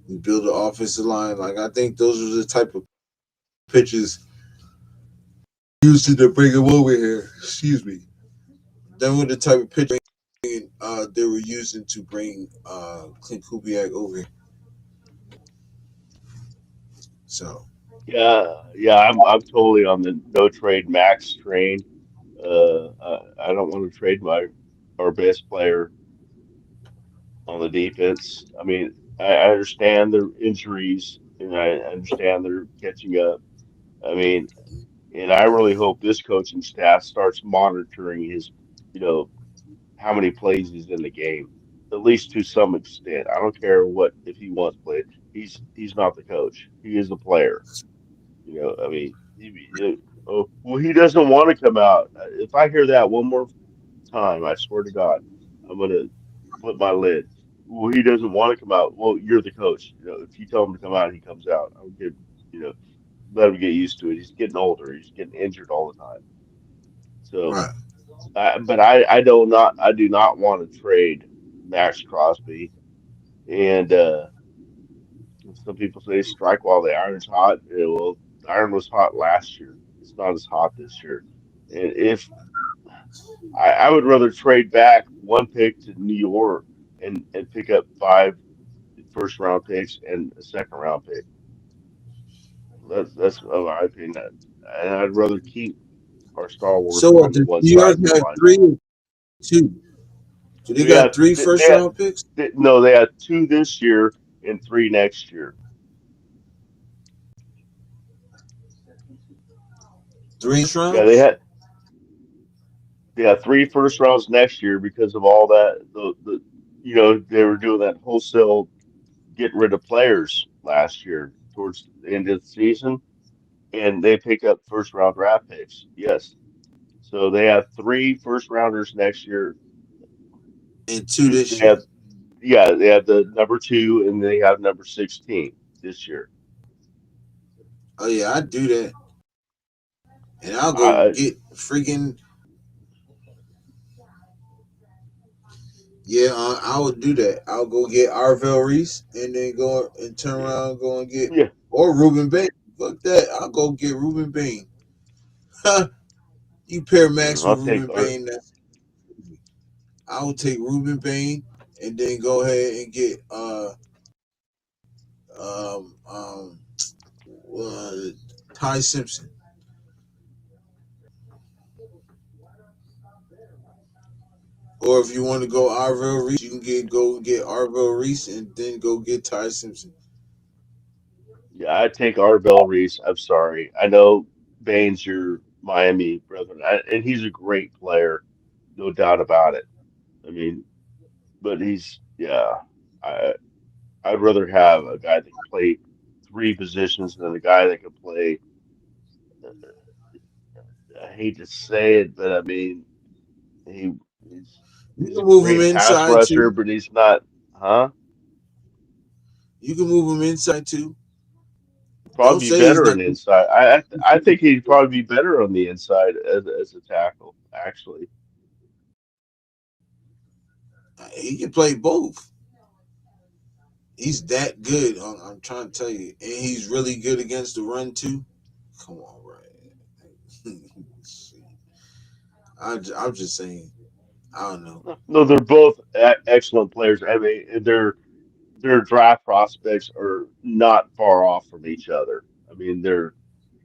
You build an offensive line. Like I think those are the type of pitches used to bring him over here. Excuse me. Them were the type of pitches they were using to bring Clint Kubiak over here. So Yeah, I'm totally on the no trade max train. I don't want to trade our best player on the defense. I mean, I understand their injuries and I understand they're catching up. I mean, and I really hope this coaching staff starts monitoring his, you know, how many plays he's in the game, at least to some extent. I don't care what if he wants to play. He's not the coach. He is the player. I mean, oh, well, he doesn't want to come out. If I hear that one more time, I swear to God, I'm gonna flip my lid. Well, he doesn't want to come out. Well, you're the coach. If you tell him to come out, he comes out. I don't get, you know, let him get used to it. He's getting older. He's getting injured all the time. So, right. but I do not want to trade Max Crosby. And some people say strike while the iron's hot. Yeah, well, the iron was hot last year. It's not as hot this year. And if I would rather trade back one pick to New York and pick up five first round picks and a second round pick. That's my opinion. And I'd rather keep our Star Wars So what? on the Does one New side York of the have line. three or two? So they We got have three they first had round picks, no, they had two this year and three next year. three first Yeah, rounds. they had three first rounds next year because of all that they were doing that wholesale getting rid of players last year towards the end of the season, and they pick up first round draft picks. Yes, so they have three first rounders next year. And two They this year. have Yeah, they have the number two and they have number 16 this year. Oh yeah, I do that, and I'll go I get freaking yeah. I would do that. I'll go get Arvell Reese, and then go and turn yeah around and go and get yeah or Ruben Bain. Fuck that. I'll go get Ruben Bain. You pair Max I'll with take Ruben Bain. That's easy. I would take Ruben Bain and then go ahead and get um um uh, Ty Simpson. Or if you want to go Arvell Reese, you can get Arvell Reese and then go get Ty Simpson. Yeah, I take Arbel Reese. I'm sorry. I know Bane's your Miami brother, and he's a great player, no doubt about it. I mean, but he's yeah. I I'd rather have a guy that can play three positions than a guy that can play. I hate to say it, but I mean, he he's You he's a can move him great pass inside rusher, too. but he's not, huh? You can move him inside too. Don't Probably be say he's better not. on the inside. I think he'd probably be better on the inside as a tackle, actually. He can play both. He's that good. I'm trying to tell you, and he's really good against the run too. Come on, right? I'm just saying. I don't know. No, they're both excellent players. I mean, their draft prospects are not far off from each other. I mean, they're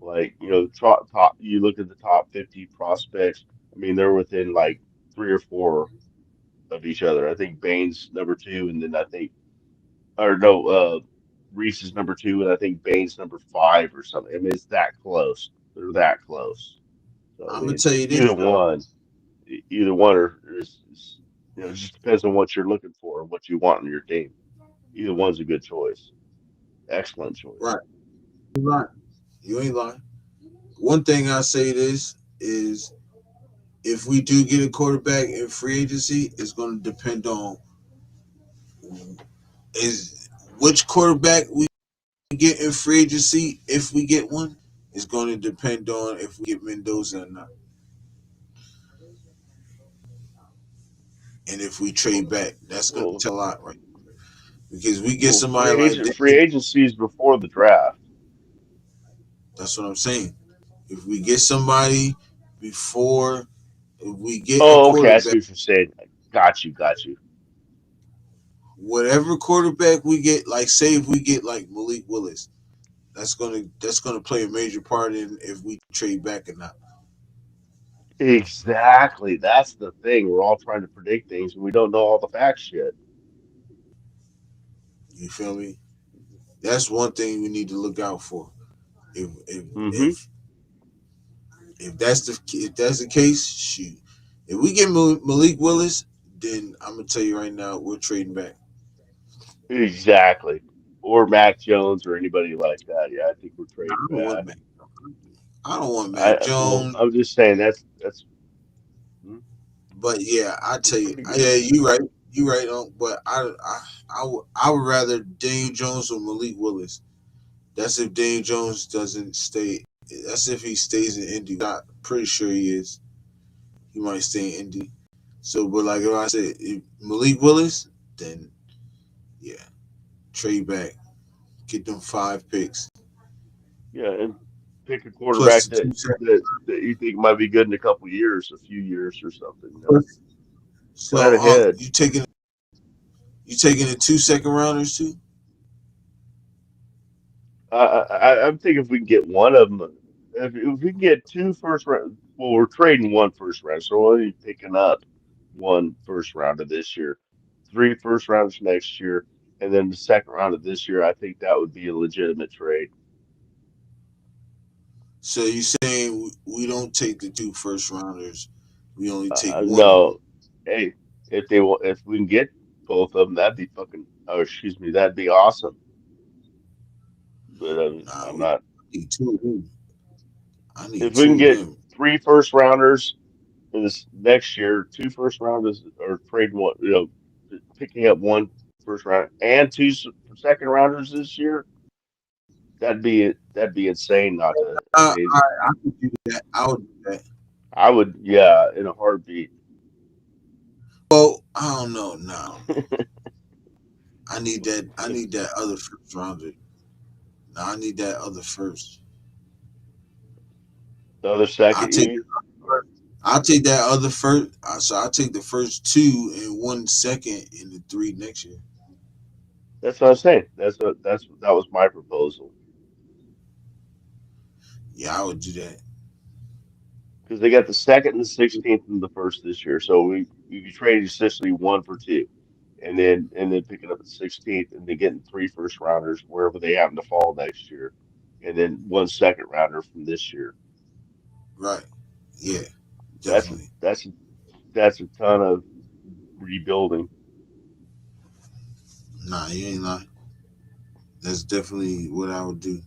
like, top, you look at the top 50 prospects, I mean, they're within like three or four of each other. I think Bain's number two, and then I think, or no, Reese is number two, and I think Bain's number five or something. I mean, it's that close. They're that close. So, I I'm gonna mean, tell you this either though. one, either one is it just depends on what you're looking for and what you want in your team. Either one's a good choice. Excellent choice. Right. You right. You ain't lying. One thing I say this is if we do get a quarterback in free agency, it's going to depend on is which quarterback we get in free agency. If we get one, is going to depend on if we get Mendoza or not, and if we trade back. That's going to Well, tell a lot, right? Because we get well, somebody like free that. agency is before the draft. That's what I'm saying. If we get somebody before, if we get a Oh, okay, I quarterback, see what you're saying. Got you, got you. whatever quarterback we get, like say if we get like Malik Willis, that's gonna play a major part in if we trade back or not. Exactly. That's the thing. We're all trying to predict things and we don't know all the facts yet. You feel me? That's one thing we need to look out for. If if Hmm. if if that's the case, shoot. If we get Malik Willis, then I'm gonna tell you right now, we're trading back. Exactly. Or Mac Jones or anybody like that. Yeah, I think we're trading I don't want back. Mac. I don't want Mac Well, Jones. I'm just saying that's hmm, But yeah, I he's tell you, pretty good. yeah, you right, you right. But I would rather Daniel Jones or Malik Willis. That's if Daniel Jones doesn't stay. That's if he stays in Indy. I'm pretty sure he is. He might stay in Indy. So, but like I said, if Malik Willis, then yeah, trade back, get them 5 picks Yeah, and pick a plus quarterback the 2 second. that you think might be good in a couple years, a few years or something. Plan So, ahead. you taking the 2 second rounders too? I'm thinking if we can get one of them, if we can get two first round, well, we're trading one first round, so we're only picking up one first round of this year, three first rounds next year, and then the second round of this year. I think that would be a legitimate trade. So you saying we don't take the 2 first rounders? We only take one of them. No, hey, if we can get both of them, that'd be fucking. Oh, excuse me, that'd be awesome. But Nah, I'm we not. need two of them. I If need we can two of get them. three first rounders in this next year, two first rounders or trade one, picking up one first round and two second rounders this year, that'd be insane not to. I mean, I could do that. I would do that. I would, yeah, in a heartbeat. Well, I don't know. No, I need that. I need that other first rounder. No, I need that other first. The other I'll second, you take mean? I'll take that other first. So I'll take the first two and 1 second and the three next year. That's what I'm saying. That was my proposal Yeah, I would do that. because they got the second and the 16th and the first this year. So we be trading essentially one for two, and then picking up the 16th and then getting three first rounders wherever they happen to fall next year, and then one second rounder from this year. Right. Yeah, That's a, definitely. that's a, that's a ton of rebuilding. Nah, you ain't lying. That's definitely what I would do.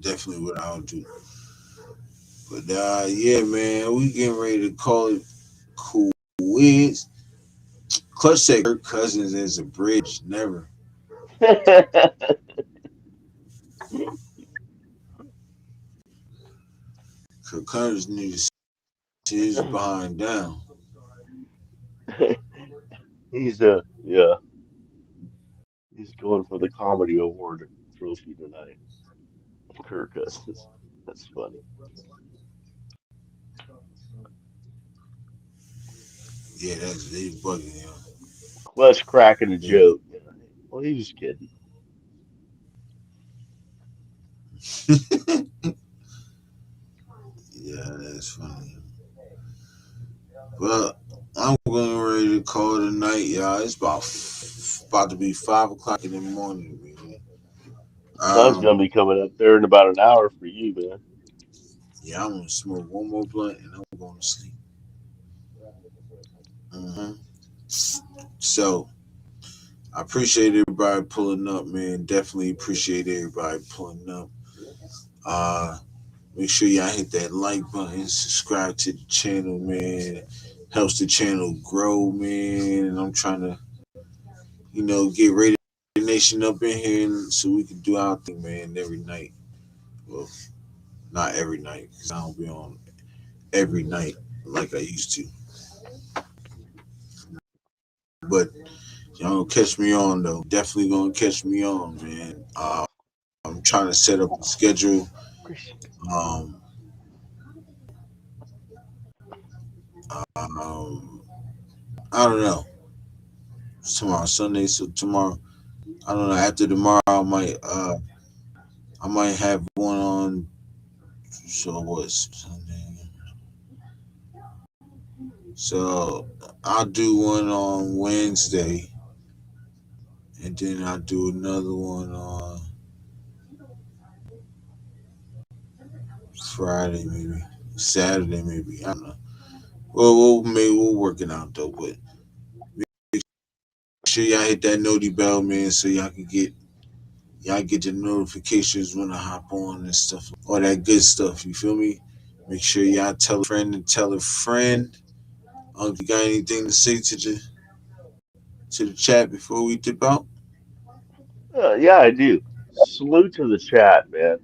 Definitely what I would do. But yeah, man, we getting ready to call it quits. Clutch said Kirk Cousins as a bridge, never. Kirk Cousins need to sit his behind down. Yeah, he's going for the comedy award trophy tonight. Kirk Cousins. That's funny. Yeah, that's they bugging, Clutch cracking a yo. joke. Yeah. Well, he was kidding. Yeah, that's funny. Well, I'm going ready to call it a night, y'all. It's about to be 5 o'clock in the morning, man. Sun's gonna be coming up there in about an hour for you, man. Yeah, I'm gonna smoke one more blunt and I'm going to sleep. hmm So I appreciate everybody pulling up, man. Definitely appreciate everybody pulling up. Uh, Make sure y'all hit that like button, subscribe to the channel, man. Helps the channel grow, man. And I'm trying to, get Raider Nation up in here so we can do our thing, man, every night. Well, not every night, because I don't be on every night like I used to. But y'all gonna catch me on, though. Definitely gonna catch me on, man. I'm trying to set up a schedule. Appreciate Um, um, I don't know. It's tomorrow, Sunday, so tomorrow, I don't know. After tomorrow, I might have one on. So what's Sunday? So I'll do one on Wednesday, and then I'll do another one on Friday, maybe Saturday, maybe. I don't know. Well, maybe we'll work it out though. But make sure y'all hit that noti bell, man, so y'all get the notifications when I hop on and stuff, all that good stuff. You feel me? Make sure y'all tell a friend and tell a friend. You got anything to say to the chat before we dip out? Yeah, I do. Salute to the chat, man.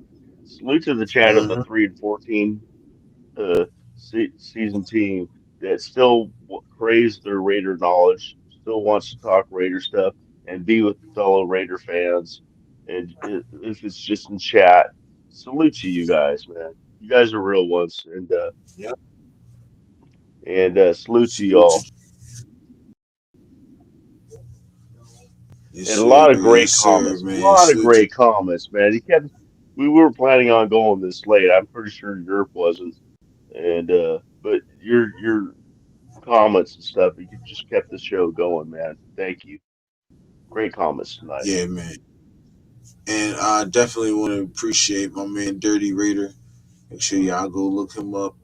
Salute to the chat of the Uh-huh. 3 and 14 season team that still craves their Raider knowledge, still wants to talk Raider stuff and be with fellow Raider fans. And if it's just in chat, salute to you guys, man. You guys are real ones, Yep. and salute to Salute to y'all. yes, And a sir. lot of Yes, great sir, comments. A man. lot of Salute to great comments, man. We were planning on going this late. I'm pretty sure Yurp wasn't. And but your comments and stuff, you just kept the show going, man. Thank you. Great comments tonight. yeah, man. And I definitely want to appreciate my man Dirty Raider. Make sure y'all go look him up.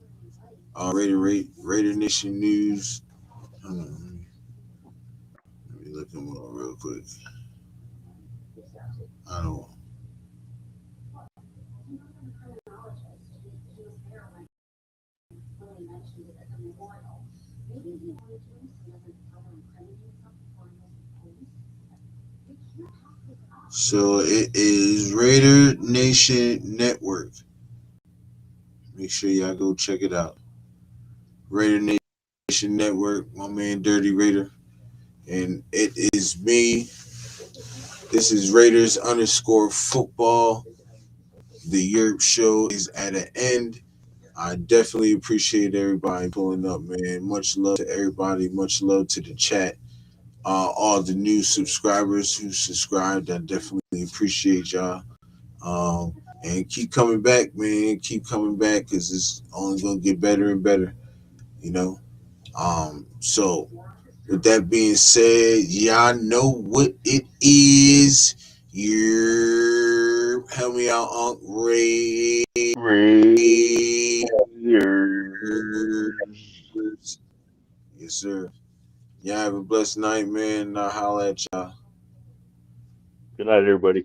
Raider Nation News. Hold on, let me look him up real quick. I don't. So it is Raider Nation Network. Make sure y'all go check it out. Raider Nation Network. My man Dirty Raider, and it is me. This is Raiders underscore football. The Yurp show is at an end. I definitely appreciate everybody pulling up, man. Much love to everybody. Much love to the chat. All the new subscribers who subscribed, I definitely appreciate y'all. And keep coming back, man. Keep coming back because it's only gonna get better and better, you know. So with that being said, y'all know what it is. You help me out, Unc Ray. Raiders. Yes, sir. Y'all have a blessed night, man. I'll holla at y'all. Good night, everybody.